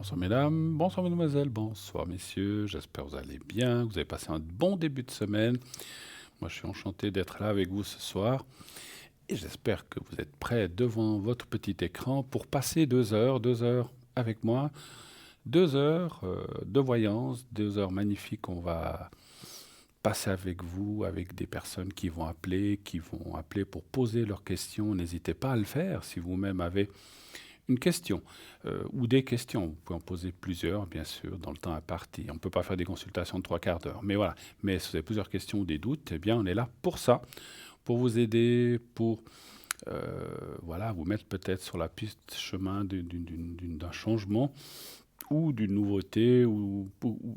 Bonsoir mesdames, bonsoir mesdemoiselles, bonsoir messieurs, j'espère que vous allez bien, que vous avez passé un bon début de semaine. Moi je suis enchanté d'être là avec vous ce soir et j'espère que vous êtes prêts devant votre petit écran pour passer 2 heures avec moi, 2 heures de voyance, 2 heures magnifiques. On va passer avec vous, avec des personnes qui vont appeler pour poser leurs questions. N'hésitez pas à le faire si vous-même avez une question ou des questions. Vous pouvez en poser plusieurs, bien sûr, dans le temps imparti. On ne peut pas faire des consultations de 3/4 d'heure. Mais voilà. Mais si vous avez plusieurs questions ou des doutes, eh bien, on est là pour ça, pour vous aider, pour voilà, vous mettre peut-être sur la piste chemin d'un changement ou d'une nouveauté ou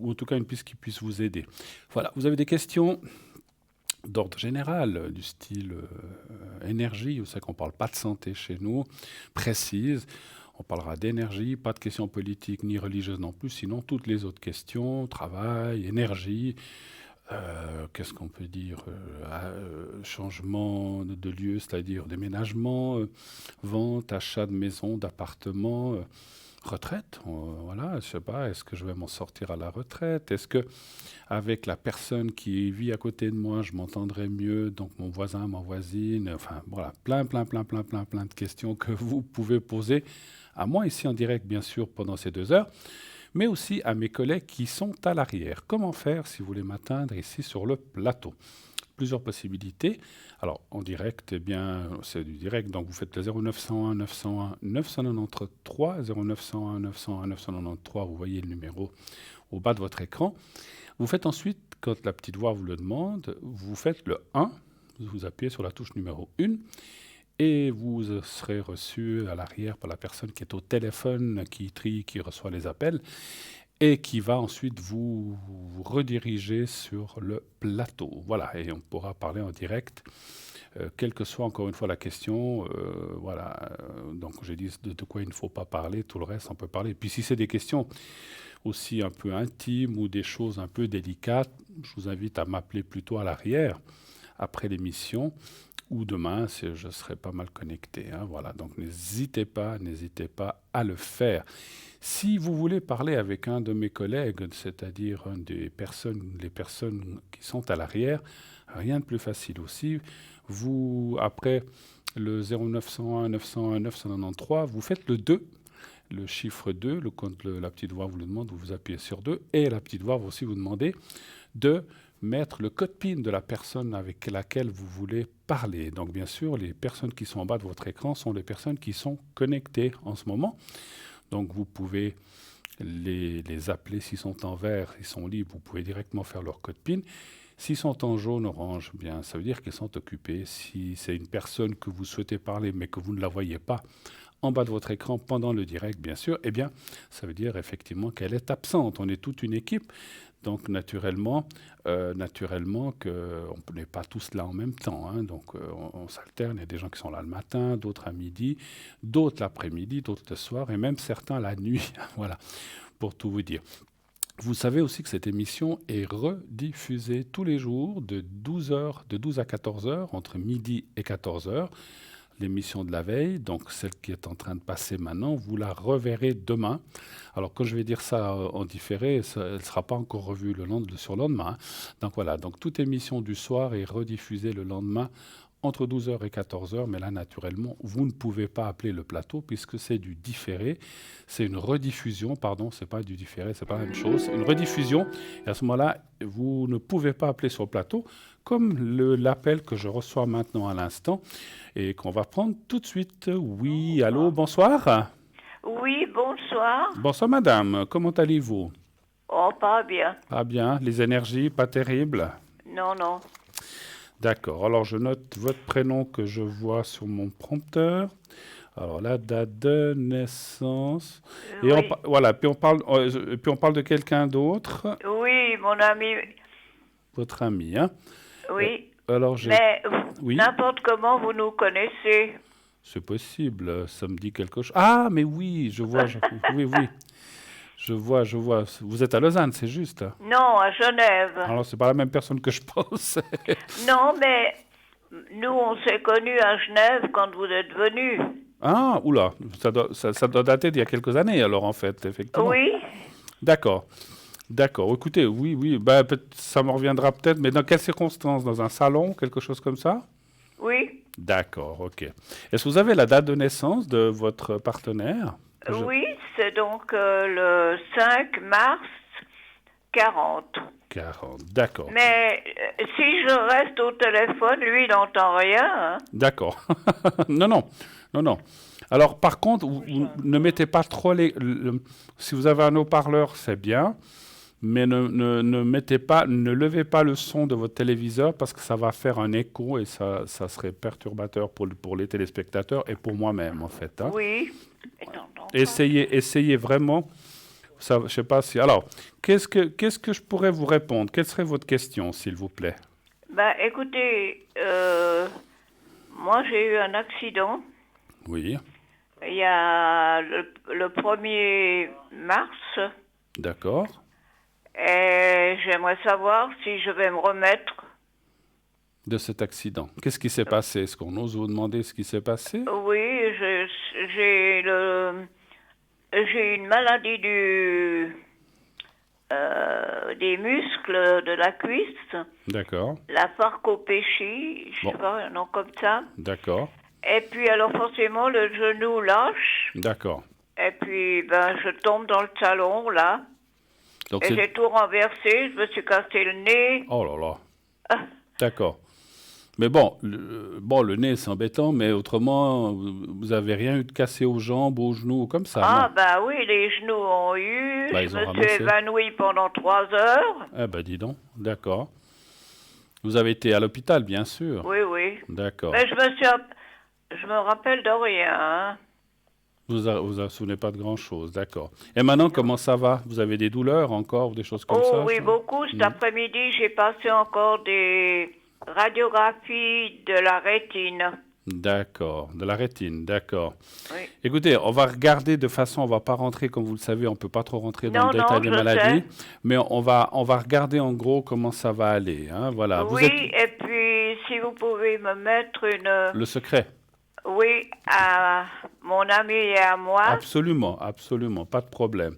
en tout cas une piste qui puisse vous aider. Voilà. Vous avez des questions d'ordre général, du style énergie, vous savez qu'on ne parle pas de santé chez nous, précise. On parlera d'énergie, pas de questions politiques ni religieuses non plus, sinon toutes les autres questions, travail, énergie, qu'est-ce qu'on peut dire, changement de lieu, c'est-à-dire déménagement, vente, achat de maison, d'appartement, retraite, voilà, je sais pas, est-ce que je vais m'en sortir à la retraite? Est-ce que avec la personne qui vit à côté de moi, je m'entendrai mieux, donc mon voisin, ma voisine, enfin voilà, plein de questions que vous pouvez poser à moi ici en direct, bien sûr, pendant ces 2 heures, mais aussi à mes collègues qui sont à l'arrière. Comment faire si vous voulez m'atteindre ici sur le plateau? Plusieurs possibilités. Alors, en direct, eh bien, c'est du direct, donc vous faites le 0901 901 993, 0901 901 993, vous voyez le numéro au bas de votre écran. Vous faites ensuite, quand la petite voix vous le demande, vous faites le 1, vous appuyez sur la touche numéro 1, et vous serez reçu à l'arrière par la personne qui est au téléphone, qui trie, qui reçoit les appels, et qui va ensuite vous rediriger sur le plateau. Voilà, et on pourra parler en direct, quelle que soit encore une fois la question. Voilà, donc j'ai dit de quoi il ne faut pas parler, tout le reste on peut parler. Puis si c'est des questions aussi un peu intimes ou des choses un peu délicates, je vous invite à m'appeler plutôt à l'arrière, après l'émission, ou demain, je serai pas mal connecté. Hein, voilà, donc n'hésitez pas à le faire. Si vous voulez parler avec un de mes collègues, c'est-à-dire les personnes qui sont à l'arrière, rien de plus facile aussi. Vous, après le 0901 901 993, vous faites le 2, le chiffre 2, quand la petite voix vous le demande, vous appuyez sur 2, et la petite voix va aussi vous demander de mettre le code PIN de la personne avec laquelle vous voulez parler. Donc bien sûr, les personnes qui sont en bas de votre écran sont les personnes qui sont connectées en ce moment. Donc vous pouvez les appeler. S'ils sont en vert, ils sont libres, vous pouvez directement faire leur code PIN. S'ils sont en jaune, orange, bien, ça veut dire qu'ils sont occupés. Si c'est une personne que vous souhaitez parler mais que vous ne la voyez pas en bas de votre écran pendant le direct, bien sûr, eh bien, ça veut dire effectivement qu'elle est absente. On est toute une équipe. Donc naturellement qu'on n'est pas tous là en même temps. Hein. Donc on s'alterne. Il y a des gens qui sont là le matin, d'autres à midi, d'autres l'après-midi, d'autres le soir, et même certains la nuit. Voilà, pour tout vous dire. Vous savez aussi que cette émission est rediffusée tous les jours de 12 à 14 heures, entre midi et 14 heures. L'émission de la veille, donc celle qui est en train de passer maintenant, vous la reverrez demain. Alors quand je vais dire ça en différé, elle ne sera pas encore revue le surlendemain. Hein. Donc voilà, donc toute émission du soir est rediffusée le lendemain entre 12 heures et 14 heures, mais là naturellement, vous ne pouvez pas appeler le plateau puisque c'est du différé. C'est une rediffusion, pardon, c'est pas du différé, c'est pas la même chose, c'est une rediffusion. Et à ce moment-là, vous ne pouvez pas appeler sur le plateau, comme l'appel que je reçois maintenant à l'instant et qu'on va prendre tout de suite. Oui, allô, bonsoir. Oui, bonsoir. Bonsoir madame, comment allez-vous? Oh, pas bien. Pas bien, les énergies, pas terribles? Non, non. D'accord, alors je note votre prénom que je vois sur mon prompteur. Alors la date de naissance. Et Oui. voilà, puis on parle de quelqu'un d'autre. Oui, mon ami. Votre ami, hein? Oui. Alors Mais oui, n'importe comment, vous nous connaissez. c'est possible, ça me dit quelque chose. Ah, mais oui, je vois, oui. Je vois. Vous êtes à Lausanne, c'est juste. Non, à Genève. Alors, c'est pas la même personne que je pense. Non, mais nous, on s'est connus à Genève quand vous êtes venus. Ah, oula, ça doit dater d'il y a quelques années, alors, en fait, effectivement. Oui, D'accord. D'accord. Écoutez, oui, oui, bah, ça me reviendra peut-être, mais dans quelles circonstances? Dans un salon, quelque chose comme ça? oui, D'accord, ok. Est-ce que vous avez la date de naissance de votre partenaire? oui, c'est donc le 5 mars 40. 40, d'accord. Mais si je reste au téléphone, lui, il n'entend rien, hein. D'accord. Non, non, non, non. Alors, par contre, vous ne mettez pas trop si vous avez un haut-parleur, c'est bien, mais ne mettez pas, ne levez pas le son de votre téléviseur parce que ça va faire un écho et ça serait perturbateur pour les téléspectateurs et pour moi-même, en fait, hein. Oui, il n'entend pas. Essayez vraiment. Ça, je sais pas si. Alors, qu'est-ce que je pourrais vous répondre? Quelle serait votre question, s'il vous plaît? Ben, écoutez, moi, j'ai eu un accident Oui, il y a le 1er mars d'accord. et j'aimerais savoir si je vais me remettre. De cet accident. Qu'est-ce qui s'est passé? Est-ce qu'on ose vous demander ce qui s'est passé? Oui, j'ai une maladie des muscles de la cuisse, D'accord, la sarcopéchie, je bon, sais pas un nom comme ça. d'accord, Et puis alors forcément le genou lâche. d'accord. Et puis ben je tombe dans le salon là. Donc Et j'ai tout renversé, je me suis cassé le nez. Oh là là, d'accord. Mais bon, le nez, c'est embêtant, mais autrement, vous avez rien eu de cassé aux jambes, aux genoux, comme ça, non? Ah ben oui, les genoux ont eu. Bah, Je ils ont me suis ramassé. évanouie pendant 3 heures. Eh ben, dis donc, d'accord. Vous avez été à l'hôpital, bien sûr. Oui, oui. D'accord. Mais je me rappelle de rien, hein. Vous souvenez pas de grand-chose, d'accord. Et maintenant, comment ça va? Vous avez des douleurs encore ou des choses comme Oh ça? oui, beaucoup. Cet après-midi, j'ai passé encore des radiographies de la rétine. D'accord, de la rétine, d'accord. Oui. Écoutez, on va regarder de façon, on va pas rentrer, comme vous le savez, on peut pas trop rentrer dans Non, le détail non, des je maladies, sais. mais on va regarder en gros comment ça va aller, hein, voilà. Vous Oui, êtes et puis si vous pouvez me mettre le secret. oui, à mon ami et à moi. Absolument, absolument, pas de problème.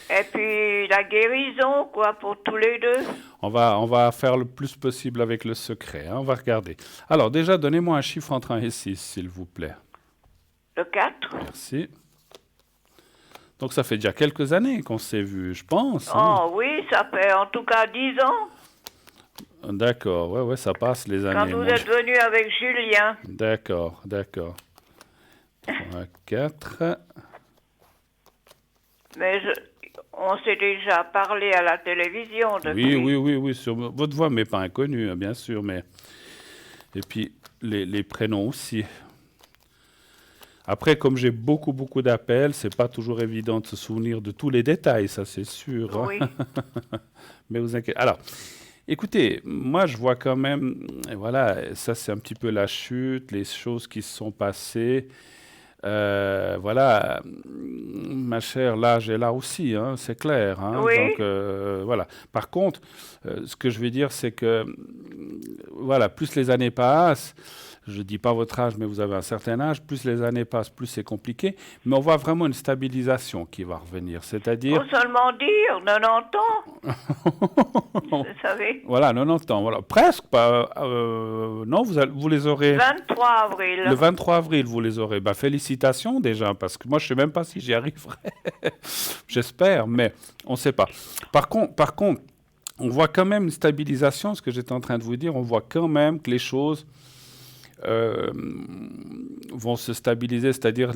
Et puis la guérison, quoi, pour tous les deux. On va faire le plus possible avec le secret, hein, on va regarder. Alors déjà, donnez-moi un chiffre entre 1 et 6, s'il vous plaît. Le 4. Merci. Donc ça fait déjà quelques années qu'on s'est vus, je pense, hein. Oh oui, ça fait en tout cas 10 ans. D'accord, ouais, ouais, ça passe les Quand années. vous Moi, êtes venu avec Julien. D'accord, d'accord. 3, 4. Mais on s'est déjà parlé à la télévision Oui, depuis. oui, oui, oui, sur votre voix m'est pas inconnue, hein, bien sûr, mais... Et puis, les prénoms aussi. Après, comme j'ai beaucoup, beaucoup d'appels, c'est pas toujours évident de se souvenir de tous les détails, ça c'est sûr, hein. Oui. Mais vous inquiétez. Alors, écoutez, moi je vois quand même, voilà, ça c'est un petit peu la chute, les choses qui se sont passées. Voilà, ma chère, l'âge est là aussi, hein, c'est clair, hein. Oui. Donc voilà. Par contre, ce que je vais dire, c'est que voilà, plus les années passent, je ne dis pas votre âge, mais vous avez un certain âge, plus les années passent, plus c'est compliqué. Mais on voit vraiment une stabilisation qui va revenir. C'est-à-dire, Faut seulement dire 90 ans. Vous savez. voilà, 90 ans, voilà, presque pas. Non, vous les aurez 23 avril. le 23 avril, vous les aurez. Bah, félicitations déjà, parce que moi, je ne sais même pas si j'y arriverai. J'espère, mais on ne sait pas. Par contre, on voit quand même une stabilisation, ce que j'étais en train de vous dire, on voit quand même que les choses vont se stabiliser, c'est-à-dire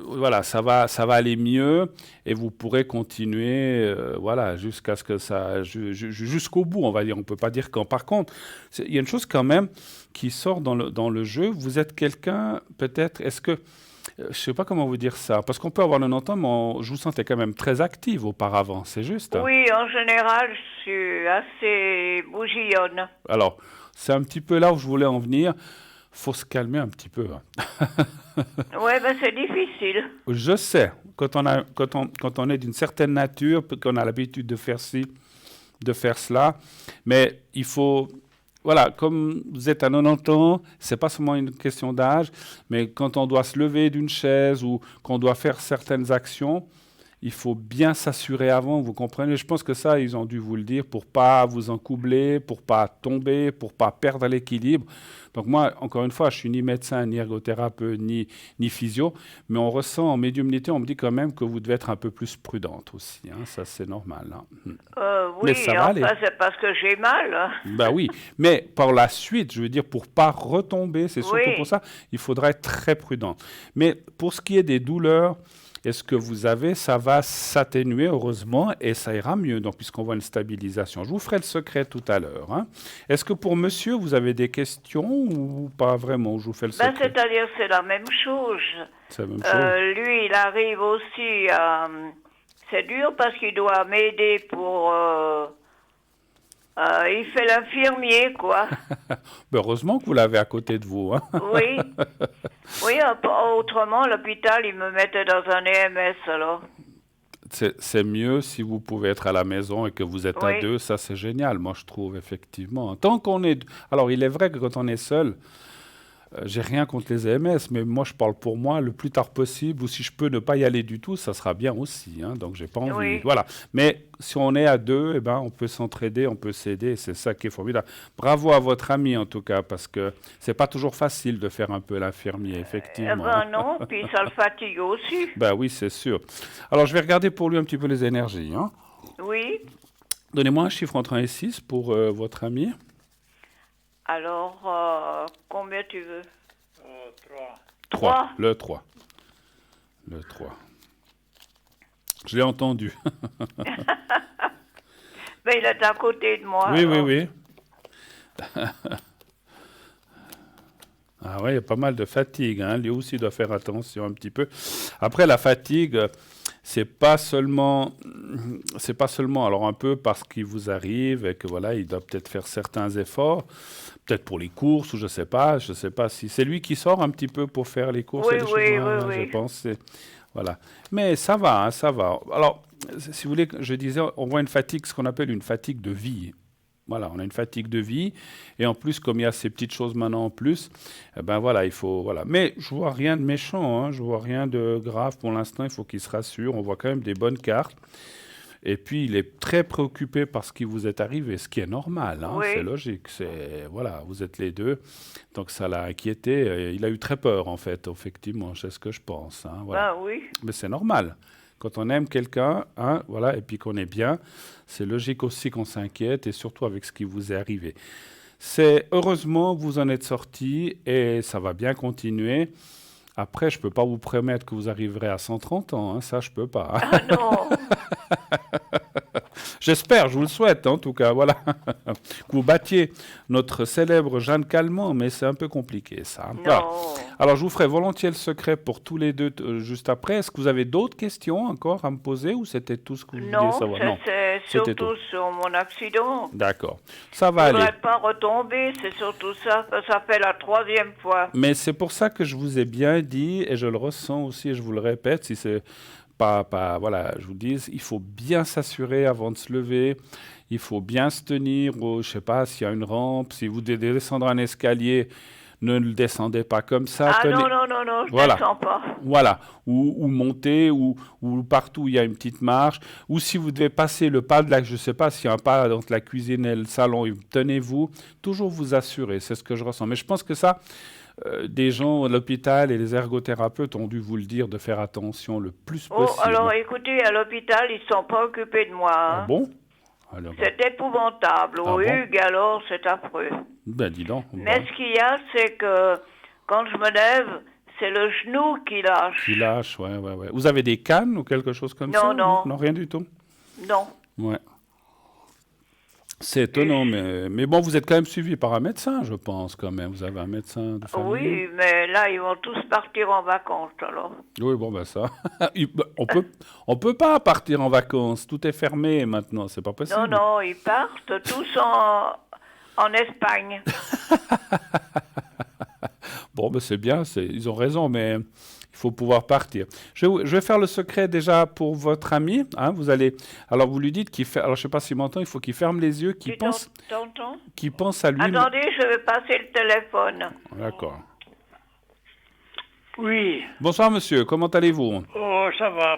voilà, ça va aller mieux et vous pourrez continuer voilà, jusqu'à ce que ça jusqu'au bout, on va dire. On peut pas dire quand. Par contre, il y a une chose quand même qui sort dans le jeu. Vous êtes quelqu'un, peut-être, est-ce que je sais pas comment vous dire ça, parce qu'on peut avoir 90 ans, mais je vous sentais quand même très active auparavant, c'est juste? Oui, en général, je suis assez bouillonne. Alors, c'est un petit peu là où je voulais en venir. Faut se calmer un petit peu, hein. Ouais, ben c'est difficile. Je sais, quand on est d'une certaine nature, qu'on a l'habitude de faire ci, de faire cela, mais il faut voilà, comme vous êtes à 90 ans, c'est pas seulement une question d'âge, mais quand on doit se lever d'une chaise ou qu'on doit faire certaines actions, il faut bien s'assurer avant, vous comprenez? Je pense que ça, ils ont dû vous le dire pour pas vous encoubler, pour pas tomber, pour pas perdre l'équilibre. Donc moi, encore une fois, je suis ni médecin, ni ergothérapeute, ni physio, mais on ressent en médiumnité, on me dit quand même que vous devez être un peu plus prudente aussi, hein. Ça, c'est normal, hein. Mais Oui, ça va aller. enfin, c'est parce que j'ai mal, hein. Bah oui, mais par la suite, je veux dire, pour pas retomber, c'est surtout pour Oui. ça, il faudra être très prudent. Mais pour ce qui est des douleurs, est-ce que vous avez, ça va s'atténuer heureusement et ça ira mieux, donc puisqu'on voit une stabilisation. Je vous ferai le secret tout à l'heure, hein. Est-ce que pour monsieur, vous avez des questions ou pas vraiment? Je vous fais le Ben, secret. c'est-à-dire, c'est la même chose. C'est la même chose. Lui, il arrive aussi à... C'est dur parce qu'il doit m'aider pour... il fait l'infirmier, quoi. Ben, heureusement que vous l'avez à côté de vous, hein. Oui. Oui, autrement, l'hôpital, il me mettait dans un EMS, alors. C'est mieux si vous pouvez être à la maison et que vous êtes à Oui. deux, ça c'est génial, moi je trouve effectivement. Tant qu'on est... Alors il est vrai que quand on est seul, j'ai rien contre les EMS, mais moi je parle pour moi le plus tard possible, ou si je peux ne pas y aller du tout, ça sera bien aussi, hein, donc j'ai pas envie. Oui. Voilà. Mais si on est à deux, eh ben, on peut s'entraider, on peut s'aider, et c'est ça qui est formidable. Bravo à votre ami en tout cas, parce que c'est pas toujours facile de faire un peu l'infirmier, Eh effectivement, hein. ben non, puis ça le fatigue aussi. Ben oui, c'est sûr. Alors je vais regarder pour lui un petit peu les énergies, hein. Oui. Donnez-moi un chiffre entre 1 et 6 pour votre ami. Alors, combien tu veux? 3. Trois. Le 3. Le 3. Je l'ai entendu. Ben, il est à côté de moi. Oui, alors. oui, oui. Ah ouais, il y a pas mal de fatigue, hein. Lui aussi doit faire attention un petit peu. Après, la fatigue, c'est pas seulement, alors un peu parce qu'il vous arrive et que voilà, il doit peut-être faire certains efforts, peut-être pour les courses ou je sais pas si c'est lui qui sort un petit peu pour faire les courses Oui, et les choses, oui, voilà, oui, je oui. pense, voilà. Mais ça va, hein, ça va. Alors, si vous voulez, je disais, on voit une fatigue, ce qu'on appelle une fatigue de vie. Voilà, on a une fatigue de vie. Et en plus, comme il y a ces petites choses maintenant en plus, eh ben voilà, il faut. Voilà. Mais je vois rien de méchant, hein, je vois rien de grave pour l'instant. Il faut qu'il se rassure. On voit quand même des bonnes cartes. Et puis, il est très préoccupé par ce qui vous est arrivé, ce qui est normal, hein, c'est Oui. logique. Voilà, vous êtes les deux. Donc, ça l'a inquiété. Et il a eu très peur, en fait, effectivement. C'est ce que je pense, hein, voilà. Ben oui. Mais c'est normal. Quand on aime quelqu'un, hein, voilà, et puis qu'on est bien, c'est logique aussi qu'on s'inquiète, et surtout avec ce qui vous est arrivé. C'est heureusement que vous en êtes sorti et ça va bien continuer. Après, je ne peux pas vous promettre que vous arriverez à 130 ans, hein, ça je peux pas. Ah non. J'espère, je vous le souhaite en tout cas, voilà. Que vous battiez notre célèbre Jeanne Calment, mais c'est un peu compliqué ça, hein. Voilà. Non. Alors je vous ferai volontiers le secret pour tous les deux juste après. Est-ce que vous avez d'autres questions encore à me poser ou c'était tout ce que vous vouliez Non, savoir? c'est Non, c'était tout. surtout sur mon accident. D'accord, ça Je va aller. voudrais pas retomber, c'est surtout ça. Ça fait la 3e fois. Mais c'est pour ça que je vous ai bien dit, et je le ressens aussi, et je vous le répète, si c'est pas, voilà, je vous dis, il faut bien s'assurer avant de se lever, il faut bien se tenir, je sais pas, s'il y a une rampe, si vous devez descendre un escalier, ne le descendez pas comme ça, Ah tenez, non, non, non, non, je voilà. descends pas. Voilà, ou monter, ou partout où il y a une petite marche, ou si vous devez passer le pas de la, je ne sais pas s'il y a un pas entre la cuisine et le salon, tenez-vous, toujours vous assurer, c'est ce que je ressens. Mais je pense que ça, des gens à l'hôpital et les ergothérapeutes ont dû vous le dire de faire attention le plus Oh, possible. alors écoutez, à l'hôpital, ils sont pas occupés de moi, Ah hein. bon? Alors, C'est épouvantable. Ah Oh, bon? Hugues, alors, c'est affreux. ben dis donc, Mais bon, ce qu'il y a, c'est que quand je me lève, c'est le genou qui lâche. qui lâche, ouais, ouais, ouais. Vous avez des cannes ou quelque chose comme Non, ça? non. Non, rien du tout. Non. Ouais. C'est étonnant, mais bon, vous êtes quand même suivi par un médecin, je pense, quand même. Vous avez un médecin de famille? Oui, mais là, ils vont tous partir en vacances, alors. Oui, bon, ben ça. On peut pas partir en vacances. Tout est fermé maintenant, c'est pas possible. Non, non, ils partent tous en Espagne. Bon, ben c'est bien, ils ont raison, mais Il faut pouvoir partir. Je vais faire le secret déjà pour votre ami. Hein, vous allez, alors vous lui dites qu'il fait. Alors je ne sais pas s'il m'entend. Il faut qu'il ferme les yeux, Tu t'entends? qu'il pense à lui. Attendez, je vais passer le téléphone. D'accord. Oui. Bonsoir monsieur. Comment allez-vous? Oh, ça va,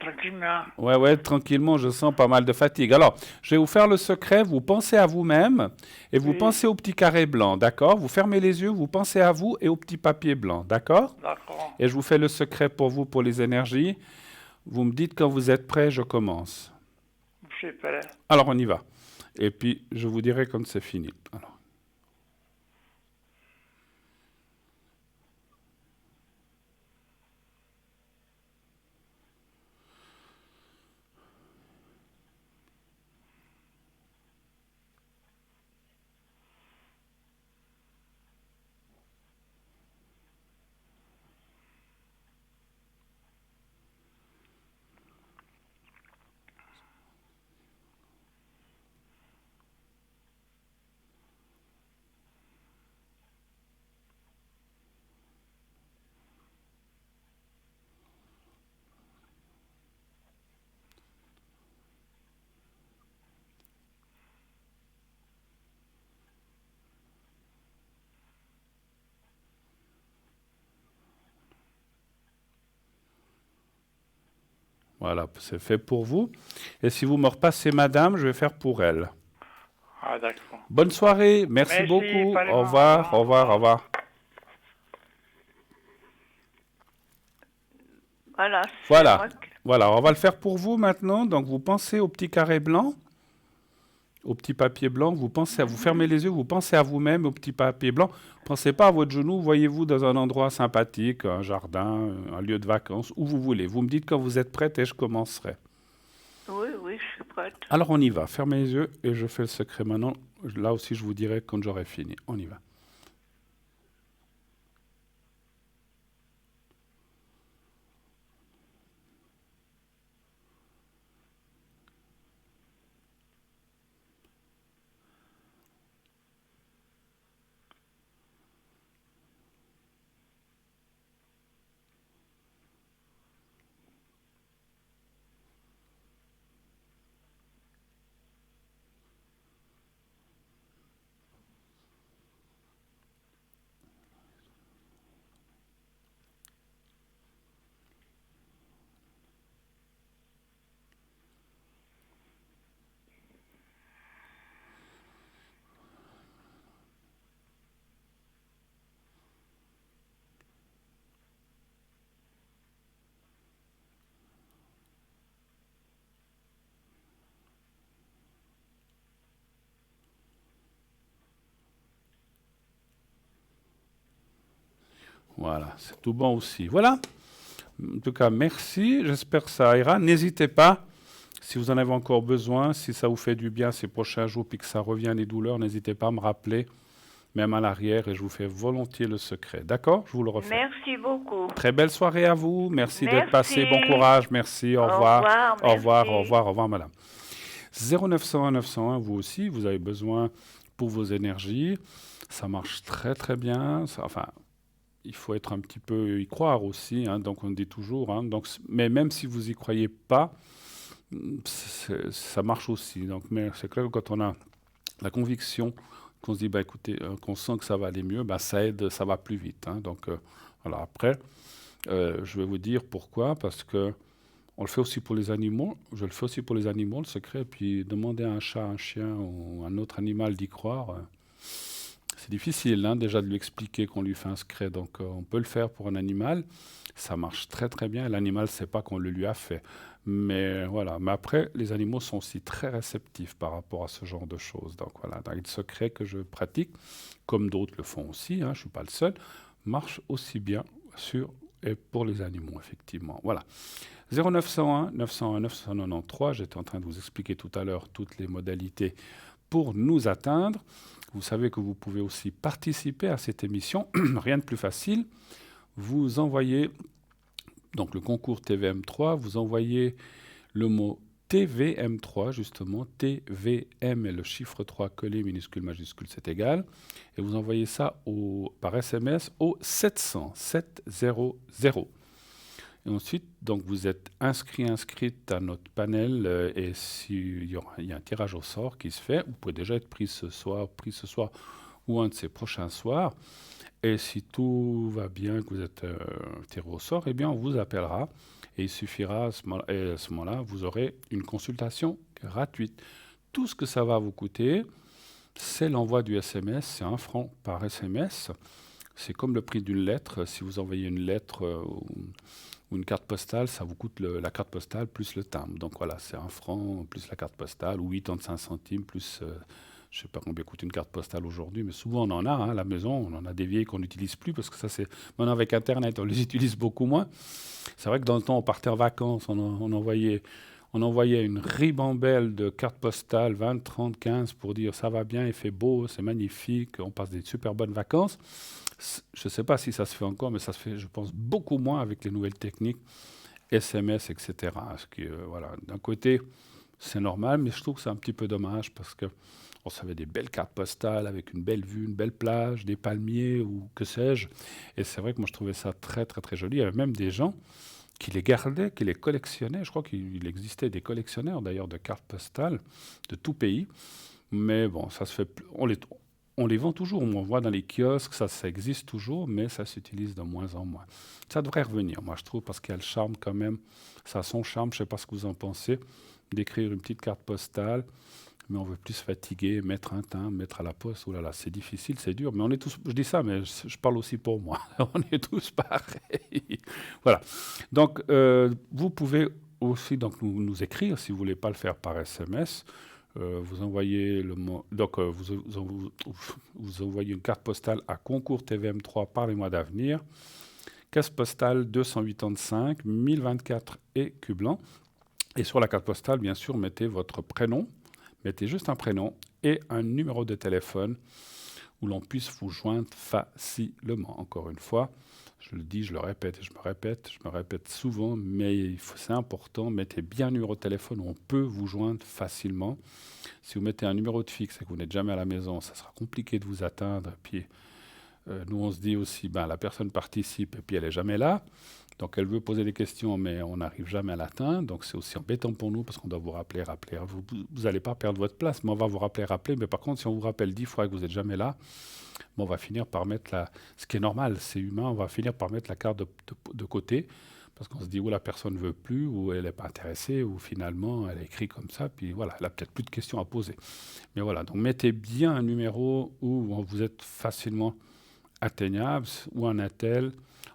tranquillement. Ouais, tranquillement. Je sens pas mal de fatigue. Alors, je vais vous faire le secret. Vous pensez à vous-même et vous pensez au petit carré blanc, d'accord? Vous fermez les yeux. Vous pensez à vous et au petit papier blanc, d'accord? D'accord. Et je vous fais le secret pour vous, pour les énergies. Vous me dites quand vous êtes prêt, je commence. Je suis prêt. Alors, on y va. Et puis, je vous dirai quand c'est fini. Alors. Voilà, c'est fait pour vous. Et si vous me repassez madame, je vais faire pour elle. Ah, d'accord. Bonne soirée, merci beaucoup. Pareillement. Au revoir, au revoir, au revoir. Voilà. Voilà, voilà, on va le faire pour vous maintenant. Donc vous pensez au petit carré blanc, au petit papier blanc, vous pensez à vous fermez les yeux, vous pensez à vous-même, au petit papier blanc. Pensez pas à votre genou, voyez-vous dans un endroit sympathique, un jardin, un lieu de vacances, où vous voulez. Vous me dites quand vous êtes prête et je commencerai. Oui, je suis prête. Alors on y va, fermez les yeux et je fais le secret maintenant. Là aussi je vous dirai quand j'aurai fini. On y va. Voilà, c'est tout bon aussi. Voilà. En tout cas, merci. J'espère que ça ira. N'hésitez pas, si vous en avez encore besoin, si ça vous fait du bien ces prochains jours, puis que ça revient les douleurs, n'hésitez pas à me rappeler, même à l'arrière, et je vous fais volontiers le secret. D'accord? Je vous le refais. Merci beaucoup. Très belle soirée à vous. Merci d'être passé. Bon Merci. courage. Merci. Au revoir. Au revoir, merci. au revoir, au revoir, madame. 0901 901, vous aussi, vous avez besoin pour vos énergies. Ça marche très, très bien. Enfin, il faut être un petit peu y croire aussi, hein, donc on dit toujours. Hein, donc, mais même si vous y croyez pas, ça marche aussi. Donc, mais c'est clair que quand on a la conviction, qu'on se dit, bah, écoutez, qu'on sent que ça va aller mieux, bah, ça aide, ça va plus vite. Hein, donc, voilà. Après, je vais vous dire pourquoi, parce que on le fait aussi pour les animaux. Je le fais aussi pour les animaux, le secret. Puis demander à un chat, un chien ou un autre animal d'y croire. C'est difficile hein, déjà de lui expliquer qu'on lui fait un secret, donc on peut le faire pour un animal, ça marche très très bien, l'animal ne sait pas qu'on le lui a fait. Mais voilà, mais après, les animaux sont aussi très réceptifs par rapport à ce genre de choses. Donc voilà, dans le secret que je pratique, comme d'autres le font aussi, hein, je ne suis pas le seul, marche aussi bien sur et pour les animaux, effectivement. Voilà. 0901 901 993, j'étais en train de vous expliquer tout à l'heure toutes les modalités pour nous atteindre. Vous savez que vous pouvez aussi participer à cette émission. Rien de plus facile. Vous envoyez donc le concours TVM3, vous envoyez le mot TVM3, justement. TVM et le chiffre 3 collé, minuscule, majuscule, c'est égal. Et vous envoyez ça par SMS au 700 700. Et ensuite, donc, vous êtes inscrite à notre panel et il y a un tirage au sort qui se fait. Vous pouvez déjà être pris ce soir ou un de ces prochains soirs. Et si tout va bien, que vous êtes tiré au sort, eh bien, on vous appellera. Et il suffira, à ce moment-là, vous aurez une consultation gratuite. Tout ce que ça va vous coûter, c'est l'envoi du SMS. C'est 1 franc par SMS. C'est comme le prix d'une lettre. Si vous envoyez une lettre ou une carte postale, ça vous coûte la carte postale plus le timbre. Donc voilà, c'est 1 franc plus la carte postale ou 85 centimes plus... je ne sais pas combien coûte une carte postale aujourd'hui, mais souvent on en a à la maison. On en a des vieilles qu'on n'utilise plus parce que ça, c'est... Maintenant, avec Internet, on les utilise beaucoup moins. C'est vrai que dans le temps, on partait en vacances, on envoyait une ribambelle de cartes postales, 20, 30, 15, pour dire ça va bien, il fait beau, c'est magnifique, on passe des super bonnes vacances. Je ne sais pas si ça se fait encore, mais ça se fait, je pense, beaucoup moins avec les nouvelles techniques, SMS, etc. Voilà, d'un côté, c'est normal, mais je trouve que c'est un petit peu dommage parce que on savait des belles cartes postales avec une belle vue, une belle plage, des palmiers ou que sais-je. Et c'est vrai que moi, je trouvais ça très, très, très joli. Il y avait même des gens qui les gardaient, qui les collectionnaient. Je crois qu'il existait des collectionneurs, d'ailleurs, de cartes postales de tout pays. Mais bon, ça se fait plus. On les vend toujours. On voit dans les kiosques, ça existe toujours, mais ça s'utilise de moins en moins. Ça devrait revenir, moi, je trouve, parce qu'il y a le charme quand même. Ça a son charme, je ne sais pas ce que vous en pensez, d'écrire une petite carte postale. Mais on veut plus se fatiguer, mettre un timbre, mettre à la poste. Oh là là, c'est difficile, c'est dur. Mais on est tous, je dis ça, mais je parle aussi pour moi. On est tous pareils. Voilà. Donc, vous pouvez aussi donc, nous écrire, si vous ne voulez pas le faire par SMS. Vous envoyez vous envoyez une carte postale à Concours TVM3 par les mois d'avenir. Caisse postale 285 1024 et Cublan. Et sur la carte postale, bien sûr, mettez votre prénom. Mettez juste un prénom et un numéro de téléphone où l'on puisse vous joindre facilement. Encore une fois, je le dis, je le répète et je me répète souvent, mais c'est important, mettez bien un numéro de téléphone où on peut vous joindre facilement. Si vous mettez un numéro de fixe et que vous n'êtes jamais à la maison, ça sera compliqué de vous atteindre. Puis nous, on se dit aussi, la personne participe et puis elle n'est jamais là. Donc, elle veut poser des questions, mais on n'arrive jamais à l'atteindre. Donc, c'est aussi embêtant pour nous parce qu'on doit vous rappeler. Vous n'allez pas perdre votre place, mais on va vous rappeler. Mais par contre, si on vous rappelle 10 fois que vous n'êtes jamais là, on va finir par mettre ce qui est normal, c'est humain, on va finir par mettre la carte de côté parce qu'on se dit où la personne ne veut plus, ou elle n'est pas intéressée, ou finalement, elle a écrit comme ça, puis voilà, elle n'a peut-être plus de questions à poser. Mais voilà, donc mettez bien un numéro où vous êtes facilement atteignable, ou un attel,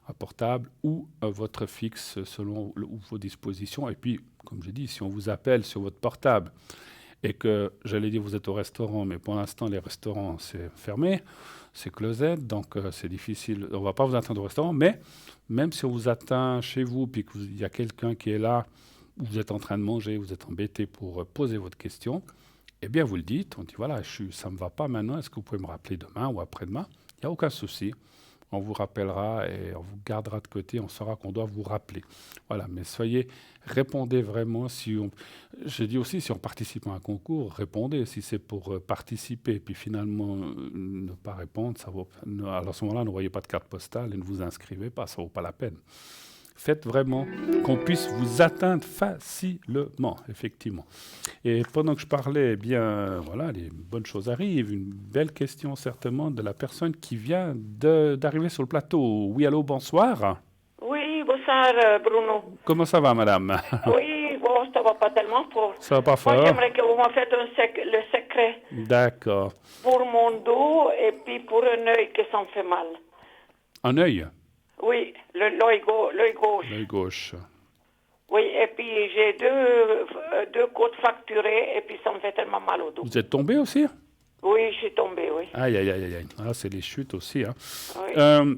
un portable ou votre fixe selon vos dispositions. Et puis, comme j'ai dit, si on vous appelle sur votre portable et que, j'allais dire, vous êtes au restaurant, mais pour l'instant, les restaurants, c'est fermé, c'est closed, donc c'est difficile. On ne va pas vous atteindre au restaurant, mais même si on vous atteint chez vous, puis qu'il y a quelqu'un qui est là, vous êtes en train de manger, vous êtes embêté pour poser votre question, eh bien, vous le dites, on dit, voilà, ça ne me va pas maintenant, est-ce que vous pouvez me rappeler demain ou après-demain? Il n'y a aucun souci. On vous rappellera et on vous gardera de côté, on saura qu'on doit vous rappeler. Voilà, mais répondez vraiment. Je dis aussi, si on participe à un concours, répondez. Si c'est pour participer, puis finalement ne pas répondre, alors à ce moment-là, ne voyez pas de carte postale et ne vous inscrivez pas, ça ne vaut pas la peine. Faites vraiment qu'on puisse vous atteindre facilement, effectivement. Et pendant que je parlais, eh bien, voilà, les bonnes choses arrivent. Une belle question, certainement, de la personne qui vient d'arriver sur le plateau. Oui, allô, bonsoir. Oui, bonsoir, Bruno. Comment ça va, madame? Oui, bon, ça va pas tellement fort. Ça va pas fort? Moi, j'aimerais que vous m'en faites le secret. D'accord. Pour mon dos et puis pour un œil que ça me fait mal. Un œil? Oui, l'œil gauche. L'œil gauche. Oui, et puis j'ai deux côtes fracturées et puis ça me fait tellement mal au dos. Vous êtes tombé aussi? Oui, je suis tombée, oui. Aïe, aïe, aïe, aïe. Ah, c'est les chutes aussi, hein. Oui.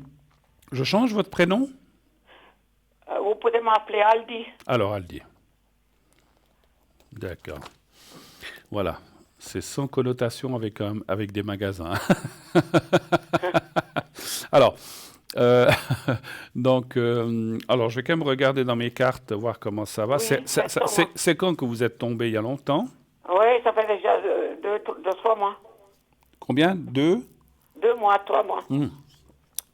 Je change votre prénom? Vous pouvez m'appeler Aldi. Alors, Aldi. D'accord. Voilà. C'est sans connotation avec des magasins. Alors, Euh, donc, alors, je vais quand même regarder dans mes cartes, voir comment ça va. Oui, C'est quand que vous êtes tombé? Il y a longtemps? Oui, ça fait déjà 3 mois. Combien? 2? 2 mois, 3 mois.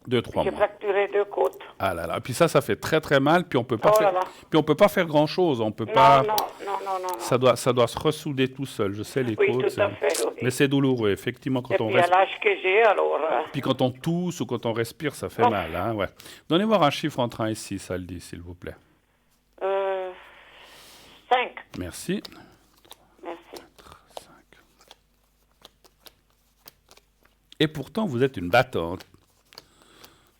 2-3 J'ai mois. fracturé 2 côtes. Ah là là. Puis ça fait très très mal. Puis on peut pas Oh faire. là là. Puis on peut pas faire grand chose. On peut Non, pas. non, non, non, non. Ça doit se ressouder tout seul. Je sais les Oui, côtes. tout à fait, oui. Mais c'est douloureux, effectivement, quand Et on puis à respire. l'âge que j'ai, alors... Puis quand on tousse ou quand on respire, ça fait mal, hein, ouais. Donnez-moi un chiffre entre 1 et 6, ça le dit, s'il vous plaît. 5. Merci. Merci. 5. Et pourtant, vous êtes une battante.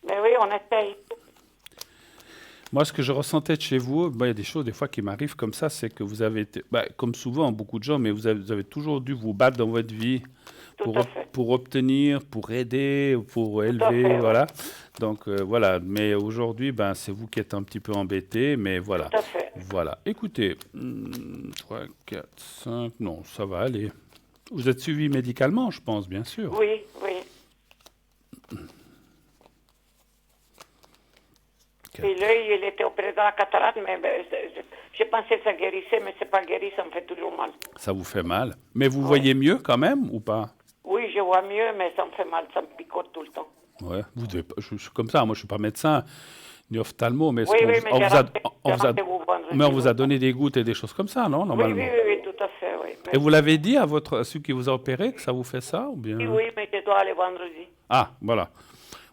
Mais oui, on essaye. Moi, ce que je ressentais de chez vous, il y a des choses des fois qui m'arrivent comme ça, c'est que vous avez été, comme souvent, beaucoup de gens, mais vous avez toujours dû vous battre dans votre vie Tout à fait. pour obtenir, pour aider, pour à élever, fait, voilà. Donc, voilà. Mais aujourd'hui, c'est vous qui êtes un petit peu embêté, mais voilà. Tout à fait. Voilà. Écoutez, 3, 4, 5, non, ça va aller. Vous êtes suivi médicalement, je pense, bien sûr. Oui, oui. Puis l'œil, il était opéré dans la cataracte, mais j'ai pensé que ça guérissait, mais c'est pas guéri, ça me fait toujours mal. Ça vous fait mal. Mais vous voyez mieux quand même ou pas? Oui, je vois mieux, mais ça me fait mal, ça me picote tout le temps. Ouais, vous devez pas, je suis comme ça, moi je suis pas médecin ni ophtalmo, mais Oui, oui, mais j'ai rendez-vous vendredi. mais on vous a donné des gouttes et des choses comme ça, non, Oui, normalement? oui, tout à fait, oui. Et vous l'avez dit à celui qui vous a opéré que ça vous fait ça ou bien? Oui, mais je dois aller vendredi. Ah, voilà.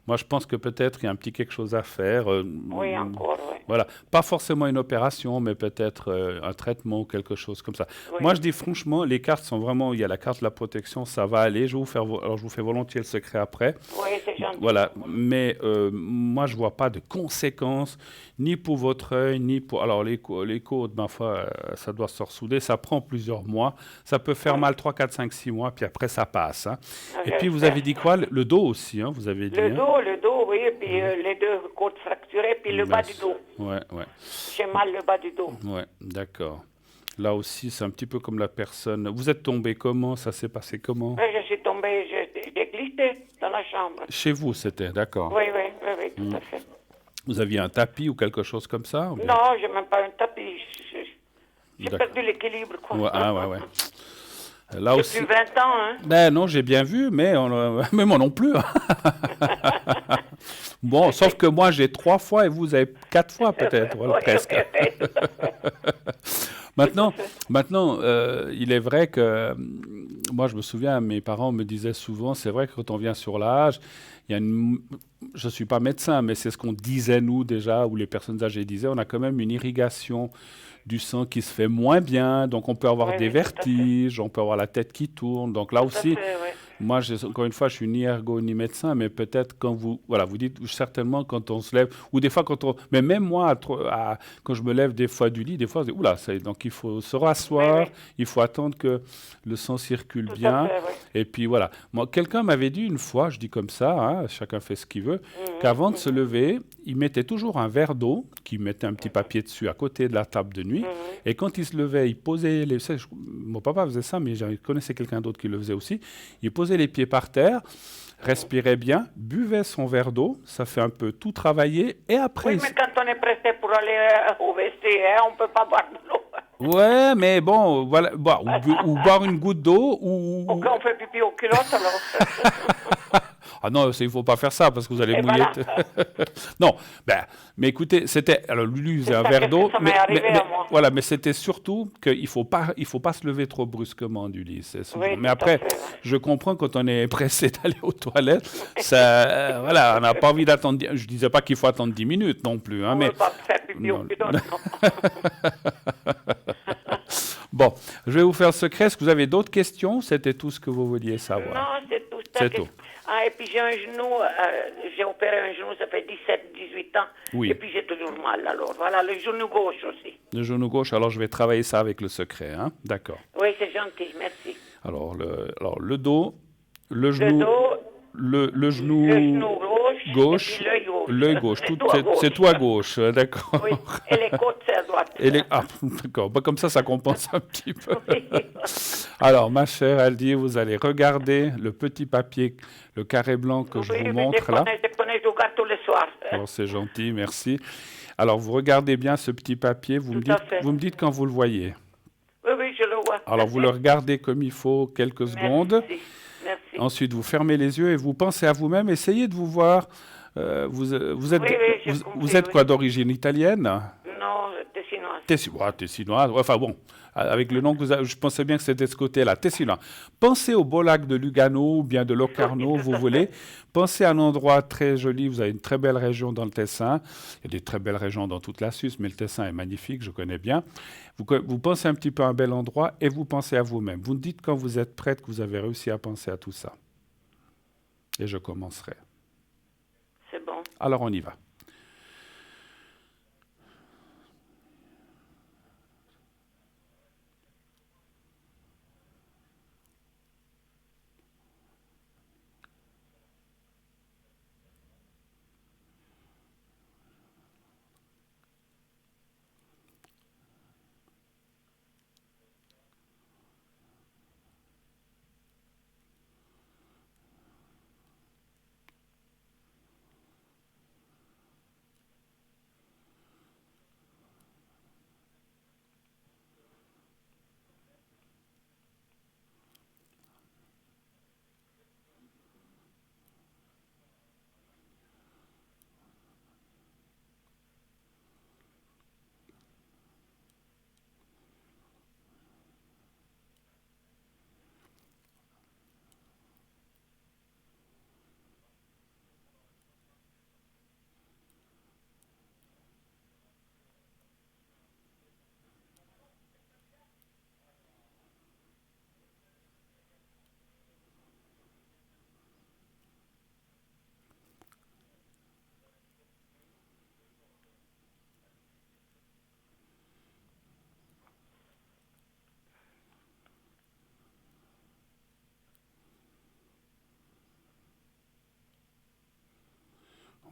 Moi, je pense que peut-être il y a un petit quelque chose à faire. Oui, encore, oui. Voilà. Pas forcément une opération, mais peut-être un traitement ou quelque chose comme ça. Oui. Moi, je dis franchement, les cartes sont vraiment... Il y a la carte de la protection, ça va aller. Je vais vous faire, alors, je vous fais volontiers le secret après. Oui, c'est gentil. Voilà. Mais moi, je ne vois pas de conséquences, ni pour votre œil, ni pour... Alors, les côtes, ma foi, ça doit se ressouder. Ça prend plusieurs mois. Ça peut faire mal 3, 4, 5, 6 mois, puis après, ça passe. Hein. Et puis, vous avez dit quoi? Le dos aussi, hein, vous avez dit. Le dos, oui, et puis les 2 côtes fracturées, puis le bas du dos. Ouais, ouais. J'ai mal le bas du dos. Ouais, d'accord. Là aussi, c'est un petit peu comme la personne. Vous êtes tombé comment? Ça s'est passé comment? Oui, je suis tombée, j'ai glissé dans la chambre. Chez vous, c'était, d'accord. Oui, tout à fait. Vous aviez un tapis ou quelque chose comme ça? Ou bien? Non, j'ai même pas un tapis. J'ai D'accord. perdu l'équilibre, quoi. Ouais, ah, ouais. Là J'ai aussi. plus 20 ans, hein. Ben non, j'ai bien vu, mais, mais moi non plus. Bon, sauf que moi j'ai 3 fois et vous avez 4 fois peut-être, voilà, Oui, presque. Maintenant, il est vrai que moi je me souviens, mes parents me disaient souvent, c'est vrai que quand on vient sur l'âge, il y a je ne suis pas médecin, mais c'est ce qu'on disait nous déjà, ou les personnes âgées disaient, on a quand même une irrigation du sang qui se fait moins bien, donc on peut avoir des vertiges, on peut avoir la tête qui tourne, donc là aussi... Moi, encore une fois, je suis ni ergo ni médecin, mais peut-être quand vous dites certainement quand on se lève, ou des fois mais même moi, quand je me lève des fois du lit, des fois, oula, donc il faut se rasseoir, il faut attendre que le sang circule bien, et puis voilà. Moi, quelqu'un m'avait dit une fois, je dis comme ça, hein, chacun fait ce qu'il veut, qu'avant de se lever, il mettait toujours un verre d'eau, qu'il mettait un petit papier dessus à côté de la table de nuit, et quand il se levait, il posait mon papa faisait ça, mais je connaissais quelqu'un d'autre qui le faisait aussi, il posait les pieds par terre, respirait bien, buvait son verre d'eau, ça fait un peu tout travailler, et après... Oui, mais quand on est pressé pour aller au WC, on ne peut pas boire de l'eau. Ouais, mais bon, voilà, ou boire une goutte d'eau, ou... On fait pipi aux culottes, alors. Ah non, il ne faut pas faire ça, parce que vous allez Et mouiller... voilà. Non, mais écoutez, c'était... Alors, lui faisait un verre d'eau, ça m'est arrivé à moi. voilà, mais c'était surtout qu'il ne faut pas se lever trop brusquement du lit. Oui, mais après, je comprends quand on est pressé d'aller aux toilettes, ça, voilà, on n'a pas envie d'attendre... Je ne disais pas qu'il faut attendre 10 minutes non plus. Hein, On ne mais... peut pas faire pipi aux culottes, non. Bon, je vais vous faire le secret. Est-ce que vous avez d'autres questions? C'était tout ce que vous vouliez savoir? Non, c'est tout. C'est tout. Ah, et puis j'ai un genou, j'ai opéré un genou, ça fait 18 ans. Oui. Et puis j'ai toujours mal, alors voilà, le genou gauche aussi. Le genou gauche, alors je vais travailler ça avec le secret, hein? D'accord. Oui, c'est gentil, merci. Alors, le dos, le genou... Le genou gauche, et puis l'œil gauche. C'est tout à gauche, d'accord. Oui, et les côtes, c'est à droite. Ah, d'accord. Comme ça compense un petit peu. Oui. Alors, ma chère, elle dit, vous allez regarder le petit papier, le carré blanc que je vous montre là. Je connais, je regarde tous les soirs. Bon, c'est gentil, merci. Alors, vous regardez bien ce petit papier, Tout à fait. vous me dites quand vous le voyez. Oui, oui, je le vois. Alors, vous le regardez comme il faut quelques secondes. Merci. Ensuite, vous fermez les yeux et vous pensez à vous-même. Essayez de vous voir. Vous êtes, Oui, oui, j'ai compris, vous êtes oui. quoi d'origine italienne? Non, tessinoise. Tessinoise. Enfin bon, avec le nom que vous avez, je pensais bien que c'était de ce côté-là, Tessinois. Pensez au beau lac de Lugano ou bien de Locarno, Oui, tout vous à voulez. fait. Pensez à un endroit très joli. Vous avez une très belle région dans le Tessin. Il y a des très belles régions dans toute la Suisse, mais le Tessin est magnifique, je connais bien. Vous pensez un petit peu à un bel endroit et vous pensez à vous-même. Vous me dites quand vous êtes prête que vous avez réussi à penser à tout ça. Et je commencerai. C'est bon. Alors on y va.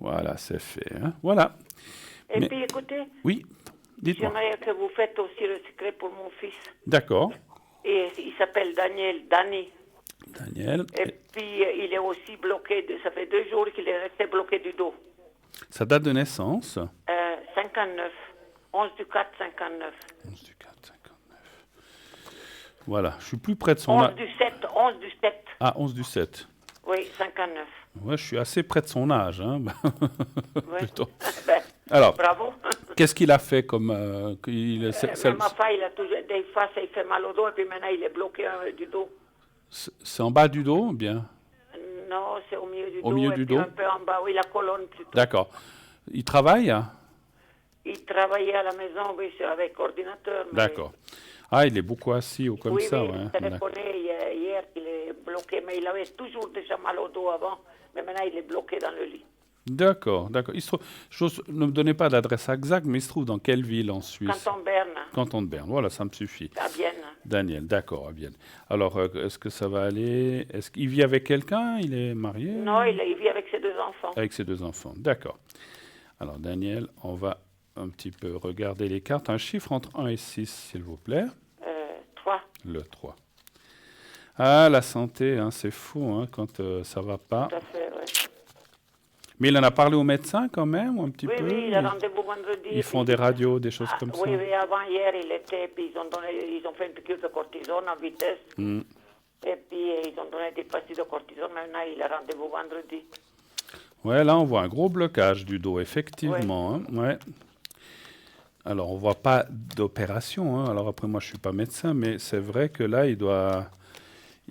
Voilà, c'est fait. Hein. Voilà. Et Mais- puis, écoutez, Oui, dites-moi. j'aimerais que vous faites aussi le secret pour mon fils. D'accord. Et il s'appelle Danny. Daniel. Et puis, il est aussi bloqué. Ça fait 2 jours qu'il est resté bloqué du dos. Sa date de naissance 59. 11 du 4, 59. 11 du 4, 59. Voilà, je suis plus près de son 11 âge. du 7. 11 du 7. Ah, 11 du 7. Oui, 59. Ouais, je suis assez près de son âge. Hein. Oui. Plutôt. Ben, Alors, bravo. qu'est-ce qu'il a fait comme... Même enfin, il a toujours des fois, ça il fait mal au dos et puis maintenant il est bloqué du dos. c'est en bas du dos, bien. Non, c'est au milieu du Au dos. milieu et du puis dos. un peu en bas, oui, la colonne plutôt. D'accord. Il travaille hein? Il travaillait à la maison, oui, avec ordinateur. mais- D'accord. Ah, il est beaucoup assis ou comme oui, ça, oui, ouais. il téléphoné hier qu'il est bloqué, mais il avait toujours déjà mal au dos avant, mais maintenant il est bloqué dans le lit. D'accord, d'accord. Il se trouve, ne me donnez pas d'adresse exacte, mais il se trouve dans quelle ville en Suisse? Canton Berne, Canton de Berne. Voilà, ça me suffit. à Vienne. Daniel, d'accord, à Vienne. Alors, est-ce que ça va aller? Est-ce qu'il vit avec quelqu'un? Il est marié? Non, il vit avec ses 2 enfants. Avec ses 2 enfants. D'accord. Alors, Daniel, on va un petit peu regarder les cartes. Un chiffre entre 1 et 6, s'il vous plaît. 3. Le 3. Ah, la santé, hein, c'est fou hein, quand ça va pas. Tout à fait, oui. Mais il en a parlé au médecin quand même, ou un petit Oui, peu? oui, il a rendez-vous vendredi. Ils font puis- des radios, des choses Ah, comme oui, ça? oui, avant hier, il était, puis ils ont fait une piqûre de cortisone en vitesse. Hmm. Et puis ils ont donné des pastilles de cortisone. Maintenant, il a rendez-vous vendredi. Ouais, là, on voit un gros blocage du dos, effectivement. Hein, ouais. Alors, on voit pas d'opération. Hein. Alors, après, moi, je suis pas médecin, mais c'est vrai que là, il doit...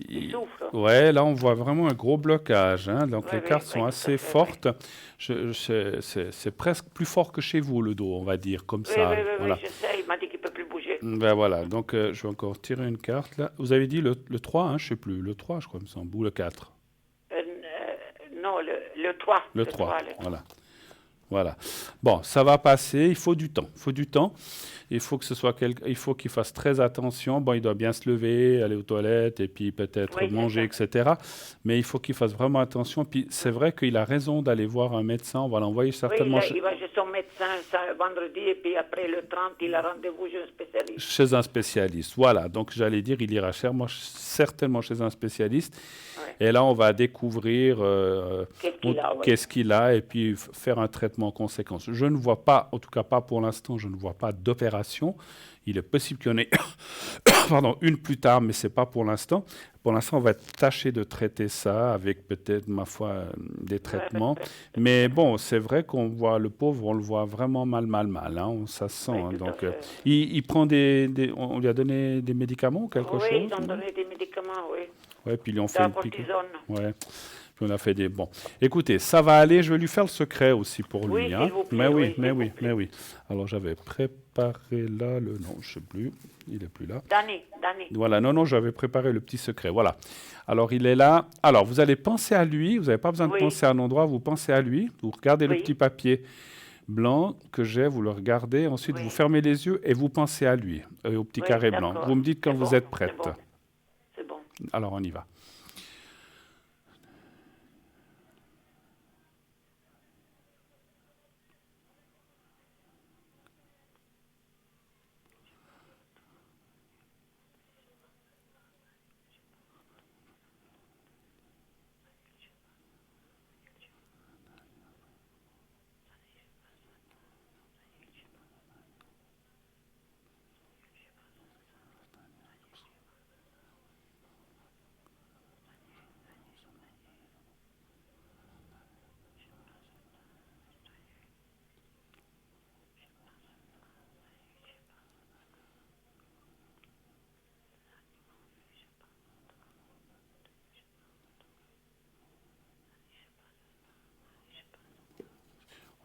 Il souffre. Ouais, là, on voit vraiment un gros blocage. Hein. Donc, Oui, les cartes oui, sont tout à assez fait, fortes. C'est presque plus fort que chez vous, le dos, on va dire, comme Oui, ça. oui, oui, Voilà. oui, je sais. Il m'a dit qu'il ne peut plus bouger. Ben voilà, donc je vais encore tirer une carte là. Vous avez dit le 3, hein, je sais plus. Le 3, je crois, il me semble, ou le 4. Non, le 3. Le 3, le voilà. Voilà. Bon, ça va passer. Il faut du temps. Il faut du temps. Il faut que ce soit il faut qu'il fasse très attention. Bon, il doit bien se lever, aller aux toilettes et puis peut-être Oui, manger, c'est ça. etc. Mais il faut qu'il fasse vraiment attention. Puis c'est vrai qu'il a raison d'aller voir un médecin. On va l'envoyer Oui, certainement il va chez son médecin vendredi et puis après le 30, il a rendez-vous chez un spécialiste. chez un spécialiste. Voilà. Donc j'allais dire, il ira certainement chez un spécialiste. Ouais. Et là, on va découvrir Qu'est-ce qu'il a, ouais. qu'est-ce qu'il a et puis faire un traitement en conséquence. Je ne vois pas, en tout cas pas pour l'instant, je ne vois pas d'opération. Il est possible qu'il y en ait pardon, une plus tard, mais ce n'est pas pour l'instant. Pour l'instant, on va tâcher de traiter ça avec peut-être, ma foi, des traitements. Mais bon, c'est vrai qu'on voit le pauvre, on le voit vraiment mal. Hein, ça se sent. Oui, Hein. tout à Donc, fait. il prend on lui a donné des médicaments ou quelque Oui, chose? ils ont donné des médicaments, oui. Ouais, puis ils lui ont De fait la une piqûre. cortisone. Ouais. Puis on a fait des bons. Écoutez, ça va aller. Je vais lui faire le secret aussi pour Oui, lui. s'il vous plaît, Mais oui, oui, mais s'il vous oui, plaît. mais oui. Alors j'avais préparé là le. Non, je sais plus. Il est plus là. Danny. Voilà. Non, j'avais préparé le petit secret. Voilà. Alors il est là. Alors vous allez penser à lui. Vous n'avez pas besoin de Oui. penser à un endroit. Vous pensez à lui. Vous regardez le Oui. petit papier blanc que j'ai. Vous le regardez. Ensuite Oui. vous fermez les yeux et vous pensez à lui, au petit Oui, carré blanc. d'accord. Vous me dites quand C'est vous bon, êtes prête. C'est bon. Alors on y va.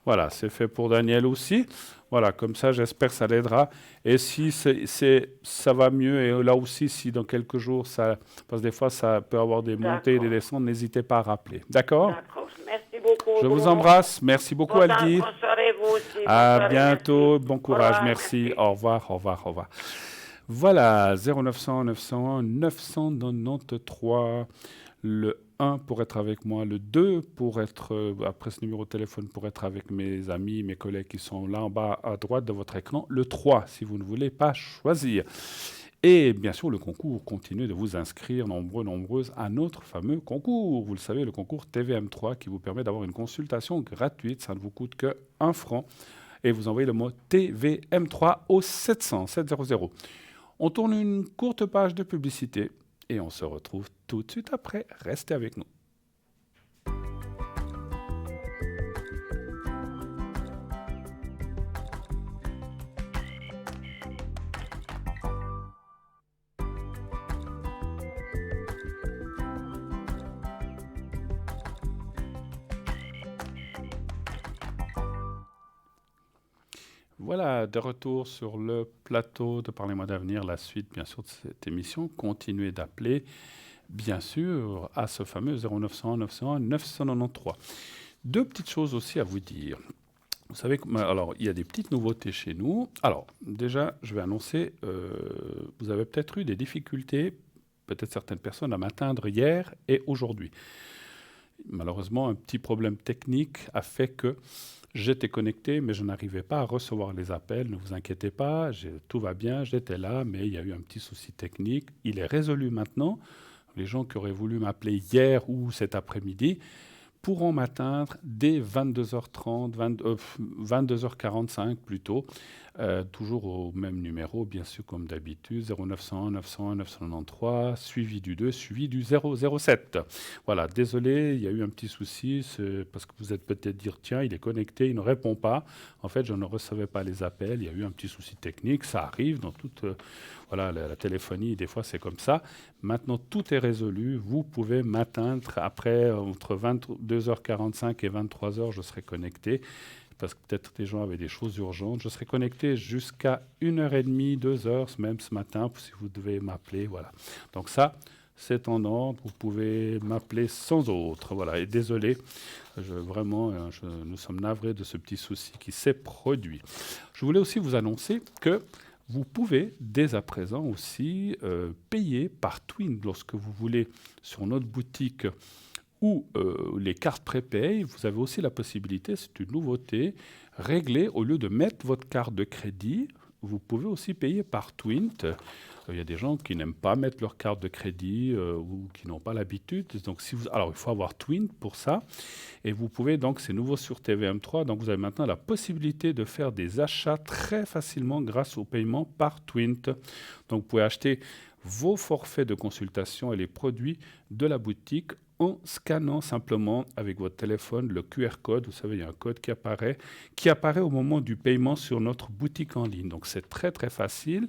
Voilà, c'est fait pour Daniel aussi. Voilà, comme ça, j'espère que ça l'aidera. Et si ça va mieux, et là aussi, si dans quelques jours, parce que des fois, ça peut avoir des montées et des D'accord. descentes, n'hésitez pas à rappeler. D'accord? D'accord. Merci beaucoup. Je vous Bruno. embrasse. Merci beaucoup, Bonne Aldi. bonne soirée, vous aussi. Bonne À soirée, bientôt. merci. Bon Au courage. revoir, Merci. Au revoir, au revoir, au revoir. Voilà, 0900 901 993. Le 1 pour être avec moi, le 2 pour être, après ce numéro de téléphone, pour être avec mes amis, mes collègues qui sont là en bas à droite de votre écran, le 3 si vous ne voulez pas choisir. Et bien sûr, le concours, continuez de vous inscrire nombreuses à notre fameux concours. Vous le savez, le concours TVM3 qui vous permet d'avoir une consultation gratuite, ça ne vous coûte que 1 franc. Et vous envoyez le mot TVM3 au 700. On tourne une courte page de publicité et on se retrouve tout de suite après. Restez avec nous. Voilà, de retour sur le plateau de Parlez-moi d'avenir, la suite bien sûr de cette émission. Continuez d'appeler, bien sûr, à ce fameux 0900 901 993. Deux petites choses aussi à vous dire. Vous savez, alors il y a des petites nouveautés chez nous. Alors déjà, je vais annoncer, vous avez peut-être eu des difficultés, peut-être certaines personnes, à m'atteindre hier et aujourd'hui. Malheureusement, un petit problème technique a fait que j'étais connecté, mais je n'arrivais pas à recevoir les appels. Ne vous inquiétez pas, tout va bien, j'étais là, mais il y a eu un petit souci technique. Il est résolu maintenant. Les gens qui auraient voulu m'appeler hier ou cet après-midi pourront m'atteindre dès 22h30, 22h45 plutôt, toujours au même numéro, bien sûr, comme d'habitude, 0901 901 993, suivi du 2, suivi du 007. Voilà, désolé, il y a eu un petit souci, c'est parce que vous êtes peut-être dire, tiens, il est connecté, il ne répond pas. En fait, je ne recevais pas les appels, il y a eu un petit souci technique, ça arrive dans toute... voilà, la téléphonie, des fois, c'est comme ça. Maintenant, tout est résolu. Vous pouvez m'atteindre après, entre 22h45 et 23h, je serai connecté. Parce que peut-être des gens avaient des choses urgentes. Je serai connecté jusqu'à 1h30, 2h, même ce matin, si vous devez m'appeler. Voilà. Donc ça, c'est en ordre, vous pouvez m'appeler sans autre. Voilà, et désolé, nous sommes navrés de ce petit souci qui s'est produit. Je voulais aussi vous annoncer que vous pouvez dès à présent aussi payer par Twint lorsque vous voulez sur notre boutique ou les cartes prépay. Vous avez aussi la possibilité, c'est une nouveauté, régler au lieu de mettre votre carte de crédit. Vous pouvez aussi payer par Twint. Il y a des gens qui n'aiment pas mettre leur carte de crédit ou qui n'ont pas l'habitude. Donc, alors, il faut avoir Twint pour ça. Et vous pouvez, donc, c'est nouveau sur TVM3. Donc, vous avez maintenant la possibilité de faire des achats très facilement grâce au paiement par Twint. Donc, vous pouvez acheter vos forfaits de consultation et les produits de la boutique en scannant simplement avec votre téléphone le QR code. Vous savez, il y a un code qui apparaît au moment du paiement sur notre boutique en ligne. Donc, c'est très, très facile.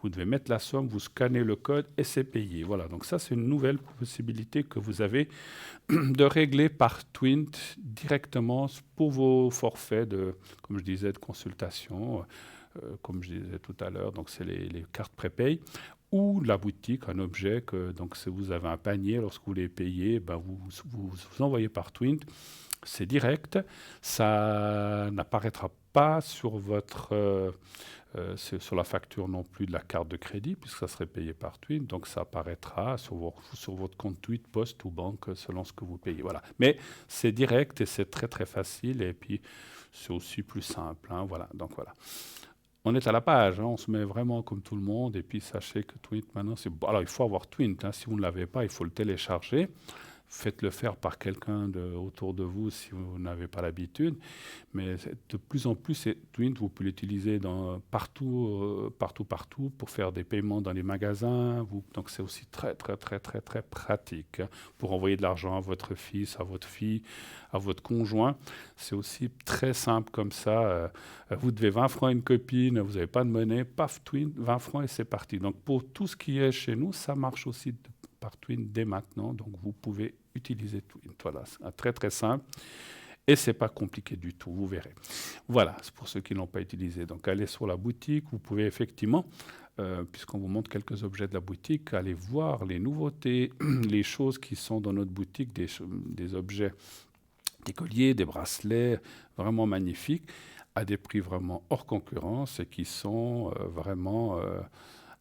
Vous devez mettre la somme, vous scannez le code et c'est payé. Voilà, donc ça, c'est une nouvelle possibilité que vous avez de régler par Twint directement pour vos forfaits comme je disais, de consultation, comme je disais tout à l'heure. Donc, c'est les cartes prépay ou la boutique, un objet donc si vous avez un panier, lorsque vous les payez, vous envoyez par Twint. C'est direct, ça n'apparaîtra pas sur sur la facture non plus de la carte de crédit, puisque ça serait payé par Twint, donc ça apparaîtra sur votre compte Twint, poste ou banque, selon ce que vous payez. Voilà. Mais c'est direct et c'est très très facile, et puis c'est aussi plus simple. Hein, voilà. Donc voilà. On est à la page, hein, on se met vraiment comme tout le monde, et puis sachez que Twint maintenant, alors il faut avoir Twint, hein, si vous ne l'avez pas, il faut le télécharger. Faites-le faire par quelqu'un autour de vous si vous n'avez pas l'habitude. Mais de plus en plus, Twint, vous pouvez l'utiliser partout pour faire des paiements dans les magasins. Donc c'est aussi très, très, très, très, très pratique hein, pour envoyer de l'argent à votre fils, à votre fille, à votre conjoint. C'est aussi très simple comme ça. Vous devez 20 francs à une copine, vous n'avez pas de monnaie, paf, Twint, 20 francs et c'est parti. Donc pour tout ce qui est chez nous, ça marche aussi par Twint dès maintenant, donc vous pouvez utiliser Twint. Voilà, c'est très très simple et c'est pas compliqué du tout, vous verrez. Voilà, c'est pour ceux qui n'ont pas utilisé. Donc allez sur la boutique, vous pouvez effectivement, puisqu'on vous montre quelques objets de la boutique, aller voir les nouveautés, les choses qui sont dans notre boutique, des objets, des colliers, des bracelets, vraiment magnifiques, à des prix vraiment hors concurrence et qui sont vraiment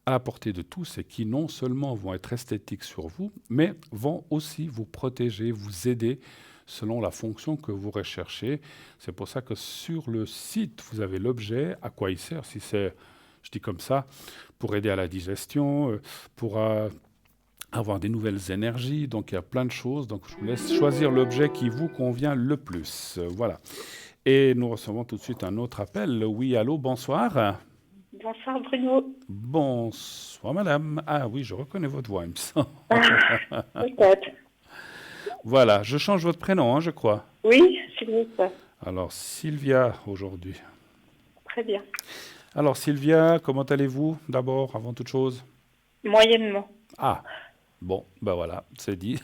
à la portée de tous et qui non seulement vont être esthétiques sur vous, mais vont aussi vous protéger, vous aider selon la fonction que vous recherchez. C'est pour ça que sur le site, vous avez l'objet, à quoi il sert, si c'est, je dis comme ça, pour aider à la digestion, pour avoir des nouvelles énergies, donc il y a plein de choses. Donc je vous laisse choisir l'objet qui vous convient le plus. Voilà. Et nous recevons tout de suite un autre appel. Oui, allô, bonsoir. Bonsoir Bruno. Bonsoir madame. Ah oui, je reconnais votre voix, il me semble. Peut-être. Voilà, je change votre prénom, hein, je crois. Oui, s'il vous plaît. Alors, Sylvia, aujourd'hui. Très bien. Alors, Sylvia, comment allez-vous, d'abord, avant toute chose? Moyennement. Ah, bon, ben voilà, c'est dit.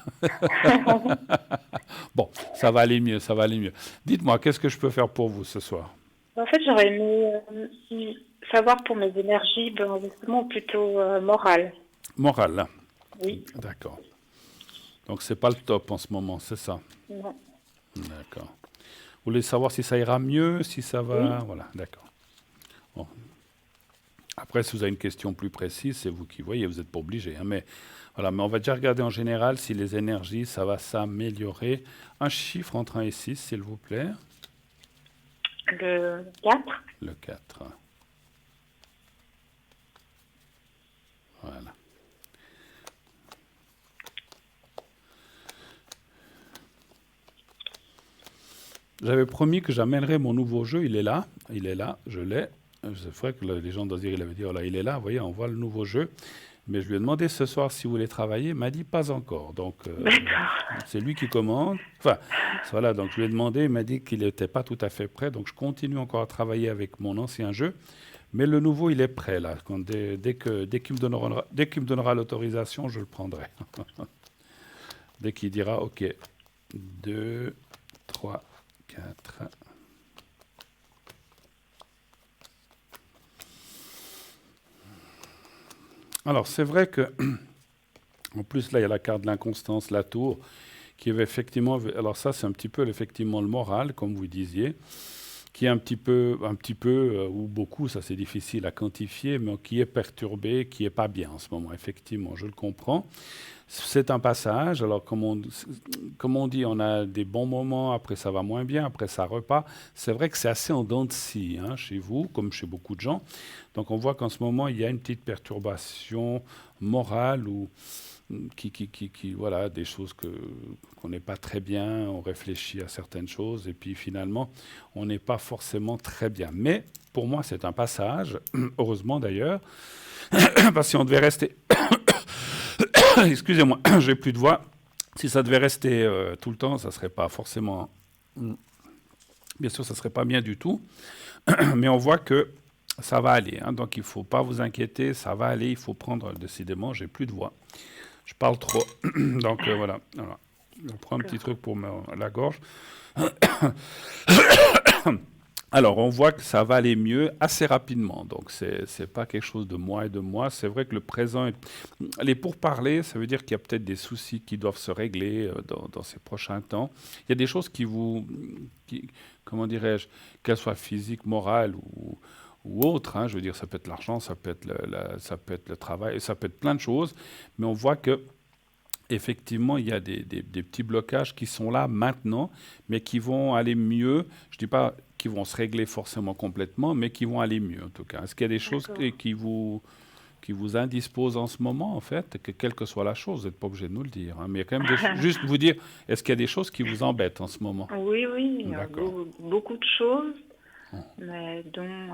Bon, ça va aller mieux, ça va aller mieux. Dites-moi, qu'est-ce que je peux faire pour vous ce soir? En fait, j'aurais aimé savoir pour mes énergies, justement, plutôt morales. Morale. Oui. D'accord. Donc, c'est pas le top en ce moment, c'est ça? Non. D'accord. Vous voulez savoir si ça ira mieux, si ça va... Oui. Voilà, d'accord. Bon. Après, si vous avez une question plus précise, c'est vous qui voyez, vous n'êtes pas obligé. Hein, mais voilà, mais on va déjà regarder en général si les énergies, ça va s'améliorer. Un chiffre entre 1 et 6, s'il vous plaît. Le 4. Le 4. Voilà. J'avais promis que j'amènerais mon nouveau jeu, il est là, je l'ai. C'est vrai que les gens doivent dire, il avait dit, oh là, il est là, vous voyez, on voit le nouveau jeu. Mais je lui ai demandé ce soir si vous voulez travailler, il m'a dit pas encore. Donc, c'est lui qui commande. Enfin, voilà, donc je lui ai demandé, il m'a dit qu'il n'était pas tout à fait prêt. Donc, je continue encore à travailler avec mon ancien jeu. Mais le nouveau, il est prêt, là. Dès qu'il me donnera l'autorisation, je le prendrai. Dès qu'il dira, OK, 2, 3, 4... Alors, c'est vrai que En plus, là, il y a la carte de l'inconstance, la tour, qui est effectivement... Alors ça, c'est un petit peu effectivement le moral, comme vous disiez, qui est un petit peu ou beaucoup, ça c'est difficile à quantifier, mais qui est perturbé, qui n'est pas bien en ce moment, effectivement, je le comprends. C'est un passage, alors comme on dit, on a des bons moments, après ça va moins bien, après ça repart. C'est vrai que c'est assez en dents de scie, hein, chez vous, comme chez beaucoup de gens. Donc on voit qu'en ce moment, il y a une petite perturbation morale ou voilà, des choses qu'on n'est pas très bien, on réfléchit à certaines choses et puis finalement, on n'est pas forcément très bien. Mais pour moi, c'est un passage, heureusement d'ailleurs, parce que si on devait rester... Excusez-moi, j'ai plus de voix. Si ça devait rester tout le temps, ça serait pas forcément... Bien sûr, ça serait pas bien du tout. Mais on voit que ça va aller. Hein, donc, il ne faut pas vous inquiéter. Ça va aller. Il faut prendre... Décidément, j'ai plus de voix. Je parle trop. Donc, voilà. Je prends un petit truc pour la gorge. Alors, on voit que ça va aller mieux assez rapidement. Donc, c'est pas quelque chose de mois et de mois. C'est vrai que le présent... Les pourparlers, ça veut dire qu'il y a peut-être des soucis qui doivent se régler dans ces prochains temps. Il y a des choses comment dirais-je, qu'elles soient physiques, morales ou autres. Hein, je veux dire, ça peut être l'argent, ça peut être le travail, ça peut être plein de choses. Mais on voit que effectivement, il y a des petits blocages qui sont là maintenant, mais qui vont aller mieux. Je ne dis pas qu'ils vont se régler forcément complètement, mais qui vont aller mieux en tout cas. Est-ce qu'il y a des choses qui vous indisposent en ce moment, en fait, que quelle que soit la chose, vous n'êtes pas obligé de nous le dire, hein, mais il y a quand même juste vous dire, est-ce qu'il y a des choses qui vous embêtent en ce moment? Oui, il y a beaucoup de choses, mais dont,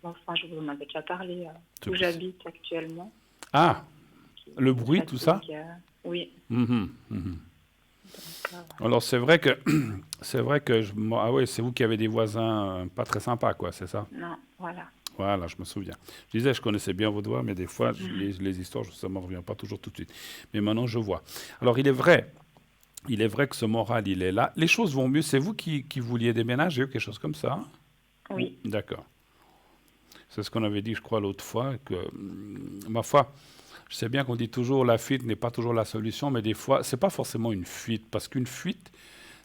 enfin, je vous en avais déjà parlé, où j'habite actuellement. Ah, le bruit, tout ça? Oui. Donc, alors c'est vrai que ah oui, c'est vous qui avez des voisins pas très sympas, quoi, c'est ça? Non, voilà. Voilà, je me souviens. Je disais, je connaissais bien vos voix, mais des fois, les histoires, ça ne me revient pas toujours tout de suite. Mais maintenant, je vois. Alors, il est vrai que ce moral, il est là. Les choses vont mieux. C'est vous qui vouliez déménager ou quelque chose comme ça? Oui. D'accord. C'est ce qu'on avait dit, je crois, l'autre fois, que, ma foi, je sais bien qu'on dit toujours la fuite n'est pas toujours la solution, mais des fois, ce n'est pas forcément une fuite, parce qu'une fuite,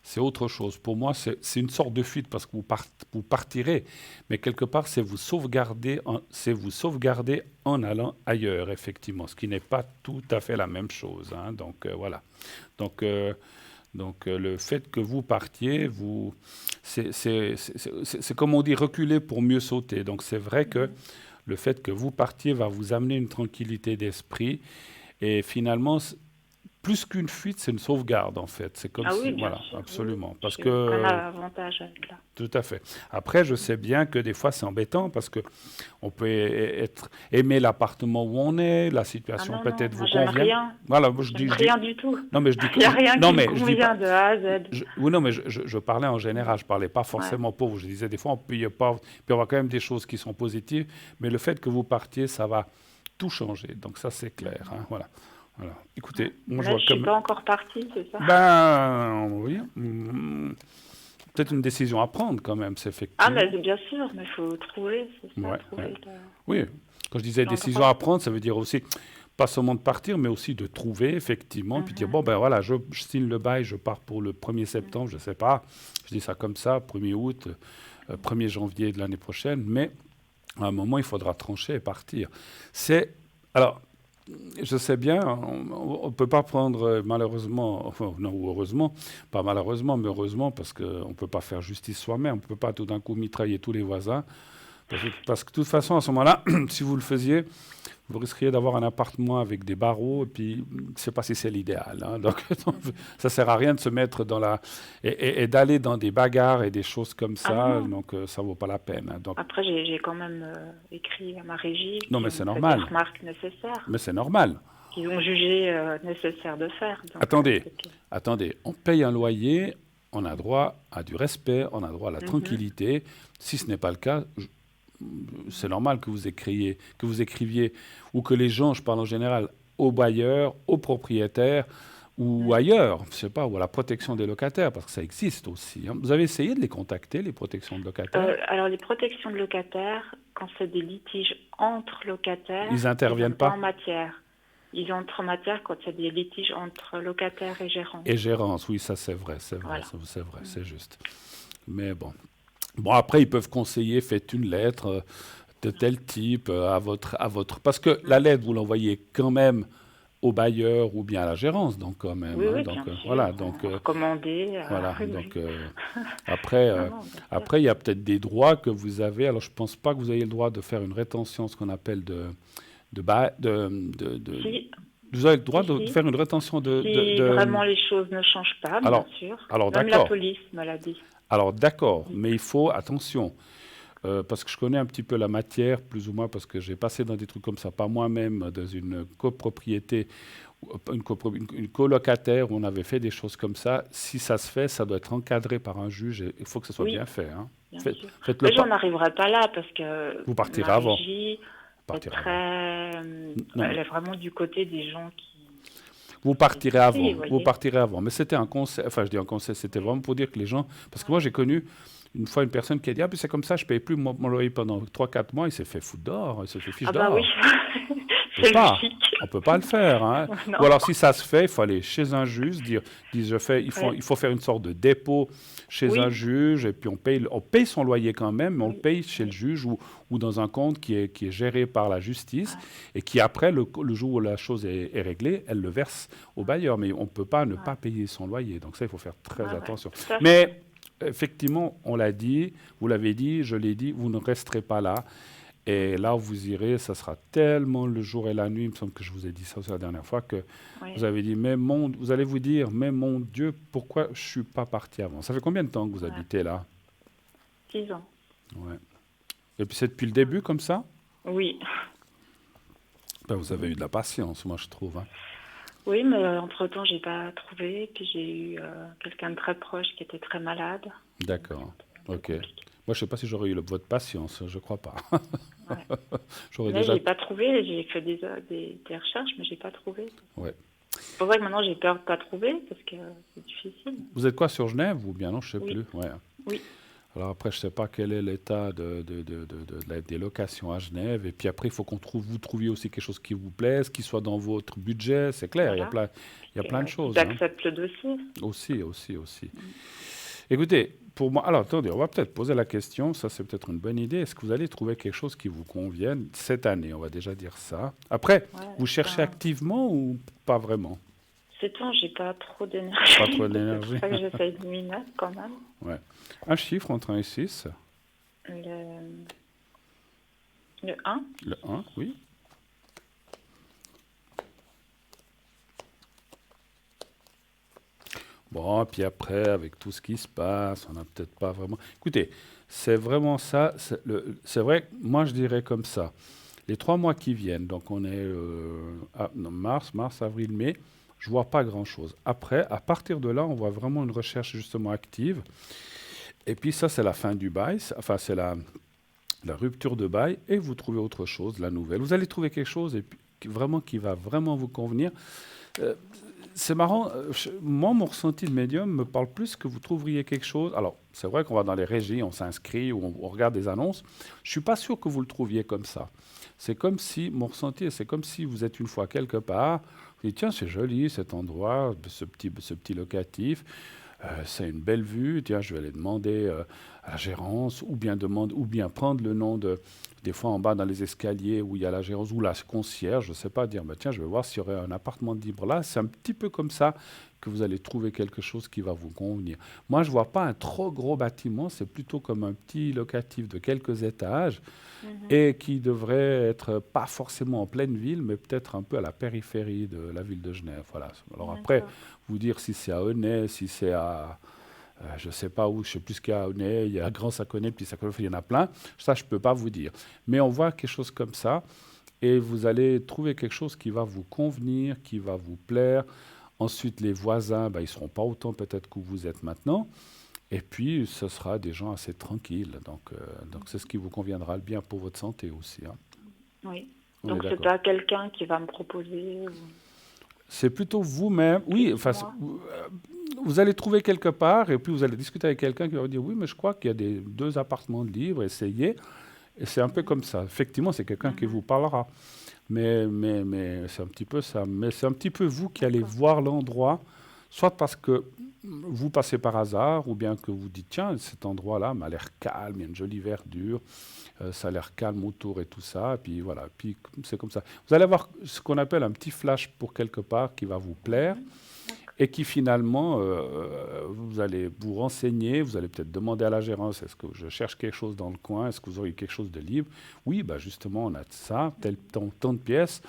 c'est autre chose. Pour moi, c'est une sorte de fuite parce que vous partirez, mais quelque part, c'est vous sauvegarder en allant ailleurs, effectivement, ce qui n'est pas tout à fait la même chose. Hein. Donc, voilà. Donc, le fait que vous partiez, c'est comme on dit, reculer pour mieux sauter. Donc, c'est vrai que le fait que vous partiez va vous amener une tranquillité d'esprit. Et finalement, plus qu'une fuite, c'est une sauvegarde, en fait. C'est comme oui, voilà, sûr, absolument. Oui. Parce J'ai que un avantage avec là. Tout à fait. Après, je sais bien que des fois, c'est embêtant parce que on peut aimer l'appartement où on est, la situation peut-être vous convient. Rien. Voilà, rien du tout. Non, mais je dis Il n'y a rien non, qui mais me convient de A à Z. Oui, non, mais je parlais en général. Je parlais pas forcément pour vous. Je disais des fois, on peut y avoir quand même des choses qui sont positives, mais le fait que vous partiez, ça va tout changer. Donc ça, c'est clair. Hein, voilà. Écoutez, moi, je suis pas encore partie, c'est ça? Ben, oui. Peut-être une décision à prendre quand même, c'est effectivement. Ah, mais bien sûr, mais il faut trouver, c'est ça, Oui, quand je disais décision à prendre, ça veut dire aussi, pas seulement de partir, mais aussi de trouver, effectivement, puis dire, bon, ben voilà, je signe le bail, je pars pour le 1er septembre, je ne sais pas, je dis ça comme ça, 1er août, 1er janvier de l'année prochaine, mais à un moment, il faudra trancher et partir. Alors, je sais bien, on ne peut pas prendre malheureusement, non, ou heureusement, pas malheureusement, mais heureusement, parce qu'on ne peut pas faire justice soi-même, on ne peut pas tout d'un coup mitrailler tous les voisins, parce que de toute façon, à ce moment-là, si vous le faisiez, vous risqueriez d'avoir un appartement avec des barreaux, et puis je ne sais pas si c'est l'idéal. Hein, donc, ça ne sert à rien de se mettre dans et d'aller dans des bagarres et des choses comme ça, donc ça ne vaut pas la peine. Hein, donc... Après, j'ai quand même écrit à ma régie. Non, mais c'est normal. Des remarques nécessaires. Mais c'est normal. Qu'ils ont jugé nécessaire de faire. Donc, attendez, on paye un loyer, on a droit à du respect, on a droit à la tranquillité. Si ce n'est pas le cas, c'est normal que vous écriviez, ou que les gens, je parle en général, aux bailleurs, aux propriétaires, ou ailleurs, je sais pas, ou à la protection des locataires, parce que ça existe aussi. Hein. Vous avez essayé de les contacter, les protections de locataires? Alors, les protections de locataires, quand c'est des litiges entre locataires, ils n'interviennent pas en matière. ils entrent en matière quand il y a des litiges entre locataires et gérants. Et gérance, oui, ça c'est vrai, Voilà. c'est vrai, c'est juste. Mais bon. Bon, après, ils peuvent conseiller, faites une lettre de tel type à votre... Parce que la lettre, vous l'envoyez quand même au bailleur ou bien à la gérance, donc quand même. Oui, hein, oui, donc, bien sûr. voilà, donc... Recommandé. voilà, oui, donc oui. après, Non, non, bien sûr. après, il y a peut-être des droits que vous avez. Alors, je ne pense pas que vous ayez le droit de faire une rétention, ce qu'on appelle Si, vous avez le droit si, de si. faire une rétention Si vraiment les choses ne changent pas, bien Alors- sûr. alors, Même la d'accord. police me l'a dit. Alors, d'accord, mais il faut, attention, parce que je connais un petit peu la matière, plus ou moins, parce que j'ai passé dans des trucs comme ça, pas moi-même, dans une copropriété, une colocataire, où on avait fait des choses comme ça. Si ça se fait, ça doit être encadré par un juge, et il faut que ce soit Oui. bien fait. Hein. Bien Faites- sûr. Faites-le Mais pas. j'en arriverai pas là parce que Vous partirez la avant. régie est Partirez très... Non. Elle est vraiment du côté des gens qui... Vous partirez Oui, avant, voyez. vous partirez avant. Mais c'était un conseil, enfin je dis un conseil, c'était vraiment pour dire que les gens... Parce que moi j'ai connu une fois une personne qui a dit « Ah, puis c'est comme ça, je ne paye plus mon loyer pendant 3-4 mois ». Il s'est fait foutre dehors, il s'est fait fiche Ah bah dehors. oui, On c'est peut pas. logique. On ne peut pas le faire. Hein. Non. Ou alors si ça se fait, il faut aller chez un juge, dire il faut faire une sorte de dépôt chez Oui. un juge, et puis on paye son loyer quand même, mais on Oui. le paye chez le juge ou dans un compte qui est géré par la justice, et qui après, le jour où la chose est réglée, elle le verse au bailleur. Mais on ne peut pas ne pas payer son loyer. Donc ça, il faut faire très Ah ouais, attention. tout à fait. Mais effectivement, on l'a dit, vous l'avez dit, je l'ai dit, vous ne resterez pas là. Et là où vous irez, ça sera tellement le jour et la nuit, il me semble que je vous ai dit ça aussi la dernière fois, que Oui. vous avez dit, vous allez vous dire, mais mon Dieu, pourquoi je ne suis pas parti avant? Ça fait combien de temps que vous habitez là? 6 ans. Ouais. Et puis c'est depuis le début comme ça? Oui. Ben, vous avez eu de la patience, moi je trouve. Hein. Oui, mais entre-temps, j'ai pas trouvé. Puis j'ai eu quelqu'un de très proche qui était très malade. D'accord, ok. Moi je ne sais pas si j'aurais eu votre patience, je ne crois pas. Ouais. J'aurais Mais déjà... j'ai pas trouvé. J'ai fait des recherches, mais j'ai pas trouvé. Ouais. C'est pour ça que maintenant j'ai peur de pas trouver parce que c'est difficile. Vous êtes quoi, sur Genève ou bien non, je ne sais Oui. plus. Ouais. Oui. Alors après, je ne sais pas quel est l'état des locations à Genève. Et puis après, il faut vous trouviez aussi quelque chose qui vous plaise, qui soit dans votre budget. C'est clair, il y a Voilà. plein de choses. J'accepte le dossier. Aussi. Écoutez, pour moi, alors attendez, on va peut-être poser la question, ça c'est peut-être une bonne idée. Est-ce que vous allez trouver quelque chose qui vous convienne cette année? On va déjà dire ça. Après, Ouais, vous cherchez activement ou pas vraiment? C'est tout, j'ai pas trop d'énergie. Pas trop d'énergie. C'est pour ça que j'essaye de m'y mettre quand même. Ouais. Un chiffre entre 1 et 6. Le 1. Le 1, oui. Bon, puis après, avec tout ce qui se passe, on n'a peut-être pas vraiment... Écoutez, c'est vraiment ça. C'est vrai que moi, je dirais comme ça. Les 3 mois qui viennent, donc on est mars, avril, mai, je ne vois pas grand-chose. Après, à partir de là, on voit vraiment une recherche justement active. Et puis ça, c'est la fin du bail, enfin, c'est la rupture de bail, et vous trouvez autre chose, la nouvelle. Vous allez trouver quelque chose et puis, qui va vraiment vous convenir. C'est marrant, moi, mon ressenti de médium me parle plus que vous trouveriez quelque chose. Alors, c'est vrai qu'on va dans les régies, on s'inscrit ou on regarde des annonces. Je ne suis pas sûr que vous le trouviez comme ça. C'est comme si, mon ressenti, c'est comme si vous êtes une fois quelque part, vous dites, tiens, c'est joli cet endroit, ce petit locatif, c'est une belle vue, tiens, je vais aller demander à la gérance, ou bien prendre le nom des fois en bas dans les escaliers où il y a la gérance ou la concierge, je ne sais pas, dire, bah, tiens, je vais voir s'il y aurait un appartement libre là. C'est un petit peu comme ça que vous allez trouver quelque chose qui va vous convenir. Moi, je ne vois pas un trop gros bâtiment, c'est plutôt comme un petit locatif de quelques étages et qui devrait être pas forcément en pleine ville, mais peut-être un peu à la périphérie de la ville de Genève. Voilà. Alors après, vous dire si c'est à Aunay, si c'est à... je ne sais pas où, je ne sais plus ce qu'il y a à Aunay, il y a Grand Saconnet, puis Saconnet, il y en a plein. Ça, je ne peux pas vous dire. Mais on voit quelque chose comme ça, et vous allez trouver quelque chose qui va vous convenir, qui va vous plaire. Ensuite, les voisins, ils ne seront pas autant peut-être que vous êtes maintenant. Et puis, ce sera des gens assez tranquilles. Donc c'est ce qui vous conviendra bien pour votre santé aussi. Hein. Oui. On Donc, est c'est d'accord. pas quelqu'un qui va me proposer. C'est plutôt vous-même. Oui, enfin, vous allez trouver quelque part et puis vous allez discuter avec quelqu'un qui va vous dire oui, mais je crois qu'il y a 2 appartements de libres, essayez. Et c'est un peu comme ça. Effectivement, c'est quelqu'un qui vous parlera. Mais c'est un petit peu ça. Mais c'est un petit peu vous qui allez voir l'endroit, soit parce que vous passez par hasard, ou bien que vous dites, tiens, cet endroit-là m'a l'air calme, il y a une jolie verdure, ça a l'air calme autour et tout ça. Et puis voilà, puis c'est comme ça. Vous allez avoir ce qu'on appelle un petit flash pour quelque part qui va vous plaire. Et qui finalement, vous allez vous renseigner, vous allez peut-être demander à la gérance, est-ce que je cherche quelque chose dans le coin, est-ce que vous auriez quelque chose de libre? Oui, bah justement, on a ça, tant de pièces.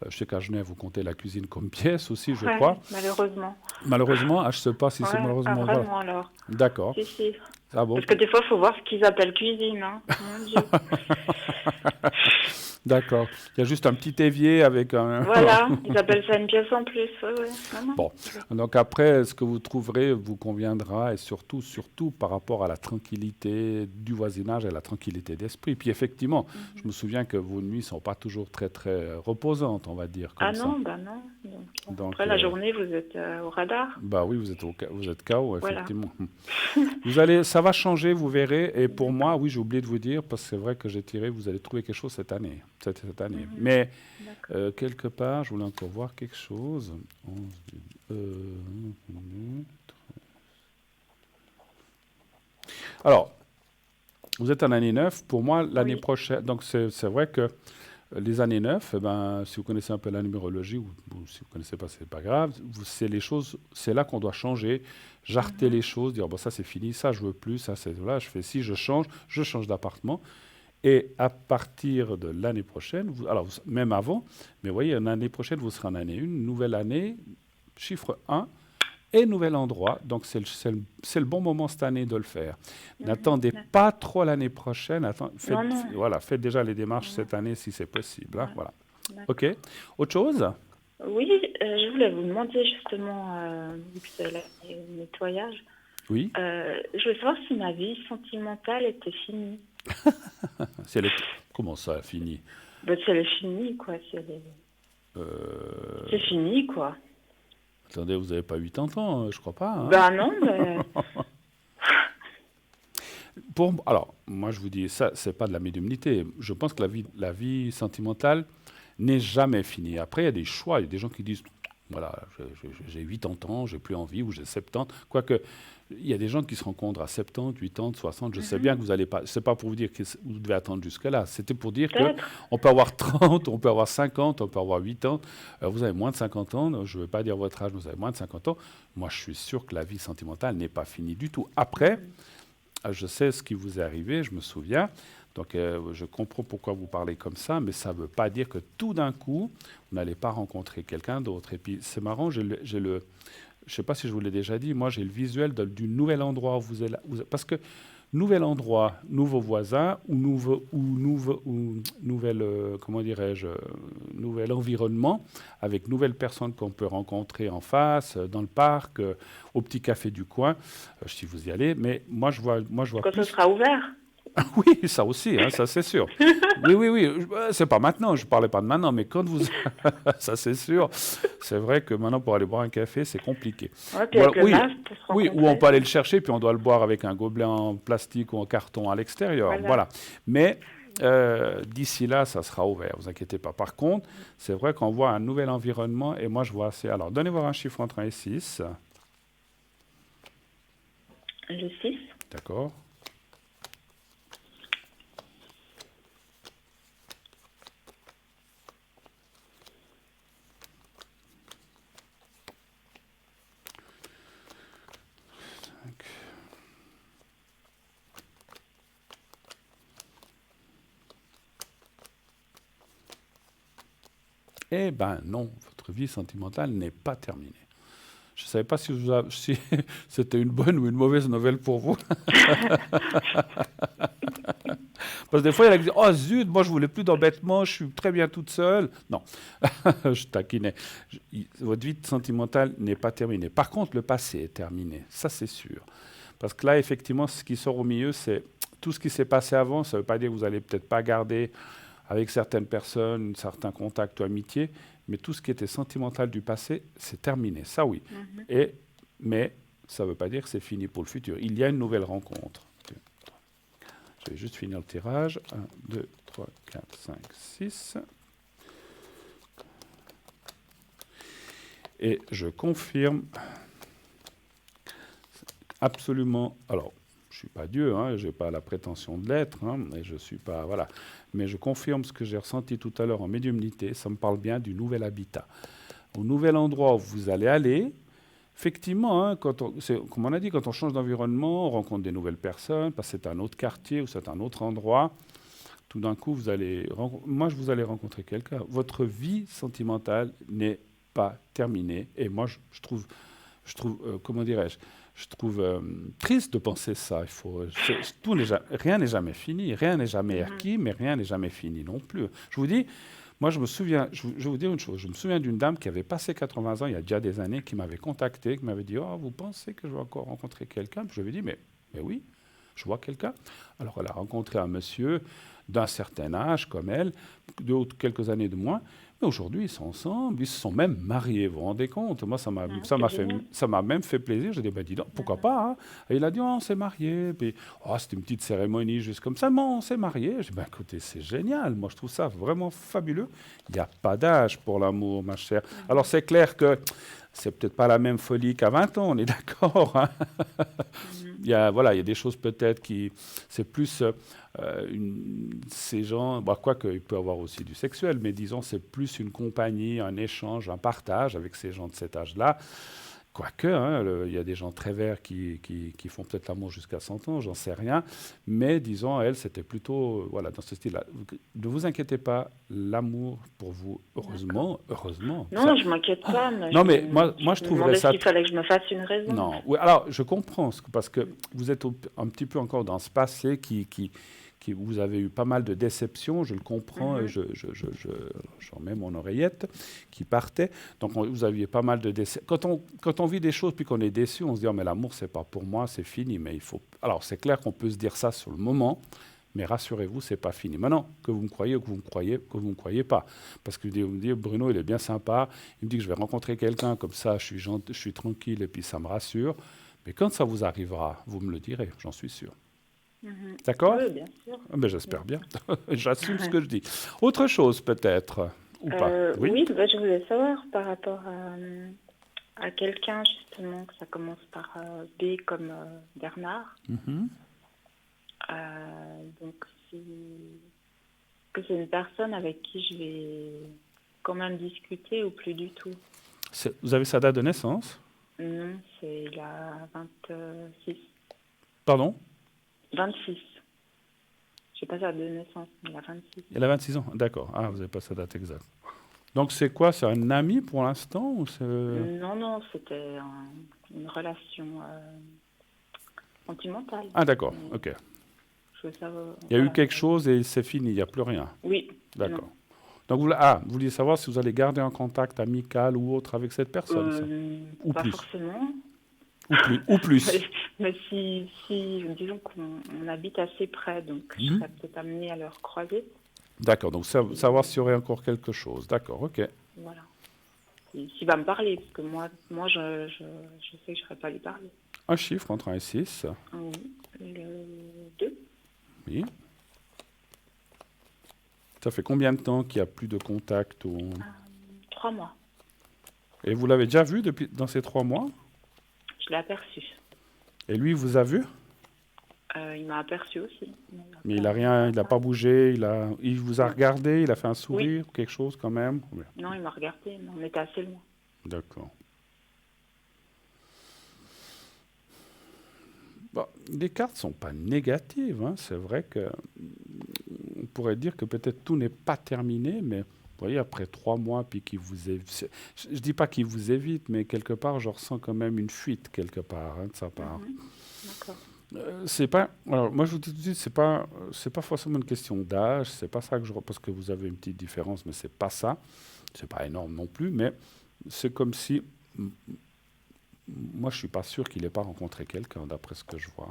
Je sais qu'à Genève, vous comptez la cuisine comme pièce aussi, je crois. Malheureusement. Malheureusement, je ne sais pas si c'est malheureusement. Pas Voilà. vraiment alors. D'accord. Si. Ah bon. Parce que des fois, il faut voir ce qu'ils appellent cuisine. Hein. Mon Dieu. D'accord. Il y a juste un petit évier avec un... Voilà, ils appellent ça une pièce en plus. Ouais. Bon, donc après, ce que vous trouverez vous conviendra, et surtout par rapport à la tranquillité du voisinage et la tranquillité d'esprit. Puis effectivement, je me souviens que vos nuits ne sont pas toujours très, très reposantes, on va dire. Comme ça. Non. Donc, après, la journée, vous êtes au radar. Bah oui, vous êtes KO, Voilà. effectivement. Ça va changer, vous verrez. Et pour moi, oui, j'ai oublié de vous dire, parce que c'est vrai que j'ai tiré, vous allez trouver quelque chose cette année. Cette année. Mais quelque part, je voulais encore voir quelque chose. Alors, vous êtes en année 9. Pour moi, l'année prochaine, donc c'est vrai que les années 9, si vous connaissez un peu la numérologie, ou si vous ne connaissez pas, c'est pas grave, c'est là qu'on doit changer, jarter les choses, dire, bon, ça c'est fini, ça je veux plus, ça c'est là, je fais ci, je change d'appartement. Et à partir de l'année prochaine, même avant, mais vous voyez, l'année prochaine, vous serez en année 1, nouvelle année, chiffre 1, et nouvel endroit. Donc, c'est le bon moment cette année de le faire. N'attendez pas trop l'année prochaine. Faites déjà les démarches cette année si c'est possible. Hein, voilà. OK. Autre chose? Oui, je voulais vous demander justement, vu que c'est le nettoyage, oui. Je voulais savoir si ma vie sentimentale était finie. Comment ça, fini? Elle est finie, quoi. C'est fini, quoi. Attendez, vous n'avez pas 80 ans, je crois pas. Hein. Non, mais... Alors, moi, je vous dis, ça, c'est pas de la médiumnité. Je pense que la vie sentimentale n'est jamais finie. Après, il y a des choix. Il y a des gens qui disent, voilà, j'ai 80 ans, j'ai plus envie, ou j'ai 70. Quoique, il y a des gens qui se rencontrent à 70, 80, 60. Je sais bien que vous n'allez pas... C'est pas pour vous dire que vous devez attendre jusque-là. C'était pour dire qu'on peut avoir 30, on peut avoir 50, on peut avoir 80. Vous avez moins de 50 ans. Je ne veux pas dire votre âge, vous avez moins de 50 ans. Moi, je suis sûr que la vie sentimentale n'est pas finie du tout. Après, je sais ce qui vous est arrivé, je me souviens. Donc, je comprends pourquoi vous parlez comme ça, mais ça ne veut pas dire que tout d'un coup, vous n'allez pas rencontrer quelqu'un d'autre. Et puis, c'est marrant, je ne sais pas si je vous l'ai déjà dit, moi, j'ai le visuel du nouvel endroit où vous êtes là. Parce que nouvel endroit, nouveaux voisins, nouvel environnement, avec nouvelles personnes qu'on peut rencontrer en face, dans le parc, au petit café du coin, si vous y allez. Mais moi, je vois quand ce sera ouvert. Oui, ça aussi, hein, ça c'est sûr. Oui, c'est pas maintenant, je parlais pas de maintenant, mais quand vous... ça c'est sûr. C'est vrai que maintenant, pour aller boire un café, c'est compliqué. Oui, ou on peut aller le chercher, puis on doit le boire avec un gobelet en plastique ou en carton à l'extérieur. Voilà. Mais d'ici là, ça sera ouvert, vous inquiétez pas. Par contre, c'est vrai qu'on voit un nouvel environnement, et moi je vois assez... Alors, donnez-moi un chiffre entre 1 et 6. Le 6. D'accord. Eh bien non, votre vie sentimentale n'est pas terminée. Je ne savais pas si c'était une bonne ou une mauvaise nouvelle pour vous. Parce que des fois, il y en a qui disent « Oh zut, moi je ne voulais plus d'embêtement, je suis très bien toute seule. » Non, je taquinais. Votre vie sentimentale n'est pas terminée. Par contre, le passé est terminé, ça c'est sûr. Parce que là, effectivement, ce qui sort au milieu, c'est tout ce qui s'est passé avant. Ça ne veut pas dire que vous n'allez peut-être pas garder avec certaines personnes, certains contacts ou amitiés, mais tout ce qui était sentimental du passé, c'est terminé, ça oui. Mais ça ne veut pas dire que c'est fini pour le futur. Il y a une nouvelle rencontre. Je vais juste finir le tirage. 1, 2, 3, 4, 5, 6. Et je confirme absolument. Alors, je ne suis pas Dieu, hein, je n'ai pas la prétention de l'être, hein, et je suis pas. Voilà. Mais je confirme ce que j'ai ressenti tout à l'heure en médiumnité. Ça me parle bien du nouvel habitat. Au nouvel endroit où vous allez aller, effectivement, hein, comme on a dit, quand on change d'environnement, on rencontre des nouvelles personnes, parce que c'est un autre quartier ou c'est un autre endroit. Tout d'un coup, moi, je vous allez rencontrer quelqu'un. Votre vie sentimentale n'est pas terminée. Et moi, je trouve comment dirais-je, je trouve triste de penser ça. Rien n'est jamais fini, rien n'est jamais acquis, mais rien n'est jamais fini non plus. Je vous dis, moi, je vais vous dire une chose. Je me souviens d'une dame qui avait passé 80 ans, il y a déjà des années, qui m'avait contacté, qui m'avait dit, oh, vous pensez que je vais encore rencontrer quelqu'un? Puis je lui ai dit, mais oui, je vois quelqu'un. Alors, elle a rencontré un monsieur d'un certain âge, comme elle, quelques années de moins. Mais aujourd'hui, ils sont ensemble, ils se sont même mariés, vous vous rendez compte? Moi, ça m'a même fait plaisir. J'ai dit, ben dis donc, pourquoi pas, hein? Et il a dit, oh, on s'est mariés. Puis, oh, c'était une petite cérémonie juste comme ça, mais on s'est mariés. J'ai dit, ben écoutez, c'est génial. Moi, je trouve ça vraiment fabuleux. Il n'y a pas d'âge pour l'amour, ma chère. Alors, c'est clair que c'est peut-être pas la même folie qu'à 20 ans, on est d'accord, hein? Il y a des choses peut-être qui... C'est plus... ces gens... quoique, il peut y avoir aussi du sexuel, mais disons, c'est plus une compagnie, un échange, un partage avec ces gens de cet âge-là. Quoique, hein, il y a des gens très verts qui font peut-être l'amour jusqu'à 100 ans, j'en sais rien. Mais disons, elle, c'était plutôt dans ce style-là. Ne vous inquiétez pas, l'amour pour vous, heureusement. Non, je ne m'inquiète pas. Mais non, mais moi je trouverais ça... qu'il fallait que je me fasse une raison. Non, oui, alors je comprends, parce que vous êtes un petit peu encore dans ce passé qui vous avez eu pas mal de déceptions, je le comprends, j'en mets mon oreillette qui partait. Donc vous aviez pas mal de déceptions. Quand on vit des choses puis qu'on est déçu, on se dit oh, mais l'amour c'est pas pour moi, c'est fini. Mais il faut. Alors c'est clair qu'on peut se dire ça sur le moment, mais rassurez-vous, c'est pas fini. Maintenant que vous me croyez ou que vous me croyez pas, parce que vous me dites Bruno il est bien sympa, il me dit que je vais rencontrer quelqu'un comme ça, je suis tranquille et puis ça me rassure. Mais quand ça vous arrivera, vous me le direz, j'en suis sûr. D'accord? Oui, bien sûr. Ben, j'espère bien. J'assume ce que je dis. Autre chose peut-être, ou pas? Oui, je voulais savoir par rapport à quelqu'un, justement, que ça commence par B comme Bernard. Donc, que c'est une personne avec qui je vais quand même discuter ou plus du tout? Vous avez sa date de naissance? Non, il a 26. Pardon? 26. Je sais pas sa date de naissance, mais il a 26. Il a 26 ans, d'accord. Ah, vous n'avez pas sa date exacte. Donc c'est quoi? C'est un ami pour l'instant ou Non, c'était une relation sentimentale. Ah d'accord, ok. Il y a eu quelque chose et c'est fini, il n'y a plus rien. Oui. D'accord. Donc vous vouliez savoir si vous allez garder un contact amical ou autre avec cette personne, ça? Ou pas plus. Forcément. Ou plus. Mais si disons qu'on habite assez près, donc je serais peut-être amenée à le recroiser. D'accord, donc savoir s'il y aurait encore quelque chose. D'accord, ok. Voilà. S'il va me parler, parce que moi je sais que je ne saurais pas lui parler. Un chiffre entre 1 et 6. Oui, le 2. Oui. Ça fait combien de temps qu'il n'y a plus de contact 3 mois. Et vous l'avez déjà vu dans ces 3 mois? Je l'ai aperçu. Et lui, vous a vu? Il m'a aperçu aussi. Mais il n'a pas bougé, il vous a regardé, il a fait un sourire, quelque chose quand même? Oui. Non, il m'a regardé, mais on était assez loin. D'accord. Bon, les cartes ne sont pas négatives, hein. C'est vrai qu'on pourrait dire que peut-être tout n'est pas terminé, mais vous voyez, après 3 mois, puis qu'il vous évite, je ne dis pas qu'il vous évite, mais quelque part, je ressens quand même une fuite quelque part, hein, de sa part. D'accord. C'est pas. Alors, moi, je vous dis tout de suite, c'est pas forcément une question d'âge. C'est pas ça que parce que vous avez une petite différence, mais c'est pas ça. C'est pas énorme non plus, mais c'est comme si. Moi, je suis pas sûr qu'il n'ait pas rencontré quelqu'un, d'après ce que je vois.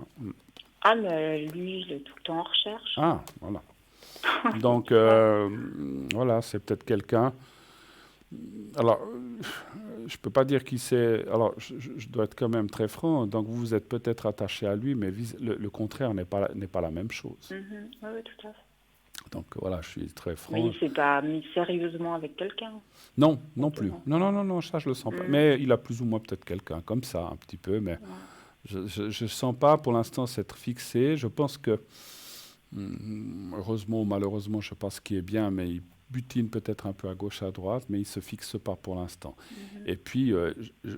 Ah, mais lui, il est tout le temps en recherche. Ah, voilà. Donc, voilà, c'est peut-être quelqu'un. Alors, je peux pas dire qui c'est. Alors, je dois être quand même très franc. Donc, vous êtes peut-être attaché à lui, mais le contraire n'est pas la même chose. Mhm. Oui, oui, tout à fait. Donc, voilà, je suis très Mais franc. il s'est pas mis sérieusement avec quelqu'un. Non, non plus. Forcément. Non, non, non, non, ça, je le sens pas. Mhm. Mais il a plus ou moins peut-être quelqu'un comme ça, un petit peu. Mais je sens pas pour l'instant s'être fixé. Je pense que, heureusement ou malheureusement, je sais pas ce qui est bien, mais il butine peut-être un peu à gauche, à droite, mais il se fixe pas pour l'instant. Et puis,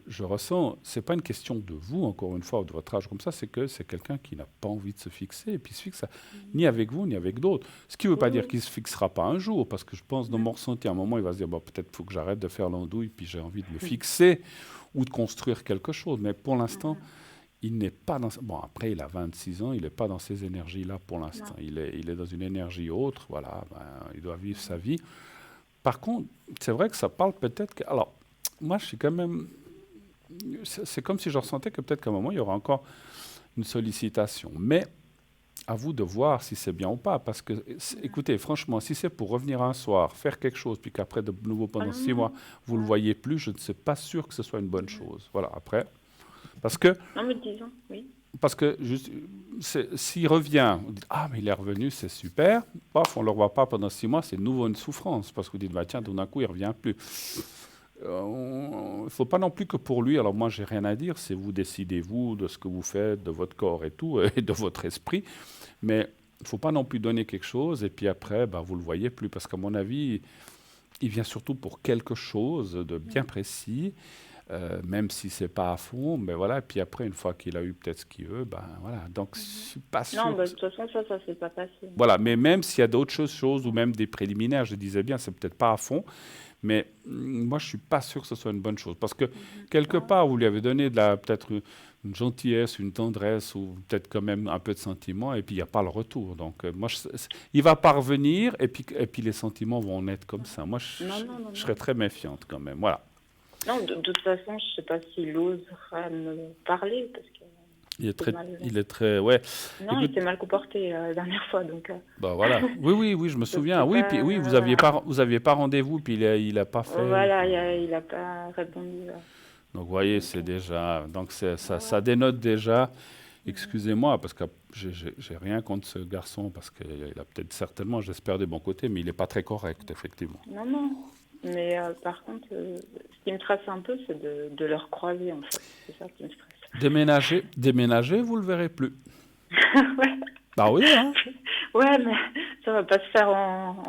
je ressens, c'est pas une question de vous, encore une fois, ou de votre âge comme ça, c'est que c'est quelqu'un qui n'a pas envie de se fixer, et puis il se fixe ni avec vous, ni avec d'autres. Ce qui ne veut pas dire qu'il ne se fixera pas un jour, parce que je pense, dans mon ressenti, à un moment, il va se dire, bon, peut-être faut que j'arrête de faire l'andouille, puis j'ai envie de me fixer, ou de construire quelque chose. Mais pour l'instant, il n'est pas dans... Bon, après, il a 26 ans, il n'est pas dans ces énergies-là pour l'instant. Il est dans une énergie autre, voilà, il doit vivre sa vie. Par contre, c'est vrai que ça parle peut-être que... Alors, moi, je suis quand même... C'est comme si je ressentais que peut-être qu'à un moment, il y aura encore une sollicitation. Mais à vous de voir si c'est bien ou pas. Parce que, écoutez, franchement, si c'est pour revenir un soir, faire quelque chose, puis qu'après, de nouveau, pendant 6 mois, vous ne le voyez plus, je ne suis pas sûr que ce soit une bonne chose. Voilà, après... Parce que, Non, mais disons, oui. parce que s'il revient, vous dites, ah, mais il est revenu, c'est super. Paf, on ne le revoit pas pendant 6 mois, c'est de nouveau une souffrance. Parce que vous dites, bah, tiens, tout d'un coup, il ne revient plus. Il ne faut pas non plus que pour lui, alors moi, j'ai rien à dire, c'est vous décidez, vous, de ce que vous faites, de votre corps et tout, et de votre esprit. Mais il ne faut pas non plus donner quelque chose, et puis après, bah, vous ne le voyez plus. Parce qu'à mon avis, il vient surtout pour quelque chose de bien précis. Même si c'est pas à fond, mais voilà. Et puis après, une fois qu'il a eu peut-être ce qu'il veut, ben voilà. Donc, je suis pas sûr. Non, bah, de toute façon, ça s'est pas passé. Voilà, mais même s'il y a d'autres choses ou même des préliminaires, je disais bien, c'est peut-être pas à fond, mais moi, je suis pas sûr que ce soit une bonne chose. Parce que quelque part, vous lui avez donné peut-être une gentillesse, une tendresse ou peut-être quand même un peu de sentiment, et puis il n'y a pas le retour. Donc, moi, il va pas revenir, et puis les sentiments vont naître comme ça. Moi, je serais très méfiante quand même. Voilà. Non, de toute façon, je ne sais pas s'il osera me parler, parce que il est très, ouais. non, Écoute, il s'est mal comporté la dernière fois, donc... bah voilà. Oui, je me souviens. Oui, puis oui, vous aviez pas rendez-vous, puis il a pas fait. Voilà, il n'a pas répondu. Donc, vous voyez, c'est déjà... Donc, ça dénote déjà... Excusez-moi, parce que j'ai rien contre ce garçon, parce qu'il a peut-être certainement, j'espère, des bons côtés, mais il n'est pas très correct, effectivement. Non. Mais par contre, ce qui me stresse un peu, c'est de le recroiser, en fait. C'est ça qui me stresse. Déménager, vous le verrez plus. Ouais. Bah oui, hein. Ouais, mais ça va pas se faire en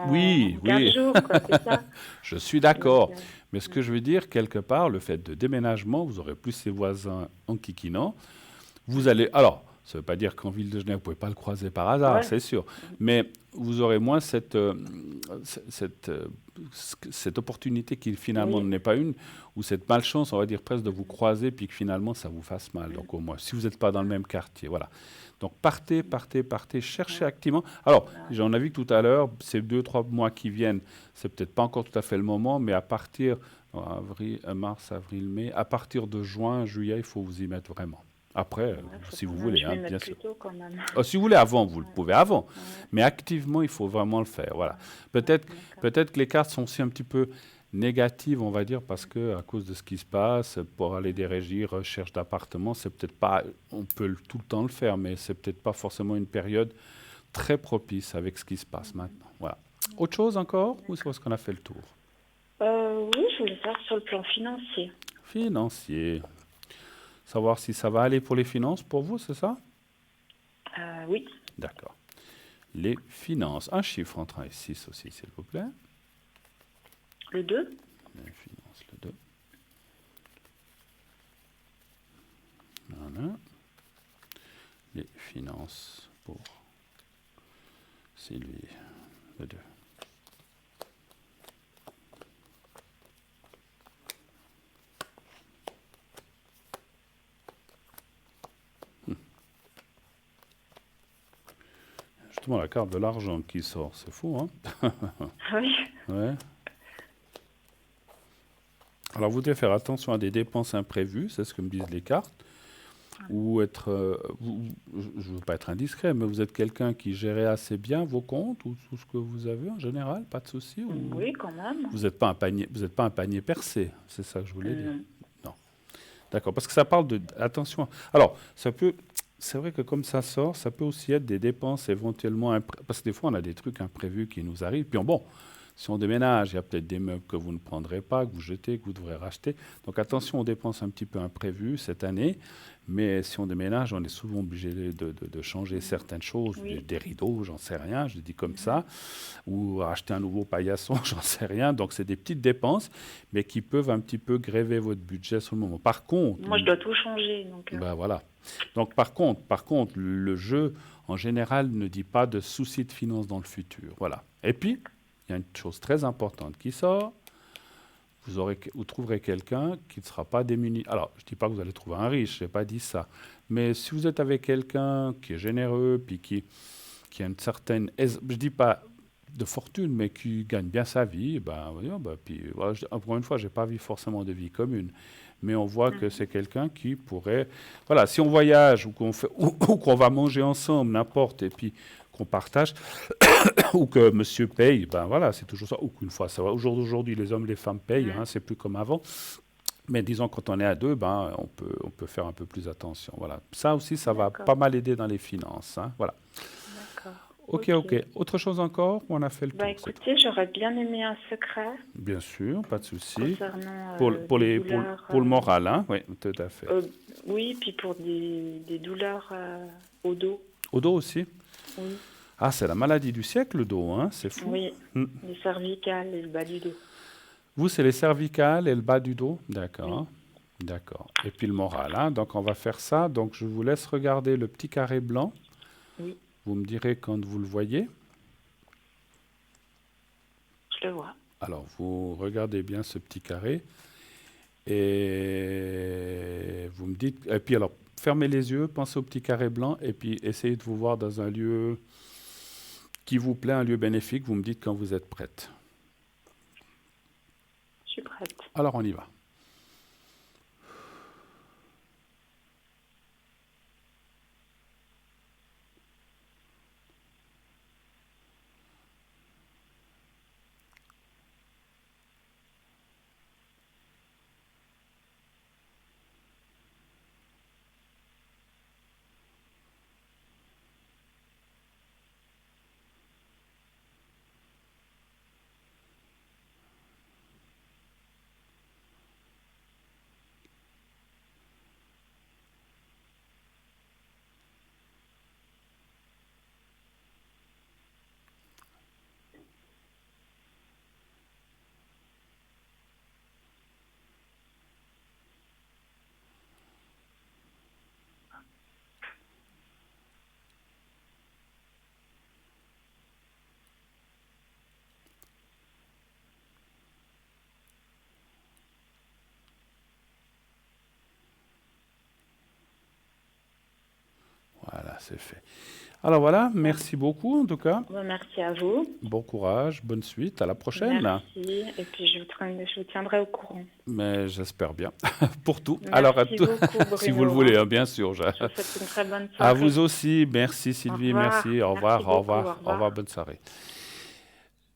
15 jours, quoi, c'est ça. Je suis d'accord. Donc, Mais ce que je veux dire, quelque part, le fait de déménagement, vous aurez plus ses voisins en kikinant. Vous allez... Alors, ça ne veut pas dire qu'en ville de Genève, vous ne pouvez pas le croiser par hasard, c'est sûr. Mais vous aurez moins cette opportunité qui finalement n'est pas une, ou cette malchance, on va dire presque, de vous croiser, puis que finalement ça vous fasse mal. Donc au moins, si vous n'êtes pas dans le même quartier, voilà. Donc partez, cherchez activement. Alors, j'en ai vu tout à l'heure, ces 2-3 mois qui viennent, c'est peut-être pas encore tout à fait le moment, mais à partir mars, avril, mai, à partir de juin, juillet, il faut vous y mettre vraiment. Après, si vous voulez, hein, bien sûr. Si vous voulez avant, vous le pouvez avant. Mais activement, il faut vraiment le faire. Voilà. Peut-être que les cartes sont aussi un petit peu négatives, on va dire, parce que à cause de ce qui se passe, pour aller des régies, recherche d'appartement, c'est peut-être pas, on peut tout le temps le faire, mais c'est peut-être pas forcément une période très propice avec ce qui se passe maintenant. Voilà. Autre chose encore, ou est-ce qu'on a fait le tour? Oui, je voulais savoir sur le plan financier. Financier. Savoir si ça va aller pour les finances, pour vous, c'est ça? Oui. D'accord. Les finances. Un chiffre entre 1 et 6 aussi, s'il vous plaît. Le 2. Les finances, le 2. Voilà. Les finances pour Sylvie, le 2. Justement, la carte de l'argent qui sort, c'est fou, hein? Oui. Ouais. Alors, vous devez faire attention à des dépenses imprévues, c'est ce que me disent les cartes. ou être, je ne veux pas être indiscret, mais vous êtes quelqu'un qui gérait assez bien vos comptes ou tout ce que vous avez en général, pas de souci ou Oui, quand même. vous n'êtes pas un panier percé, c'est ça que je voulais dire. Non. Non. D'accord, parce que ça parle de attention. Alors, c'est vrai que comme ça sort, ça peut aussi être des dépenses éventuellement parce que des fois on a des trucs imprévus qui nous arrivent. Puis bon, si on déménage, il y a peut-être des meubles que vous ne prendrez pas, que vous jetez, que vous devrez racheter. Donc attention aux dépenses un petit peu imprévues cette année. Mais si on déménage, on est souvent obligé de changer certaines choses, Oui. des rideaux, j'en sais rien, je le dis comme ça, ou acheter un nouveau paillasson, j'en sais rien. Donc c'est des petites dépenses, mais qui peuvent un petit peu gréver votre budget sur le moment. Par contre, Moi, je dois tout changer. Donc, ben voilà. Donc par contre, le jeu en général ne dit pas de soucis de finances dans le futur. Voilà. Et puis, il y a une chose très importante qui sort. Vous trouverez quelqu'un qui ne sera pas démuni. Alors, je ne dis pas que vous allez trouver un riche, je n'ai pas dit ça. Mais si vous êtes avec quelqu'un qui est généreux, puis qui a une certaine, je ne dis pas de fortune, mais qui gagne bien sa vie, puis, voilà, encore une fois, je n'ai pas vu forcément de vie commune. Mais on voit que c'est quelqu'un qui pourrait... Voilà, si on voyage ou qu'on va manger ensemble, n'importe, et puis qu'on partage, ou que monsieur paye, ben voilà, c'est toujours ça. Ou qu'une fois, ça va. Aujourd'hui, les hommes et les femmes payent, hein, c'est plus comme avant. Mais disons, quand on est à deux, ben, on peut faire un peu plus attention. Voilà. Ça aussi, ça va D'accord. pas mal aider dans les finances. Hein, voilà. d'accord. Ok. Autre chose encore ou on a fait le tour? Bah, écoutez, j'aurais bien aimé un secret Bien sûr, pas de souci. concernant Pour des douleurs, le moral, hein? Oui, tout à fait. oui, puis pour des douleurs au dos. Au dos aussi? Oui, Ah, c'est la maladie du siècle, le dos, hein? C'est fou. oui. Hmm. Les cervicales et le bas du dos. Vous, c'est les cervicales et le bas du dos? D'accord. D'accord. Et puis le moral, hein? Donc, on va faire ça. Donc, je vous laisse regarder le petit carré blanc. Oui, Vous me direz quand vous le voyez. je le vois. Alors, vous regardez bien ce petit carré. Et vous me dites... Et puis, alors, fermez les yeux, pensez au petit carré blanc. Et puis, essayez de vous voir dans un lieu qui vous plaît, un lieu bénéfique. Vous me dites quand vous êtes prête. Je suis prête. Alors, on y va. Voilà, c'est fait. Alors voilà, merci beaucoup en tout cas. Bon, merci à vous. Bon courage, bonne suite, à la prochaine. Merci. Et puis, je vous tiendrai au courant. Mais j'espère bien, pour tout. Merci Alors, beaucoup, si Bruno. vous le voulez, hein, bien sûr. Je vous souhaite une très bonne soirée. À vous aussi, merci Sylvie, Au revoir. merci, au Merci revoir, au beaucoup, revoir, au au revoir. revoir, bonne soirée.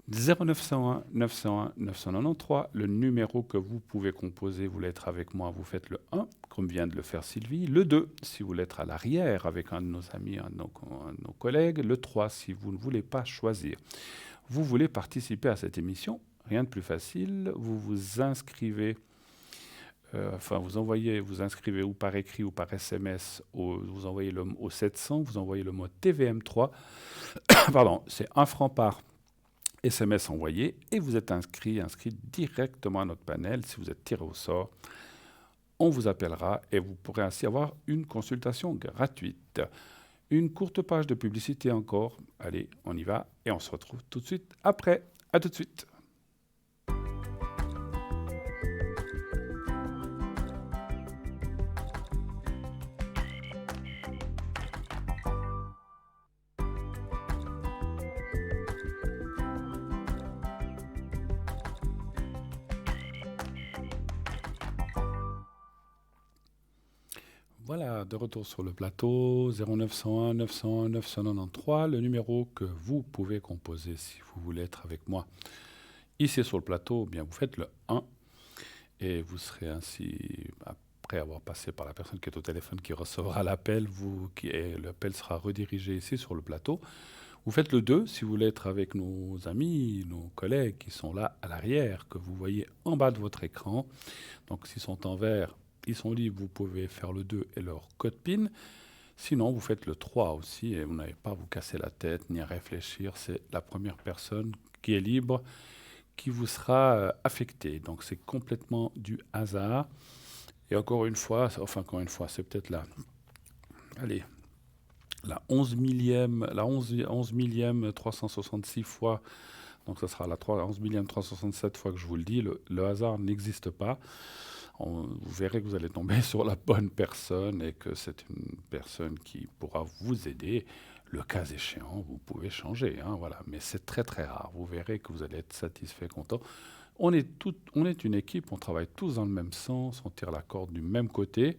0901 901 993, le numéro que vous pouvez composer, vous voulez être avec moi, vous faites le 1, comme vient de le faire Sylvie, le 2, si vous voulez être à l'arrière avec un de nos amis, un de nos collègues, le 3, si vous ne voulez pas choisir. Vous voulez participer à cette émission, rien de plus facile, vous vous inscrivez, vous inscrivez ou par écrit ou par SMS, vous envoyez au 700, vous envoyez le mot TVM3, pardon, c'est 1 franc par SMS envoyé et vous êtes inscrit directement à notre panel. Si vous êtes tiré au sort, on vous appellera et vous pourrez ainsi avoir une consultation gratuite. Une courte page de publicité encore. Allez, on y va et on se retrouve tout de suite après. À tout de suite. Voilà, de retour sur le plateau, 0901 901 993, le numéro que vous pouvez composer si vous voulez être avec moi. Ici sur le plateau, eh bien vous faites le 1 et vous serez ainsi, après avoir passé par la personne qui est au téléphone qui recevra l'appel, l'appel sera redirigé ici sur le plateau. Vous faites le 2 si vous voulez être avec nos amis, nos collègues qui sont là à l'arrière, que vous voyez en bas de votre écran. Donc s'ils sont en vert, ils sont libres, vous pouvez faire le 2 et leur code PIN. Sinon, vous faites le 3 aussi et vous n'avez pas à vous casser la tête ni à réfléchir. C'est la première personne qui est libre qui vous sera affectée. Donc c'est complètement du hasard. Et encore une fois, c'est peut-être la 11 millième 366 fois. Donc ça sera la 11 millième 367 fois que je vous le dis. Le hasard n'existe pas. Vous verrez que vous allez tomber sur la bonne personne et que c'est une personne qui pourra vous aider. Le cas échéant, vous pouvez changer, voilà. Mais c'est très très rare. Vous verrez que vous allez être satisfait, content. On est une équipe, on travaille tous dans le même sens, on tire la corde du même côté.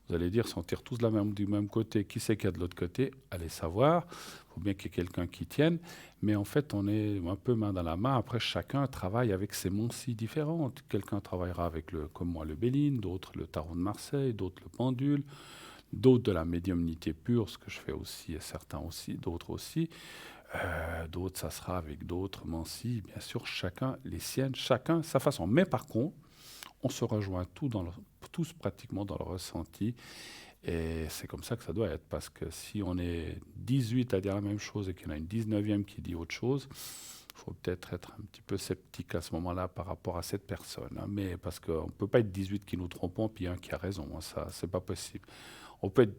Vous allez dire, si on tire tous du même côté, qui c'est qu'il y a de l'autre côté? Allez savoir. Il faut bien qu'il y ait quelqu'un qui tienne. Mais en fait, on est un peu main dans la main. Après, chacun travaille avec ses moncies différentes. Quelqu'un travaillera avec, comme moi, le Béline, d'autres le tarot de Marseille, d'autres le pendule, d'autres de la médiumnité pure, ce que je fais aussi, et certains aussi, d'autres aussi. D'autres, ça sera avec d'autres mancies, bien sûr, chacun les siennes, chacun sa façon. Mais par contre, on se rejoint tous pratiquement dans le ressenti. Et c'est comme ça que ça doit être, parce que si on est 18 à dire la même chose et qu'il y en a une 19e qui dit autre chose, il faut peut-être être un petit peu sceptique à ce moment-là par rapport à cette personne. Mais parce qu'on ne peut pas être 18 qui nous trompons, puis un qui a raison. Ça, c'est pas possible. On peut être...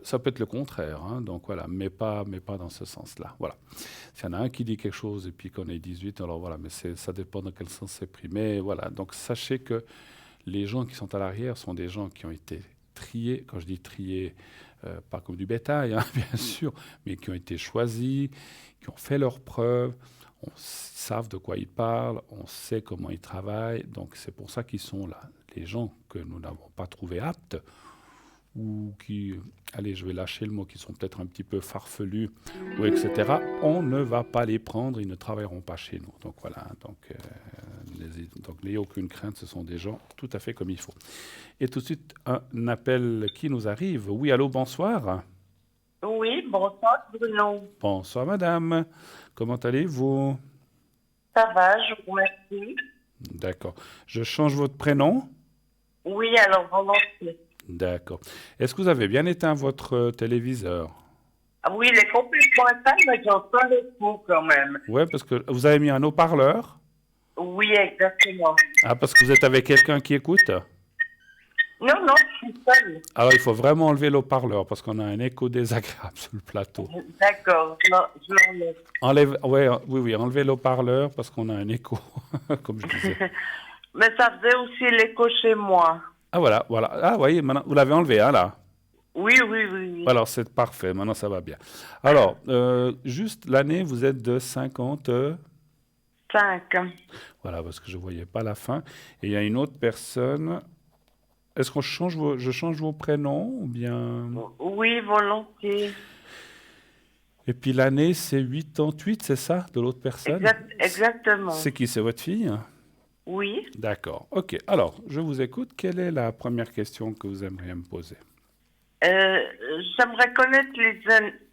ça peut être le contraire, donc voilà, mais pas dans ce sens-là. Voilà. S'il y en a un qui dit quelque chose et puis qu'on est 18, alors voilà, mais ça dépend dans quel sens c'est pris. Mais voilà, donc sachez que les gens qui sont à l'arrière sont des gens qui ont été triés, quand je dis triés, pas comme du bétail, bien sûr, mais qui ont été choisis, qui ont fait leurs preuves, on savent de quoi ils parlent, on sait comment ils travaillent, donc c'est pour ça qu'ils sont là. Les gens que nous n'avons pas trouvés aptes, ou qui, allez, je vais lâcher le mot, qui sont peut-être un petit peu farfelus, ou etc., on ne va pas les prendre, ils ne travailleront pas chez nous. Donc voilà, donc n'ayez aucune crainte, ce sont des gens tout à fait comme il faut. Et tout de suite, un appel qui nous arrive. Oui, allô, bonsoir. Oui, bonsoir Bruno. Bonsoir madame, comment allez-vous? Ça va, je vous remercie. D'accord. Je change votre prénom? Oui, alors volontiers. D'accord. Est-ce que vous avez bien éteint votre téléviseur? Ah oui, il est complètement éteint, mais j'entends les coups quand même. Oui, parce que vous avez mis un haut-parleur? Oui, exactement. Ah, parce que vous êtes avec quelqu'un qui écoute? Non, je suis seule. Alors, il faut vraiment enlever le haut-parleur, parce qu'on a un écho désagréable sur le plateau. D'accord, je l'enlève. Oui, enlevez le haut-parleur, parce qu'on a un écho, comme je disais. Mais ça faisait aussi l'écho chez moi. Ah, voilà. Ah, oui, maintenant, vous l'avez enlevé, là? Oui. Alors, c'est parfait. Maintenant, ça va bien. Alors, juste l'année, vous êtes de 55. Voilà, parce que je ne voyais pas la fin. Et il y a une autre personne. Est-ce que je change vos prénoms ou bien... Oui, volontiers. Et puis l'année, c'est 88, c'est ça, de l'autre personne? Exactement. C'est qui? C'est votre fille? Oui. D'accord. OK. Alors, je vous écoute. Quelle est la première question que vous aimeriez me poser? J'aimerais connaître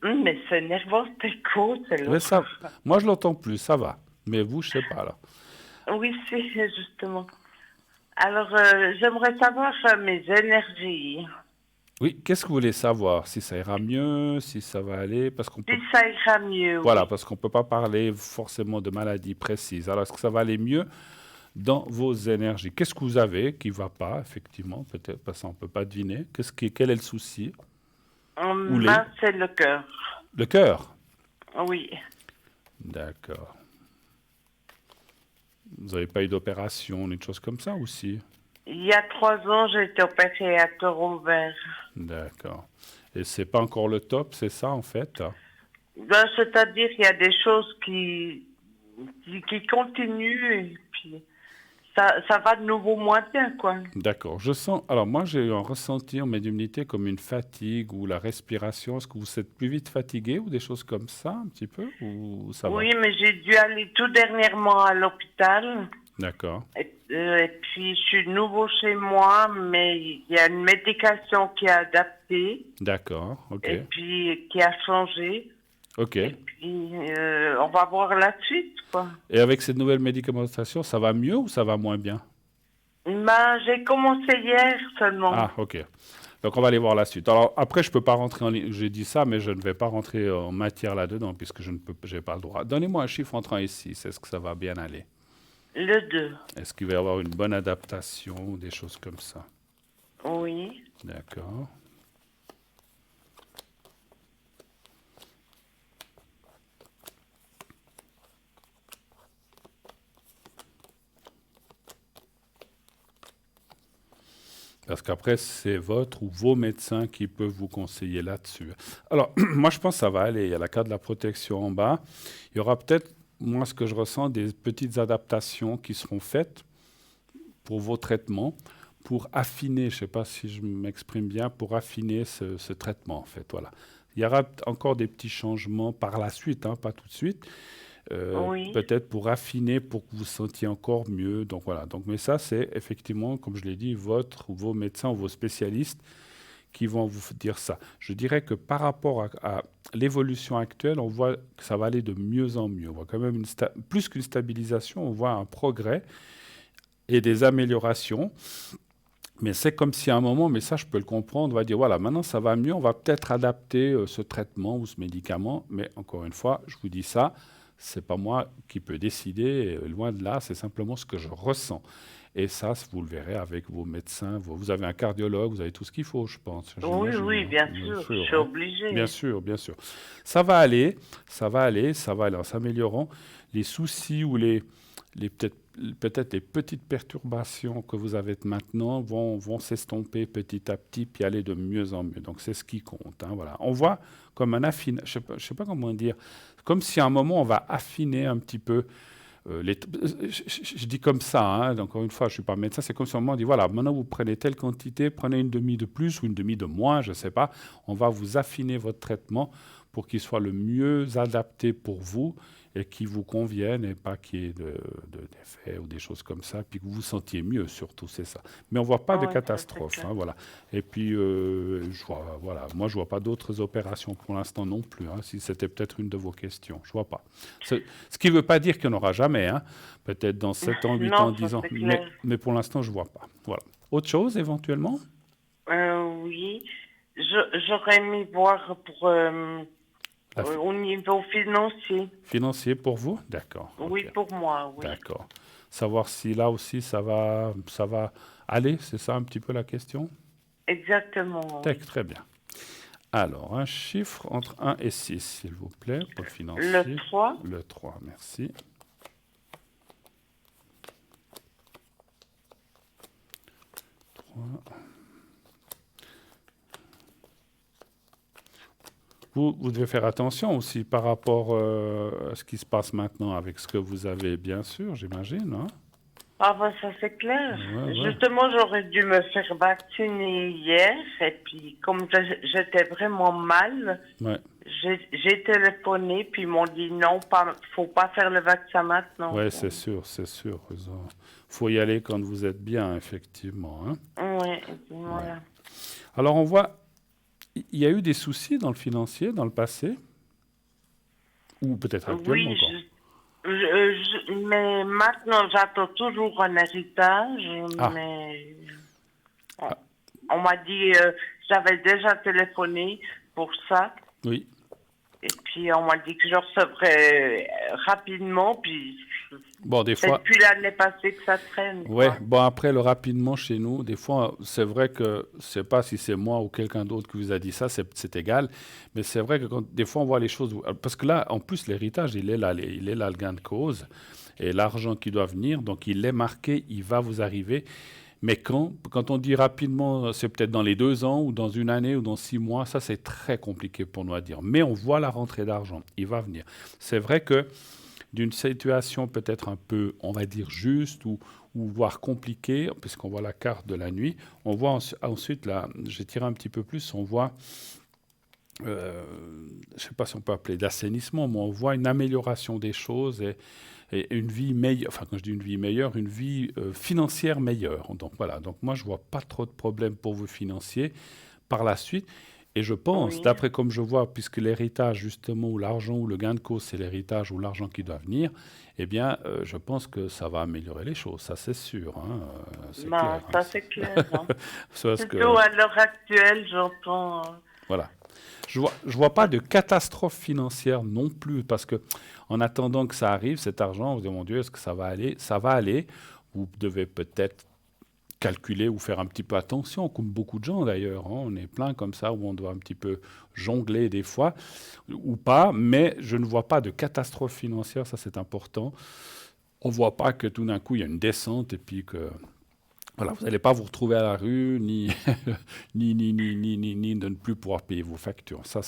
mais c'est énervant, cet écho. Moi, je l'entends plus, ça va. Mais vous, je ne sais pas, là. Oui, c'est justement. Alors, j'aimerais savoir mes énergies. Oui, qu'est-ce que vous voulez savoir? Si ça ira mieux, si ça va aller, parce qu'on peut... Si ça ira mieux, Voilà, oui. parce qu'on ne peut pas parler forcément de maladies précises. Alors, est-ce que ça va aller mieux dans vos énergies? Qu'est-ce que vous avez qui ne va pas, effectivement? Peut-être, parce qu'on ne peut pas deviner. Quel est le souci? C'est le cœur. Le cœur? Oui. D'accord. Vous n'avez pas eu d'opération, ni de choses comme ça aussi? Il y a 3 ans, j'ai été opérée à cœur ouvert. D'accord. Et c'est pas encore le top, c'est ça en fait? C'est-à-dire qu'il y a des choses qui continuent et puis ça va de nouveau moins bien, quoi. D'accord. Je sens. Alors, moi, j'ai eu un ressenti en médiumnité comme une fatigue ou la respiration. Est-ce que vous êtes plus vite fatigué ou des choses comme ça, un petit peu, ou ça va? Oui, mais j'ai dû aller tout dernièrement à l'hôpital. D'accord. Et puis, je suis de nouveau chez moi, mais il y a une médication qui est adaptée D'accord. OK. et puis qui a changé. OK. Et puis, on va voir la suite, quoi. Et avec cette nouvelle médicamentation, ça va mieux ou ça va moins bien? Ben, j'ai commencé hier seulement. Ah, OK. Donc, on va aller voir la suite. Alors, après, je ne peux pas rentrer en ligne. J'ai dit ça, mais je ne vais pas rentrer en matière là-dedans puisque je n'ai pas le droit. Donnez-moi un chiffre entre 1 et 6. Est-ce que ça va bien aller? Le 2. Est-ce qu'il va y avoir une bonne adaptation ou des choses comme ça? Oui. D'accord. Parce qu'après, c'est votre ou vos médecins qui peuvent vous conseiller là-dessus. Alors, moi, je pense que ça va aller. Il y a la carte de la protection en bas. Il y aura peut-être, moi, ce que je ressens, des petites adaptations qui seront faites pour vos traitements, pour affiner, je ne sais pas si je m'exprime bien, pour affiner ce traitement, en fait. Voilà. Il y aura encore des petits changements par la suite, hein, pas tout de suite. Oui. Peut-être pour affiner, pour que vous vous sentiez encore mieux. Donc voilà. Donc, mais ça, c'est effectivement, comme je l'ai dit, votre ou vos médecins ou vos spécialistes qui vont vous dire ça. Je dirais que par rapport à l'évolution actuelle, on voit que ça va aller de mieux en mieux. On voit quand même plus qu'une stabilisation, on voit un progrès et des améliorations. Mais c'est comme si à un moment, mais ça je peux le comprendre, on va dire voilà, maintenant ça va mieux, on va peut-être adapter ce traitement ou ce médicament. Mais encore une fois, je vous dis ça, c'est pas moi qui peux décider, loin de là, c'est simplement ce que je ressens. Et ça, vous le verrez avec vos médecins. Vous avez un cardiologue, vous avez tout ce qu'il faut, je pense. Oui, oui, bien sûr, je suis hein. obligée. Bien sûr, bien sûr. Ça va aller, ça va aller, ça va aller en s'améliorant. Les soucis ou peut-être les petites perturbations que vous avez maintenant vont s'estomper petit à petit, puis aller de mieux en mieux. Donc, c'est ce qui compte. Hein, voilà. On voit comme un affinage, je sais pas comment dire, comme si à un moment, on va affiner un petit peu. Je dis comme ça, hein, encore une fois, je ne suis pas médecin, c'est comme si à un moment on dit, voilà, maintenant vous prenez telle quantité, prenez une demi de plus ou une demi de moins, je ne sais pas, on va vous affiner votre traitement pour qu'il soit le mieux adapté pour vous et qui vous convienne et pas qu'il y ait d'effets ou des choses comme ça, puis que vous vous sentiez mieux surtout, c'est ça. Mais on ne voit pas de catastrophe, hein, voilà. Et puis, voilà, moi je ne vois pas d'autres opérations pour l'instant non plus, hein, si c'était peut-être une de vos questions, je ne vois pas. Ce qui ne veut pas dire qu'il n'y en aura jamais, hein, peut-être dans 7 ans, 8 ans, 10 ans, mais pour l'instant je ne vois pas. Voilà. Autre chose éventuellement? Oui, j'aurais aimé voir pour... au niveau financier. Financier pour vous? D'accord. Oui, okay. pour moi, oui. D'accord. Savoir si là aussi ça va aller, c'est ça un petit peu la question? Exactement. Oui. Très bien. Alors, un chiffre entre 1 et 6, s'il vous plaît, pour le financier. Le 3. Le 3, merci. 3. Vous devez faire attention aussi par rapport à ce qui se passe maintenant avec ce que vous avez, bien sûr, j'imagine. Hein? Ah ben ça c'est clair. Ouais. Justement, j'aurais dû me faire vacciner hier et puis comme j'étais vraiment mal, j'ai téléphoné puis ils m'ont dit non, faut pas faire le vaccin maintenant. Oui, c'est sûr. Faut y aller quand vous êtes bien, effectivement. Hein? Oui, voilà. Ouais. Alors on voit. Il y a eu des soucis dans le financier, dans le passé? Ou peut-être actuellement encore? Mais maintenant, j'attends toujours un héritage. Mais on m'a dit, j'avais déjà téléphoné pour ça. Oui. Et puis, on m'a dit que je recevrais rapidement. Puis, bon, des fois. C'est depuis l'année passée que ça traîne. Oui, bon, après, le rapidement chez nous, des fois, c'est vrai que, je ne sais pas si c'est moi ou quelqu'un d'autre qui vous a dit ça, c'est égal. Mais c'est vrai que des fois, on voit les choses. Parce que là, en plus, l'héritage, il est là le gain de cause. Et l'argent qui doit venir, donc il est marqué, il va vous arriver. Mais quand on dit rapidement, c'est peut-être dans les 2 ans ou dans une année ou dans 6 mois, ça c'est très compliqué pour nous à dire. Mais on voit la rentrée d'argent, il va venir. C'est vrai que d'une situation peut-être un peu, on va dire, juste ou voire compliquée, puisqu'on voit la carte de la nuit. On voit ensuite, là, j'ai tiré un petit peu plus, on voit, je ne sais pas si on peut appeler d'assainissement, mais on voit une amélioration des choses et une vie meilleure, enfin quand je dis une vie meilleure, une vie financière meilleure. Donc voilà, donc moi je ne vois pas trop de problèmes pour vous financiers par la suite. Et je pense, d'après comme je vois, puisque l'héritage justement, ou l'argent, ou le gain de cause, c'est l'héritage ou l'argent qui doit venir, eh bien, je pense que ça va améliorer les choses, ça c'est sûr. Hein, c'est clair, ça hein. c'est clair. Hein. Parce Plutôt à l'heure actuelle, j'entends... Voilà. Je vois pas de catastrophe financière non plus, parce que en attendant que ça arrive, cet argent, vous dites, mon Dieu, est-ce que ça va aller? Ça va aller. Vous devez peut-être calculer ou faire un petit peu attention, comme beaucoup de gens d'ailleurs. Hein. On est plein comme ça, où on doit un petit peu jongler des fois, ou pas, mais je ne vois pas de catastrophe financière, ça c'est important. On ne voit pas que tout d'un coup, il y a une descente et puis que... Voilà, vous n'allez pas vous retrouver à la rue, ni de ne plus pouvoir payer vos factures. Ça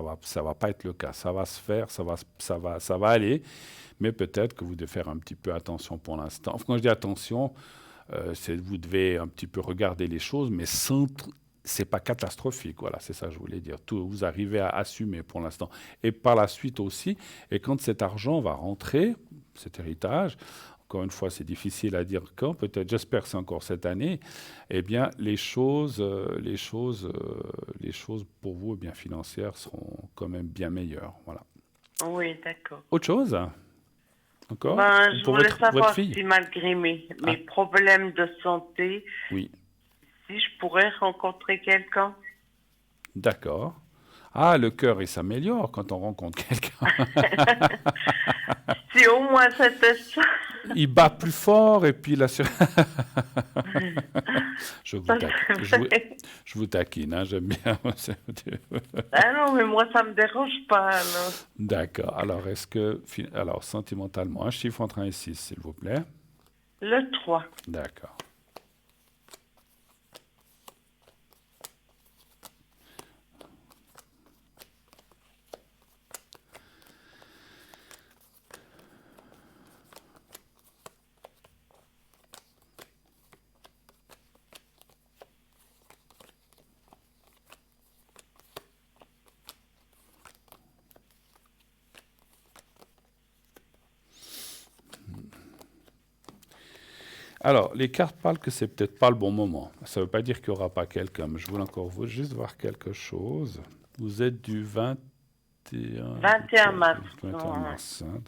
va pas être le cas. Ça va se faire, ça va aller, mais peut-être que vous devez faire un petit peu attention pour l'instant. Enfin, quand je dis attention, vous devez un petit peu regarder les choses, mais c'est pas catastrophique. Voilà, c'est ça que je voulais dire. Vous arrivez à assumer pour l'instant. Et par la suite aussi, et quand cet argent va rentrer, cet héritage, encore une fois, c'est difficile à dire quand, peut-être, j'espère que c'est encore cette année, eh bien, les choses pour vous, eh bien, financières, seront quand même bien meilleures. Voilà. Oui, d'accord. Autre chose encore Je pour voulais votre savoir fille? si malgré mes problèmes de santé, Oui. si je pourrais rencontrer quelqu'un. D'accord. Ah, le cœur, il s'améliore quand on rencontre quelqu'un. Si au moins c'était ça. Il bat plus fort et puis là... je vous taquine, hein, j'aime bien. Ah non, mais moi, ça me dérange pas. Alors. D'accord. Alors, sentimentalement, un chiffre entre 1 et 6, s'il vous plaît. Le 3. D'accord. Alors, les cartes parlent que c'est peut-être pas le bon moment. Ça ne veut pas dire qu'il n'y aura pas quelqu'un, mais je voulais encore juste voir quelque chose. Vous êtes du 21 mars. 21 mars. Hein,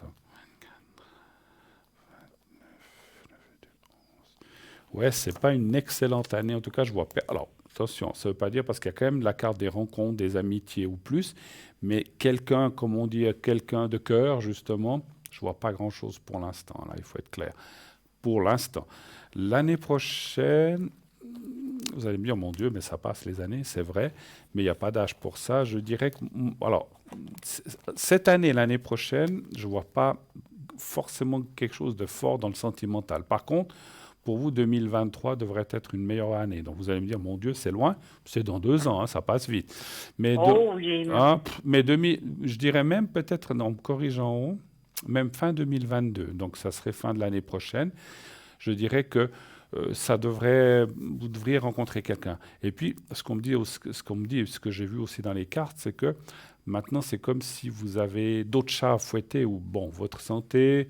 ouais, c'est pas une excellente année. En tout cas, je vois. Alors, attention, ça ne veut pas dire parce qu'il y a quand même la carte des rencontres, des amitiés ou plus, mais quelqu'un, comme on dit, quelqu'un de cœur, justement, je vois pas grand-chose pour l'instant. Là, il faut être clair. Pour l'instant. L'année prochaine, vous allez me dire, mon Dieu, mais ça passe les années, c'est vrai, mais il n'y a pas d'âge pour ça. Je dirais que, alors, cette année, l'année prochaine, je ne vois pas forcément quelque chose de fort dans le sentimental. Par contre, pour vous, 2023 devrait être une meilleure année. Donc vous allez me dire, mon Dieu, c'est loin, c'est dans 2 ans, hein, ça passe vite. Mais, je dirais même peut-être, en me corrigeant en haut, même fin 2022, donc ça serait fin de l'année prochaine, je dirais que vous devriez rencontrer quelqu'un. Et puis, ce qu'on me dit, ce que j'ai vu aussi dans les cartes, c'est que maintenant, c'est comme si vous avez d'autres chats à fouetter, ou bon, votre santé,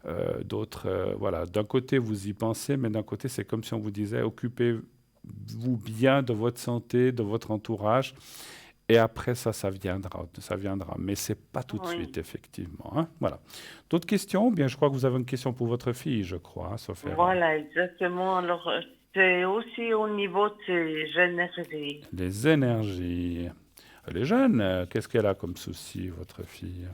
voilà. D'un côté, vous y pensez, mais d'un côté, c'est comme si on vous disait, occupez-vous bien de votre santé, de votre entourage. Et après, ça viendra. Mais ce n'est pas tout de suite, effectivement. Hein, voilà. D'autres questions? Bien, je crois que vous avez une question pour votre fille, je crois, Sophie. Voilà, exactement. Alors, c'est aussi au niveau de ses énergies. Les énergies. Elle est jeune. Qu'est-ce qu'elle a comme souci, votre fille?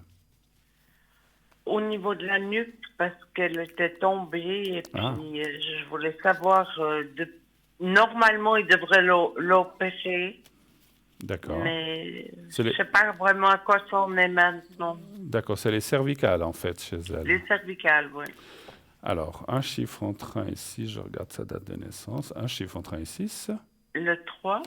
Au niveau de la nuque, parce qu'elle était tombée. Et puis, je voulais savoir, normalement, il devrait l'opérer. D'accord. Mais je ne sais pas vraiment à quoi ça en est maintenant. D'accord, c'est les cervicales en fait chez elle. Les cervicales, oui. Alors, un chiffre entre 1 et 6, je regarde sa date de naissance. Un chiffre entre 1 et 6. Le 3.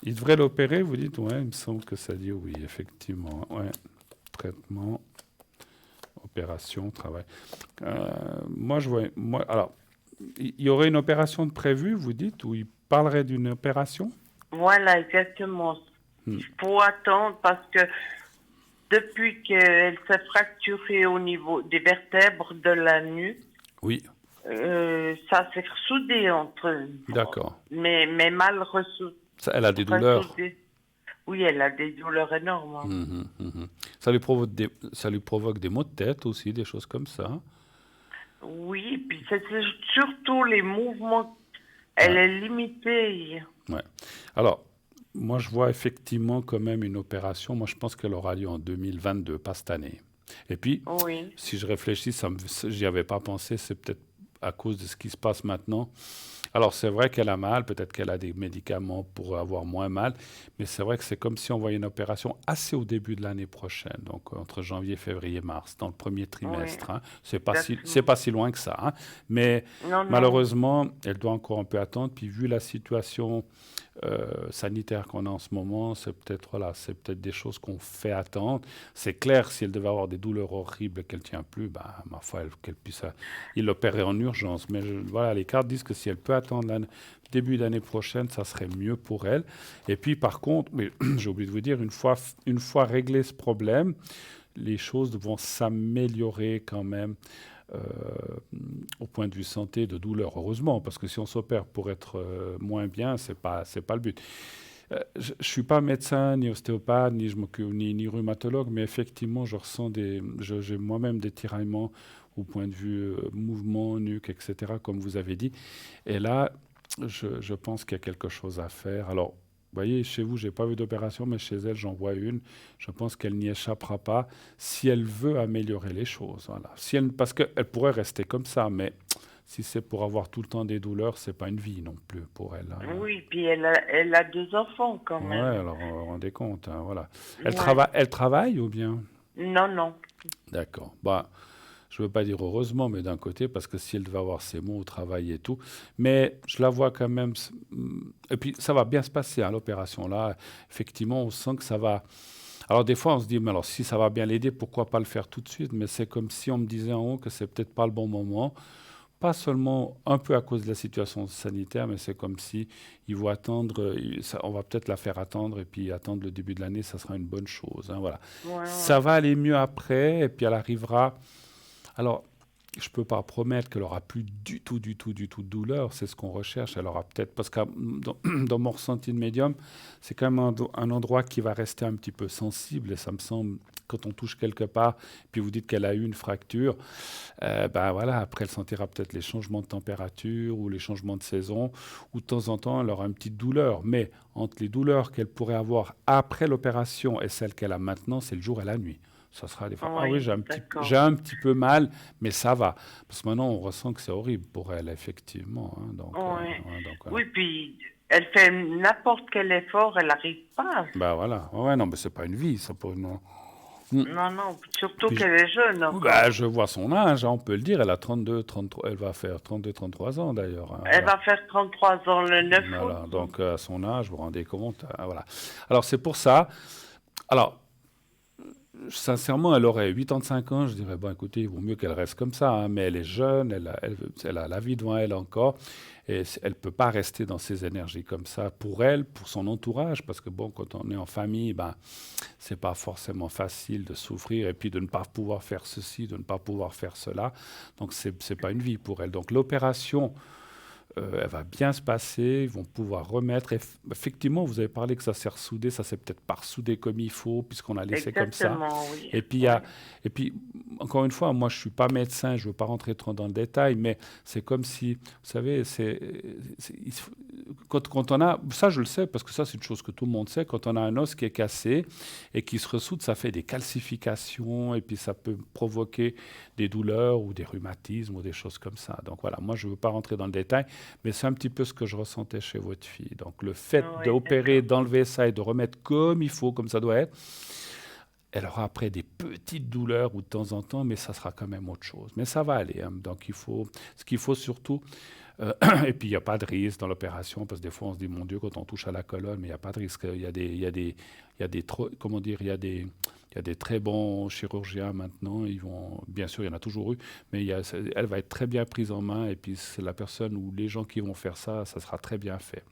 Il devrait l'opérer, vous dites? Oui, il me semble que ça dit oui, effectivement. Ouais. Traitement, opération, travail. Moi, je vois... alors, il y aurait une opération de prévue, vous dites, ou il parlerait d'une opération? Voilà, exactement. Il faut attendre parce que depuis qu'elle s'est fracturée au niveau des vertèbres de la nuque, Oui. Ça s'est ressoudé entre eux. D'accord. Mais mal ressoudé. Elle a des douleurs? Oui, elle a des douleurs énormes. Ça lui provoque des maux de tête aussi, des choses comme ça? Oui, puis c'est surtout les mouvements. Elle est limitée. Ouais. Alors, moi, je vois effectivement quand même une opération. Moi, je pense qu'elle aura lieu en 2022, pas cette année. Et puis, si je réfléchis, j'y avais pas pensé, c'est peut-être à cause de ce qui se passe maintenant. Alors, c'est vrai qu'elle a mal, peut-être qu'elle a des médicaments pour avoir moins mal, mais c'est vrai que c'est comme si on voyait une opération assez au début de l'année prochaine, donc entre janvier, février, mars, dans le premier trimestre. Hein. C'est pas si loin que ça. Hein. Mais malheureusement, elle doit encore un peu attendre. Puis vu la situation sanitaire qu'on a en ce moment, c'est peut-être des choses qu'on fait attendre. C'est clair, si elle devait avoir des douleurs horribles et qu'elle ne tient plus, ma foi, qu'elle puisse il l'opérer en urgence. Mais voilà, les cartes disent que si elle peut attendre début d'année prochaine, ça serait mieux pour elle. Et puis par contre, mais j'ai oublié de vous dire, une fois réglé ce problème, les choses vont s'améliorer quand même au point de vue santé, de douleur, heureusement, parce que si on s'opère pour être moins bien, c'est pas le but. Je ne suis pas médecin, ni ostéopathe, ni rhumatologue, mais effectivement, je ressens j'ai moi-même des tiraillements au point de vue mouvement, nuque, etc., comme vous avez dit. Et là, je pense qu'il y a quelque chose à faire. Alors, vous voyez, chez vous, je n'ai pas vu d'opération, mais chez elle, j'en vois une. Je pense qu'elle n'y échappera pas si elle veut améliorer les choses. Voilà. Parce qu'elle pourrait rester comme ça, mais si c'est pour avoir tout le temps des douleurs, ce n'est pas une vie non plus pour elle. Hein. Oui, puis elle a 2 enfants quand même. Oui, alors vous vous rendez compte. Hein, voilà. Elle travaille ou bien? Non. D'accord. Je ne veux pas dire heureusement, mais d'un côté, parce que si elle devait avoir ses mots au travail et tout, mais je la vois quand même. Et puis, ça va bien se passer, hein, l'opération là. Effectivement, on sent que ça va. Alors, des fois, on se dit, mais alors, si ça va bien l'aider, pourquoi pas le faire tout de suite? Mais c'est comme si on me disait en haut que c'est peut-être pas le bon moment. Pas seulement un peu à cause de la situation sanitaire, mais c'est comme si ils vont attendre, on va peut-être la faire attendre, et puis attendre le début de l'année, ça sera une bonne chose. Hein, voilà. Ça va aller mieux après, et puis elle arrivera. Alors, je ne peux pas promettre qu'elle n'aura plus du tout de douleur. C'est ce qu'on recherche. Elle aura peut-être... Parce que dans mon ressenti de médium, c'est quand même un endroit qui va rester un petit peu sensible. Et ça me semble, quand on touche quelque part, puis vous dites qu'elle a eu une fracture, voilà, après, elle sentira peut-être les changements de température ou les changements de saison, ou de temps en temps, elle aura une petite douleur. Mais entre les douleurs qu'elle pourrait avoir après l'opération et celles qu'elle a maintenant, c'est le jour et la nuit. Ça sera des fois, j'ai un petit peu mal, mais ça va. Parce que maintenant, on ressent que c'est horrible pour elle, effectivement. Hein, donc, oui, puis elle fait n'importe quel effort, elle n'arrive pas. Voilà. Non, mais c'est pas une vie, ça pour une... Non, surtout qu'elle est jeune. Je vois son âge, hein, on peut le dire, elle a 33, elle va faire 33 ans d'ailleurs. Hein, elle va faire 33 ans le 9 août. Voilà, donc à son âge, vous vous rendez compte. Voilà. Alors c'est pour ça. Alors, sincèrement, elle aurait 85 ans, je dirais, écoutez, il vaut mieux qu'elle reste comme ça, hein, mais elle est jeune, elle a la vie devant elle encore, et elle ne peut pas rester dans ses énergies comme ça, pour elle, pour son entourage, parce que quand on est en famille, c'est pas forcément facile de souffrir, et puis de ne pas pouvoir faire ceci, de ne pas pouvoir faire cela, donc c'est pas une vie pour elle. Donc l'opération... elle va bien se passer, ils vont pouvoir remettre. Effectivement, vous avez parlé que ça s'est ressoudé, ça s'est peut-être pas ressoudé comme il faut, puisqu'on a laissé comme ça. Oui. Et puis, encore une fois, moi, je suis pas médecin, je veux pas rentrer trop dans le détail, mais c'est comme si, vous savez, quand on a, ça je le sais, parce que ça c'est une chose que tout le monde sait, quand on a un os qui est cassé et qui se ressoude, ça fait des calcifications, et puis ça peut provoquer des douleurs ou des rhumatismes ou des choses comme ça. Donc voilà, moi je veux pas rentrer dans le détail, mais c'est un petit peu ce que je ressentais chez votre fille. Donc le fait d'opérer, d'enlever ça et de remettre comme il faut, comme ça doit être, elle aura après des petites douleurs ou de temps en temps, mais ça sera quand même autre chose. Mais ça va aller. Hein. Donc ce qu'il faut surtout, Et puis, il n'y a pas de risque dans l'opération, parce que des fois, on se dit, mon Dieu, quand on touche à la colonne, mais il n'y a pas de risque. Il y a des très bons chirurgiens maintenant. Bien sûr, il y en a toujours eu, mais elle va être très bien prise en main. Et puis, c'est la personne ou les gens qui vont faire ça, ça sera très bien fait.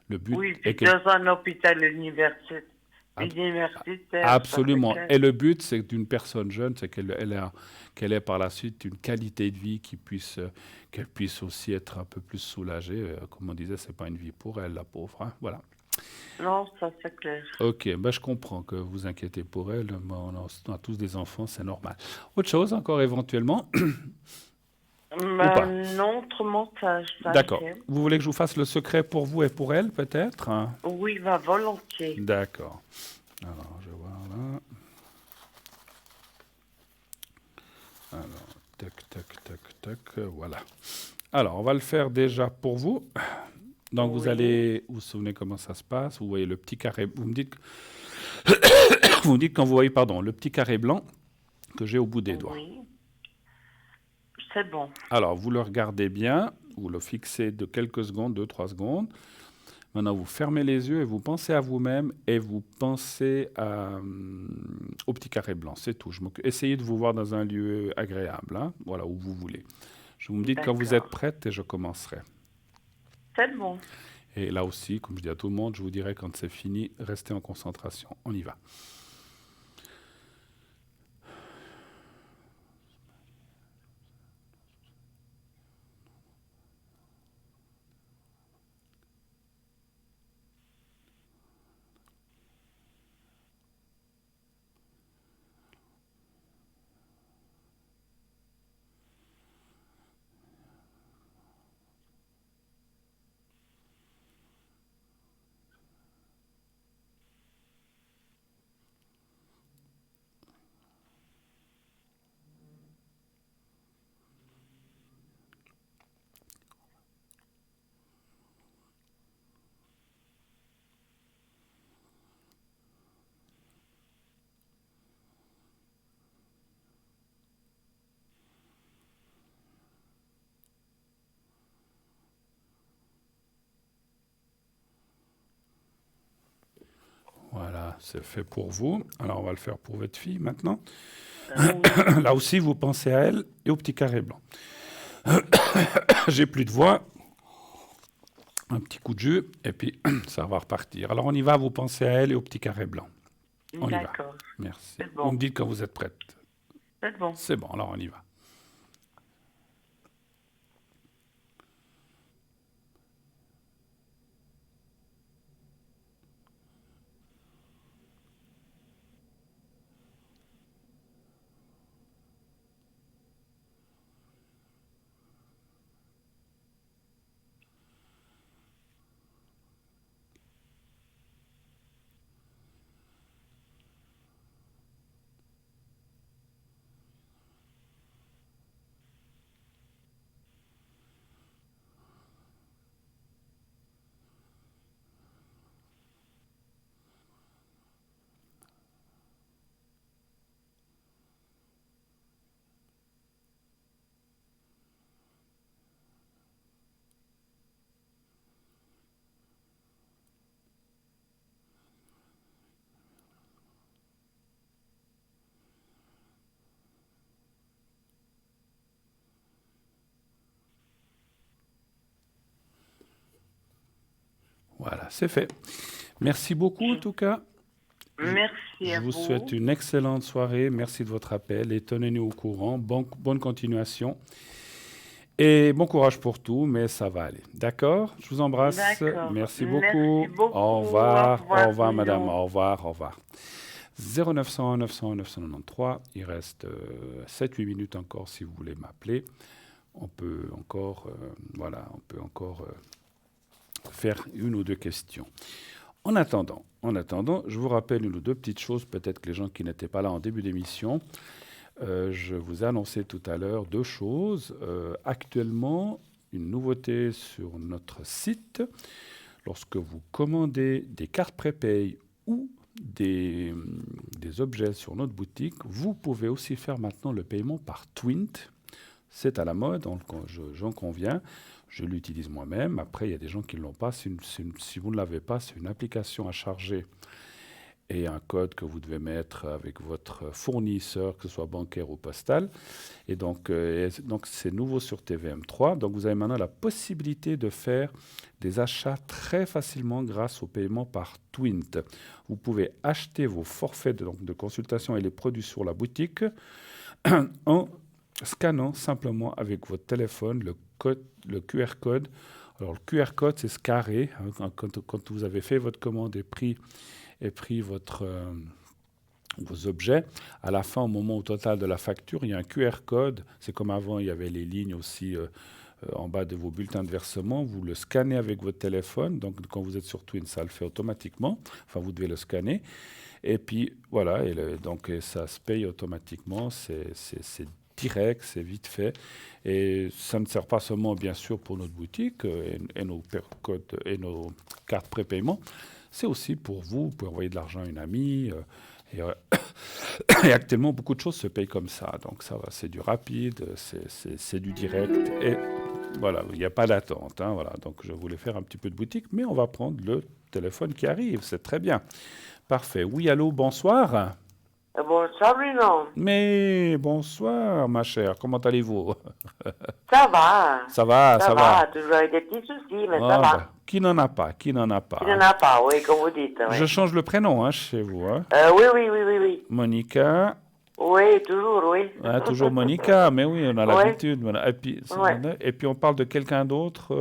Le but puis dans un hôpital universitaire. Absolument. Et le but, c'est d'une personne jeune, c'est qu'elle ait par la suite une qualité de vie qu'elle puisse aussi être un peu plus soulagée. Comme on disait, c'est pas une vie pour elle, la pauvre. Hein. Voilà. Non, ça c'est clair. Ok, je comprends que vous inquiétez pour elle. On a tous des enfants, c'est normal. Autre chose encore éventuellement ou pas? Non, autrement, ça D'accord. fait. Vous voulez que je vous fasse le secret pour vous et pour elle, peut-être? Oui, volontiers. D'accord. Alors, je vais voir là. Alors, tac, voilà. Alors, on va le faire déjà pour vous. Donc, vous vous souvenez comment ça se passe. Vous voyez le petit carré. Vous me dites quand vous voyez, le petit carré blanc que j'ai au bout des doigts. Oui. C'est bon. Alors, vous le regardez bien. Vous le fixez de quelques secondes, 2-3 secondes. Maintenant, vous fermez les yeux et vous pensez à vous-même et vous pensez au petit carré blanc. C'est tout. Essayez de vous voir dans un lieu agréable, hein, voilà, où vous voulez. Vous me dites quand vous êtes prête et je commencerai. C'est bon. Et là aussi, comme je dis à tout le monde, je vous dirai quand c'est fini, restez en concentration. On y va. Voilà, c'est fait pour vous. Alors, on va le faire pour votre fille maintenant. Là aussi, vous pensez à elle et au petit carré blanc. J'ai plus de voix. Un petit coup de jus et puis ça va repartir. Alors, on y va, vous pensez à elle et au petit carré blanc. On y va. Merci. Bon. Vous me dites quand vous êtes prête. C'est bon. C'est bon, alors on y va. Voilà, c'est fait. Merci beaucoup en tout cas. Merci à vous. Je vous souhaite une excellente soirée. Merci de votre appel et tenez-nous au courant. Bonne continuation. Et bon courage pour tout, mais ça va aller. D'accord? Je vous embrasse. Merci beaucoup. Au revoir. Au revoir, madame. Au revoir. 0901 901 993. Il reste 7-8 minutes encore si vous voulez m'appeler. On peut encore, faire une ou deux questions. En attendant, je vous rappelle une ou deux petites choses, peut-être que les gens qui n'étaient pas là en début d'émission, je vous ai annoncé tout à l'heure deux choses. Actuellement, une nouveauté sur notre site, lorsque vous commandez des cartes prépay ou des objets sur notre boutique, vous pouvez aussi faire maintenant le paiement par Twint. c'est à la mode, donc j'en conviens. Je l'utilise moi-même. Après, il y a des gens qui ne l'ont pas. Si vous ne l'avez pas, c'est une application à charger et un code que vous devez mettre avec votre fournisseur, que ce soit bancaire ou postal. Et donc c'est nouveau sur TVM3. Donc, vous avez maintenant la possibilité de faire des achats très facilement grâce au paiement par Twint. Vous pouvez acheter vos forfaits de consultation et les produits sur la boutique en scannant simplement avec votre téléphone le QR code. Alors, le QR code, c'est ce carré. Quand vous avez fait votre commande et pris vos objets, à la fin, au moment au total de la facture, il y a un QR code. C'est comme avant, il y avait les lignes aussi en bas de vos bulletins de versement. Vous le scannez avec votre téléphone. Donc, quand vous êtes sur Twin, ça le fait automatiquement. Enfin, vous devez le scanner. Et puis, voilà. Donc, ça se paye automatiquement. C'est direct, c'est vite fait. Et ça ne sert pas seulement, bien sûr, pour notre boutique et nos codes et nos cartes prépaiement. C'est aussi pour vous. Vous pouvez envoyer de l'argent à une amie. Et actuellement, beaucoup de choses se payent comme ça. Donc, ça va, c'est du rapide, c'est du direct. Et voilà, il n'y a pas d'attente. Hein, voilà. Donc, je voulais faire un petit peu de boutique, mais on va prendre le téléphone qui arrive. C'est très bien. Parfait. Oui, allô, bonsoir. Bonsoir, Bruno. Mais bonsoir, ma chère. Comment allez-vous? Ça va. Ça va. Toujours avec des petits soucis, mais Oh, ça va. bah, qui n'en a pas? Il n'en a pas, oui, comme vous dites. Oui, Je change le prénom chez vous. Hein. oui. Monica. Oui, toujours, oui. Ah, toujours Monica, mais oui, on a Ouais. l'habitude. Voilà. Et puis on parle de quelqu'un d'autre.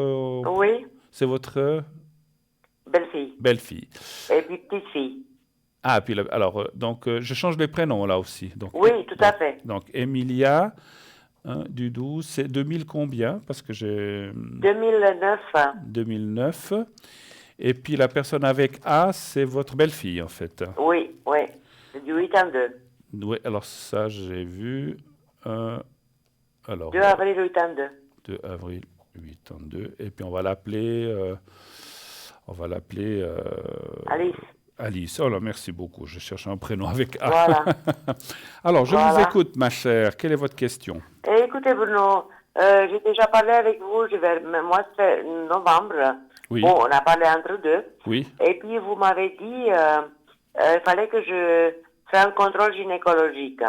Oui, C'est votre belle-fille. belle-fille. Et puis petite-fille. Ah, puis alors, donc, je change les prénoms là aussi. Donc, Oui, tout à fait. Donc, Emilia, du 12, c'est 2000 combien? Parce que j'ai 2009. 2009. Et puis la personne avec A, c'est votre belle-fille en fait. Oui. C'est du 82. Oui, alors ça, j'ai vu. Alors, 2 avril 82. 2 avril 82. Et puis on va l'appeler. Alice. Alice. Oh là, merci beaucoup. Je cherche un prénom avec A. Voilà. Alors, je vous Voilà. écoute, ma chère. Quelle est votre question? Et écoutez, Bruno, j'ai déjà parlé avec vous, moi, c'est novembre. Oui. Bon, on a parlé entre deux. Oui. Et puis, vous m'avez dit, il fallait que je fasse un contrôle gynécologique.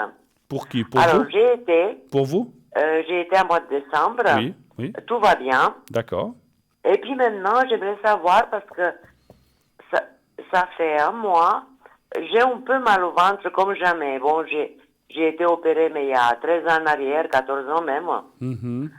Pour qui? Pour Alors, vous? j'ai été. Pour vous? J'ai été en mois de décembre. Oui. Tout va bien. D'accord. Et puis maintenant, j'aimerais savoir, parce que ça fait un mois, j'ai un peu mal au ventre comme jamais. Bon, j'ai été opérée, mais il y a 13 ans en arrière, 14 ans même. Mhm.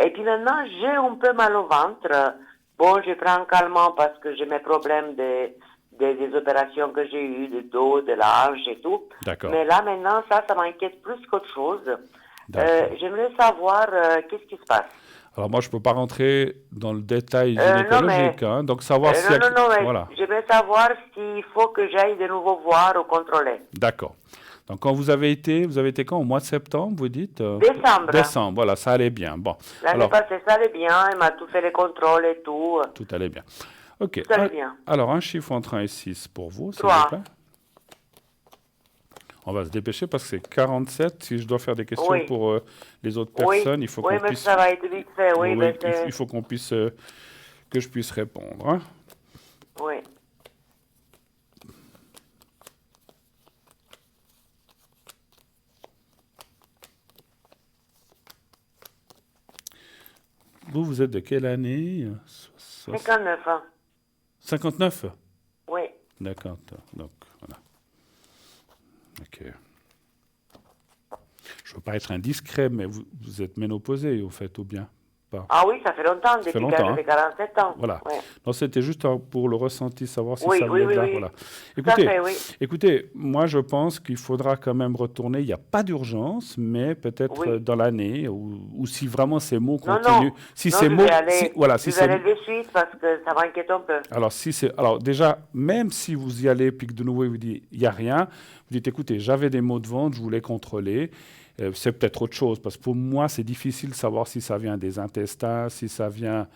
Et puis maintenant, j'ai un peu mal au ventre. Bon, je prends un calmant parce que j'ai mes problèmes des opérations que j'ai eues, de dos, de la hanche et tout. D'accord. Mais là, maintenant, ça m'inquiète plus qu'autre chose. D'accord. J'aimerais savoir qu'est-ce qui se passe. Alors moi, je ne peux pas rentrer dans le détail non, gynécologique, mais- hein, donc savoir si... Non, mais Voilà, j'aimerais savoir s'il faut que j'aille de nouveau voir ou contrôler. d'accord. Donc quand vous avez été quand? Au mois de septembre, vous dites Décembre. Décembre, voilà, ça allait bien. Bon, L'année alors, passée, ça allait bien, il m'a tout fait les contrôles et tout. tout allait bien. OK. Tout allait bien. Alors, un chiffre entre 1 et 6 pour vous, s'il 3. vous plaît. On va se dépêcher parce que c'est 47. Si je dois faire des questions Oui. pour les autres Oui, personnes, il faut qu'on oui, mais puisse... ça va être vite fait, oui. mais c'est- il faut qu'on puisse... que je puisse répondre. Hein. Oui. Vous êtes de quelle année? 59 ans. 59? Oui. D'accord. Donc, voilà. OK. Je ne veux pas être indiscret, mais vous êtes ménopausée, au fait, ou bien pas? Ah oui, ça fait longtemps, depuis fait longtemps, que j'ai 47 ans. Voilà. Ouais. Non, c'était juste pour le ressenti, savoir si Oui, ça venait de là. oui. Voilà. Tout à fait, oui. Écoutez, moi, je pense qu'il faudra quand même retourner. Il n'y a pas d'urgence, mais peut-être Oui. dans l'année, ou si vraiment ces mots Non, continuent. non. Si Non, ces je mots... vais aller, si, voilà, si je ces vais aller de suite parce que ça m'inquiète un peu. Alors déjà, même si vous y allez puis que de nouveau il vous dit il n'y a rien, vous dites écoutez, j'avais des maux de ventre, je voulais contrôler. C'est peut-être autre chose parce que pour moi c'est difficile de savoir si ça vient des intestins, si ça vient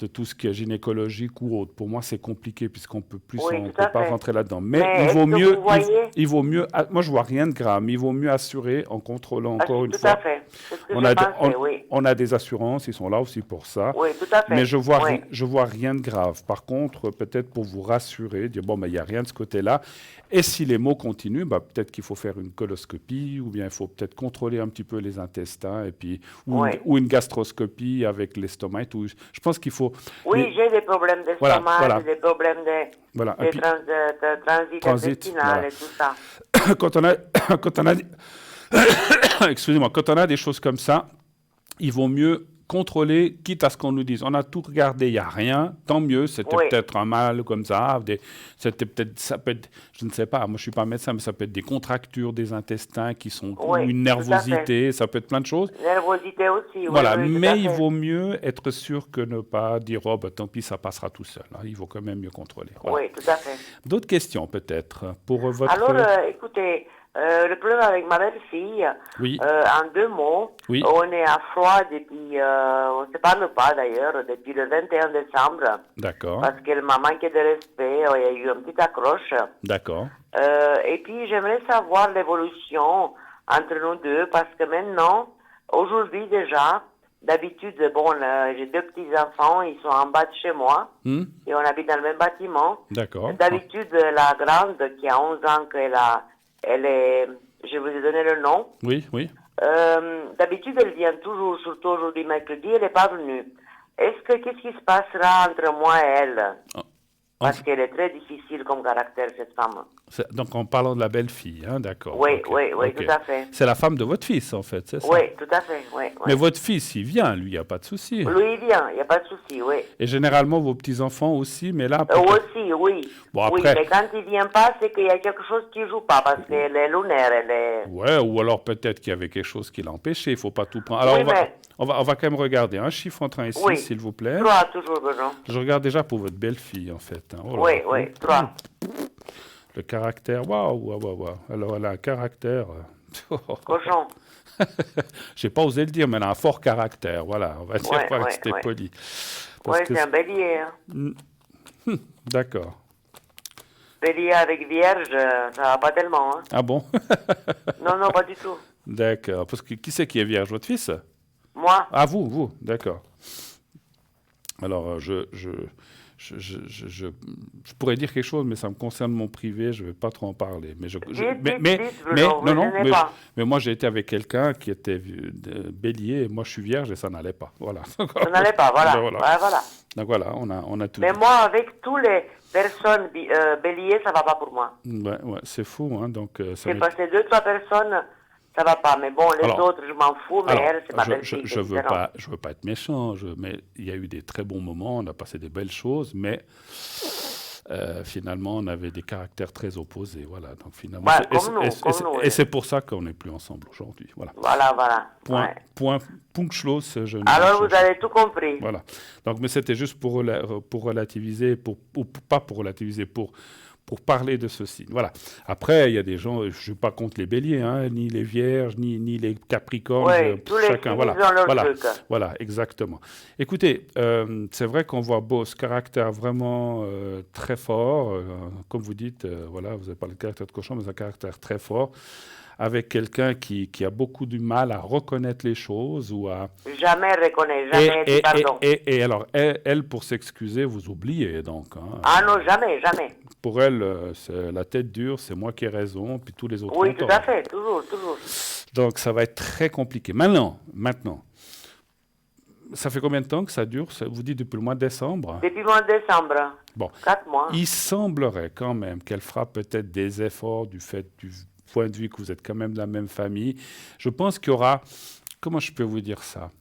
de tout ce qui est gynécologique ou autre. Pour moi, c'est compliqué puisqu'on peut plus, Oui, on tout peut à pas fait. rentrer là-dedans. Mais Mais il vaut est-ce que mieux, vous voyez- il vaut mieux. Moi, je vois rien de grave. Mais il vaut mieux assurer en contrôlant encore une Tout fois. à fait. C'est ce que On j'ai a, pensé, oui. on a des assurances, ils sont là aussi pour ça. Oui, tout à fait. Mais je vois, Oui. je vois rien de grave. Par contre, peut-être pour vous rassurer, dire bon, mais il n'y a rien de ce côté-là. Et si les maux continuent, peut-être qu'il faut faire une coloscopie ou bien il faut peut-être contrôler un petit peu les intestins et puis ou une gastroscopie avec l'estomac et tout. Je pense qu'il faut. Oui, j'ai des problèmes d'estomac, Voilà. j'ai des problèmes Voilà. de Et puis, transit transit, intestinal voilà. et tout ça. quand on a, excusez-moi, quand on a des choses comme ça, il vaut mieux contrôler, quitte à ce qu'on nous dise, on a tout regardé, il n'y a rien, tant mieux, c'était peut-être un mal comme ça, ça peut être, je ne sais pas, moi je ne suis pas médecin, mais ça peut être des contractures des intestins qui sont, ou une nervosité, ça peut être plein de choses. Nervosité aussi, Voilà, oui, mais il vaut mieux être sûr que ne pas dire, oh, tant pis, ça passera tout seul. Hein. Il vaut quand même mieux contrôler. Voilà. Oui, tout à fait. D'autres questions peut-être pour votre... Alors, écoutez, le problème avec ma belle-fille, en 2 mots, on est à froid depuis, on ne se parle pas d'ailleurs, depuis le 21 décembre. D'accord. Parce qu'elle m'a manqué de respect, il y a eu une petite accroche. D'accord. Et puis, j'aimerais savoir l'évolution entre nous deux, parce que maintenant, aujourd'hui déjà, d'habitude, bon, j'ai 2 petits-enfants, ils sont en bas de chez moi, et on habite dans le même bâtiment. D'accord. D'habitude, la grande, qui a 11 ans, elle est, je vous ai donné le nom. Oui, oui. D'habitude, elle vient toujours, surtout aujourd'hui, mercredi, elle n'est pas venue. Qu'est-ce qui se passera entre moi et elle? Parce qu'elle est très difficile comme caractère, cette femme. Donc, en parlant de la belle-fille, hein, d'accord. Oui, tout à fait. C'est la femme de votre fils, en fait, c'est ça? Oui, tout à fait, oui. Mais votre fils, il vient, lui, il n'y a pas de souci. Lui, il vient, il n'y a pas de souci, oui. Et généralement, vos petits-enfants aussi, mais là... Aussi, oui. Bon, après... Oui, mais quand il ne vient pas, c'est qu'il y a quelque chose qui ne joue pas, parce qu'elle est lunaire, elle est... Ouais, ou alors peut-être qu'il y avait quelque chose qui l'a empêché, il ne faut pas tout prendre. Alors, on va quand même regarder un chiffre entre 1 et 6, s'il vous plaît. 3, toujours, Bruno. Je regarde déjà pour votre belle-fille, en fait. Hein. Oh là, oui, 3. Le caractère, waouh. Alors, elle a un caractère... Cochon. J'ai pas osé le dire, mais elle a un fort caractère, voilà. On va dire que c'était poli. Oui, c'est un bélier. Hein. D'accord. Bélier avec vierge, ça va pas tellement. Hein. Ah bon? Non, pas du tout. D'accord. Parce que qui c'est qui est vierge? Votre fils? Moi. Ah, vous, d'accord. Alors, je pourrais dire quelque chose, mais ça me concerne mon privé, je ne vais pas trop en parler. Mais moi, j'ai été avec quelqu'un qui était bélier, et moi, je suis vierge, et ça n'allait pas. Voilà. Ça n'allait pas, voilà. Voilà. Donc voilà, on a tout. Mais moi, avec tous les personnes béliers, ça ne va pas pour moi. Ouais, c'est fou. Hein, donc, j'ai passé 2-3 personnes... Ça va pas, mais bon, les autres, je m'en fous, mais elle, c'est ma belle-fille. Je veux pas être méchant, mais il y a eu des très bons moments, on a passé des belles choses, mais finalement, on avait des caractères très opposés, voilà. Donc finalement, nous, c'est pour ça qu'on n'est plus ensemble aujourd'hui, voilà. Voilà. Point Punktschluss. Alors, vous avez tout compris. Voilà. Donc, mais c'était juste pour relativiser, ou pas pour relativiser, pour parler de ceci. Voilà. Après, il y a des gens, je ne suis pas contre les béliers, hein, ni les vierges, ni les capricornes. Tous chacun. Ont leur truc. Voilà, exactement. Écoutez, c'est vrai qu'on voit ce caractère vraiment très fort. Comme vous dites, voilà, vous avez parlé de caractère de cochon, mais c'est un caractère très fort. Avec quelqu'un qui a beaucoup du mal à reconnaître les choses ou à... Jamais reconnaît, jamais pardon. Et alors, elle, pour s'excuser, vous oubliez donc. Hein. Ah non, jamais. Pour elle, c'est la tête dure, c'est moi qui ai raison, puis tous les autres... Oui, tout à fait, toujours. Donc, ça va être très compliqué. Maintenant, ça fait combien de temps que ça dure? Vous dites depuis le mois de décembre? Depuis le mois de décembre. Bon. 4 mois. Il semblerait quand même qu'elle fera peut-être des efforts du fait du point de vue que vous êtes quand même de la même famille. Je pense qu'il y aura... Comment je peux vous dire ça?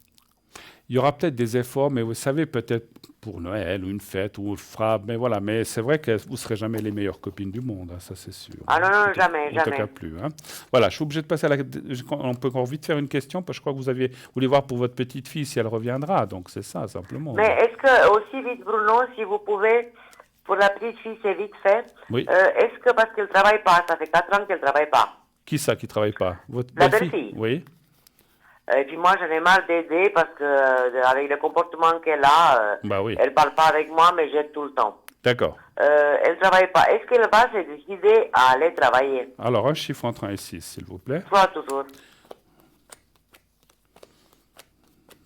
Il y aura peut-être des efforts, mais vous savez, peut-être pour Noël ou une fête, ou fera... Mais voilà, mais c'est vrai que vous ne serez jamais les meilleures copines du monde, hein, ça c'est sûr. Ah non, jamais. En tout cas plus. Hein. Voilà, je suis obligé de passer à On peut encore vite faire une question, parce que je crois que vous voulez voir pour votre petite fille si elle reviendra, donc c'est ça, simplement. Mais est-ce que, aussi vite, Bruno, si vous pouvez... Pour la petite fille, c'est vite fait. Oui. Est-ce que parce qu'elle ne travaille pas, ça fait 4 ans qu'elle ne travaille pas? Qui ça qui ne travaille pas? Votre la belle-fille. Oui. Et puis moi, j'en ai marre d'aider parce que avec le comportement qu'elle a, oui. elle parle pas avec moi, mais j'aide tout le temps. D'accord. Elle travaille pas. Est-ce qu'elle va se décider à aller travailler? Alors, un chiffre entre 1 et 6, s'il vous plaît. 3 toujours.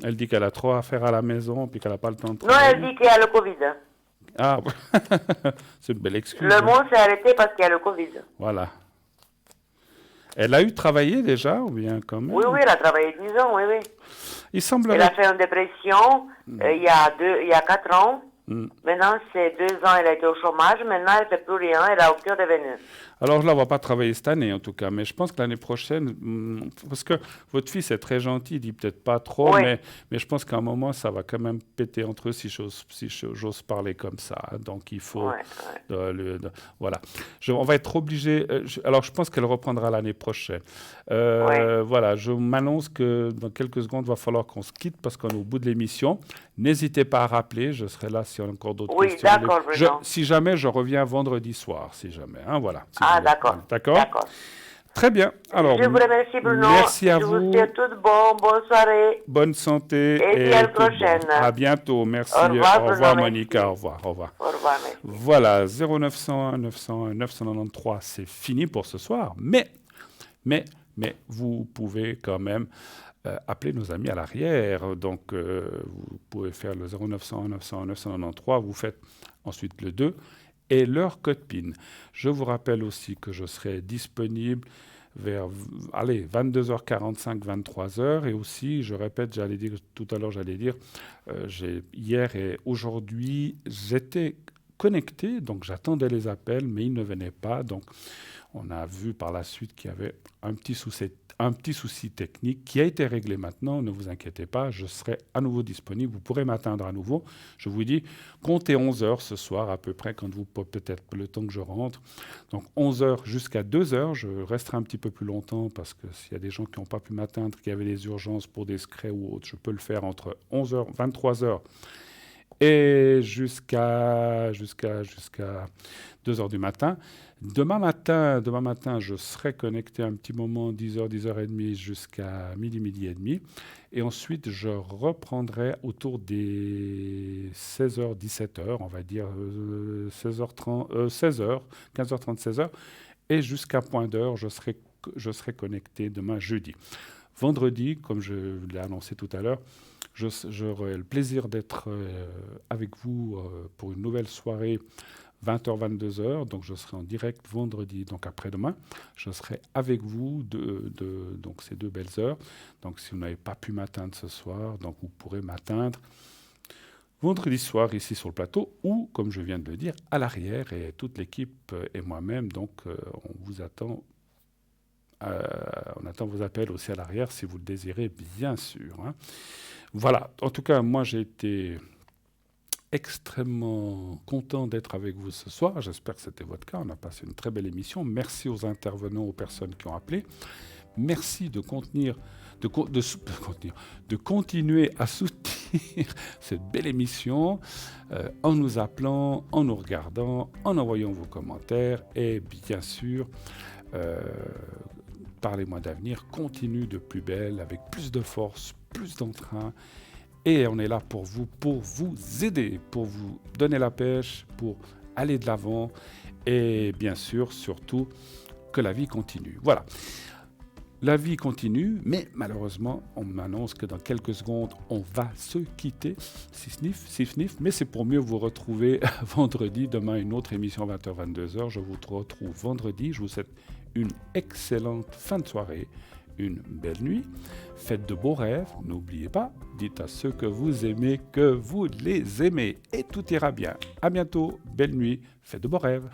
Elle dit qu'elle a trop à faire à la maison, puis qu'elle n'a pas le temps de Non, travailler. elle dit qu'il y a le Covid. Ah, c'est une belle excuse. Le monde s'est arrêté parce qu'il y a le Covid. Voilà. Elle a eu travaillé déjà, ou bien quand même? Oui, elle a travaillé 10 ans, oui. Il semblerait... Elle a fait une dépression il y a 4 ans. Maintenant, c'est 2 ans, elle a été au chômage. Maintenant, elle ne fait plus rien, elle a aucun revenu. Alors, je ne la vois pas travailler cette année, en tout cas. Mais je pense que l'année prochaine, parce que votre fils est très gentil, il dit peut-être pas trop, mais je pense qu'à un moment, ça va quand même péter entre eux, si j'ose parler comme ça. Donc, il faut... voilà. On va être obligé... alors, je pense qu'elle reprendra l'année prochaine. Voilà, je m'annonce que dans quelques secondes, il va falloir qu'on se quitte parce qu'on est au bout de l'émission. N'hésitez pas à rappeler, je serai là s'il y a encore d'autres questions. Oui, d'accord, Bruno. Si jamais, je reviens vendredi soir, si jamais. Hein, voilà. D'accord. D'accord. Très bien. Alors, je vous remercie, Bruno. Merci à vous. Je vous souhaite tout bon. Bonne soirée. Bonne santé. Et à la prochaine. Bon. À bientôt. Merci. Au revoir, Monica. Merci. Au revoir. Au revoir. Au revoir, merci. Voilà, 0901 901 993, c'est fini pour ce soir. Mais vous pouvez quand même appeler nos amis à l'arrière. Donc, vous pouvez faire le 0901 901 993. Vous faites ensuite le 2. Et leur code PIN. Je vous rappelle aussi que je serai disponible vers 22h45, 23h. Et aussi, je répète, tout à l'heure, hier et aujourd'hui, j'étais connecté, donc j'attendais les appels, mais ils ne venaient pas. Donc, on a vu par la suite qu'il y avait un petit souci technique qui a été réglé maintenant. Ne vous inquiétez pas, je serai à nouveau disponible. Vous pourrez m'atteindre à nouveau. Je vous dis, comptez 11h ce soir à peu près, quand vous peut-être le temps que je rentre. Donc 11h jusqu'à 2h. Je resterai un petit peu plus longtemps parce que s'il y a des gens qui n'ont pas pu m'atteindre, qui avaient des urgences pour des secrets ou autres, je peux le faire entre 11h, 23h et jusqu'à 2h du matin. Demain matin, je serai connecté un petit moment, 10h, 10h30 jusqu'à midi et demi. Et ensuite, je reprendrai autour des 16h, 17h, on va dire 16h30, 16h, 15h30, 16h. Et jusqu'à point d'heure, je serai connecté demain jeudi. Vendredi, comme je l'ai annoncé tout à l'heure, j'aurai le plaisir d'être avec vous pour une nouvelle soirée 20h, 22h, donc je serai en direct vendredi, donc après-demain. Je serai avec vous donc ces 2 belles heures. Donc si vous n'avez pas pu m'atteindre ce soir, donc vous pourrez m'atteindre vendredi soir ici sur le plateau ou, comme je viens de le dire, à l'arrière et toute l'équipe et moi-même. Donc on vous attend. On attend vos appels aussi à l'arrière si vous le désirez, bien sûr. Hein. Voilà, en tout cas, moi j'ai été extrêmement content d'être avec vous ce soir. J'espère que c'était votre cas. On a passé une très belle émission. Merci aux intervenants, aux personnes qui ont appelé. Merci de continuer à soutenir cette belle émission en nous appelant, en nous regardant, en envoyant vos commentaires et bien sûr, Parlez-moi d'avenir continue de plus belle, avec plus de force, plus d'entrain. Et on est là pour vous aider, pour vous donner la pêche, pour aller de l'avant et bien sûr, surtout, que la vie continue. Voilà. La vie continue, mais malheureusement, on m'annonce que dans quelques secondes, on va se quitter. Sif-nif, mais c'est pour mieux vous retrouver vendredi. Demain, une autre émission 20h, 22h. Je vous retrouve vendredi. Je vous souhaite une excellente fin de soirée. Une belle nuit, faites de beaux rêves, n'oubliez pas, dites à ceux que vous aimez que vous les aimez et tout ira bien. À bientôt, belle nuit, faites de beaux rêves.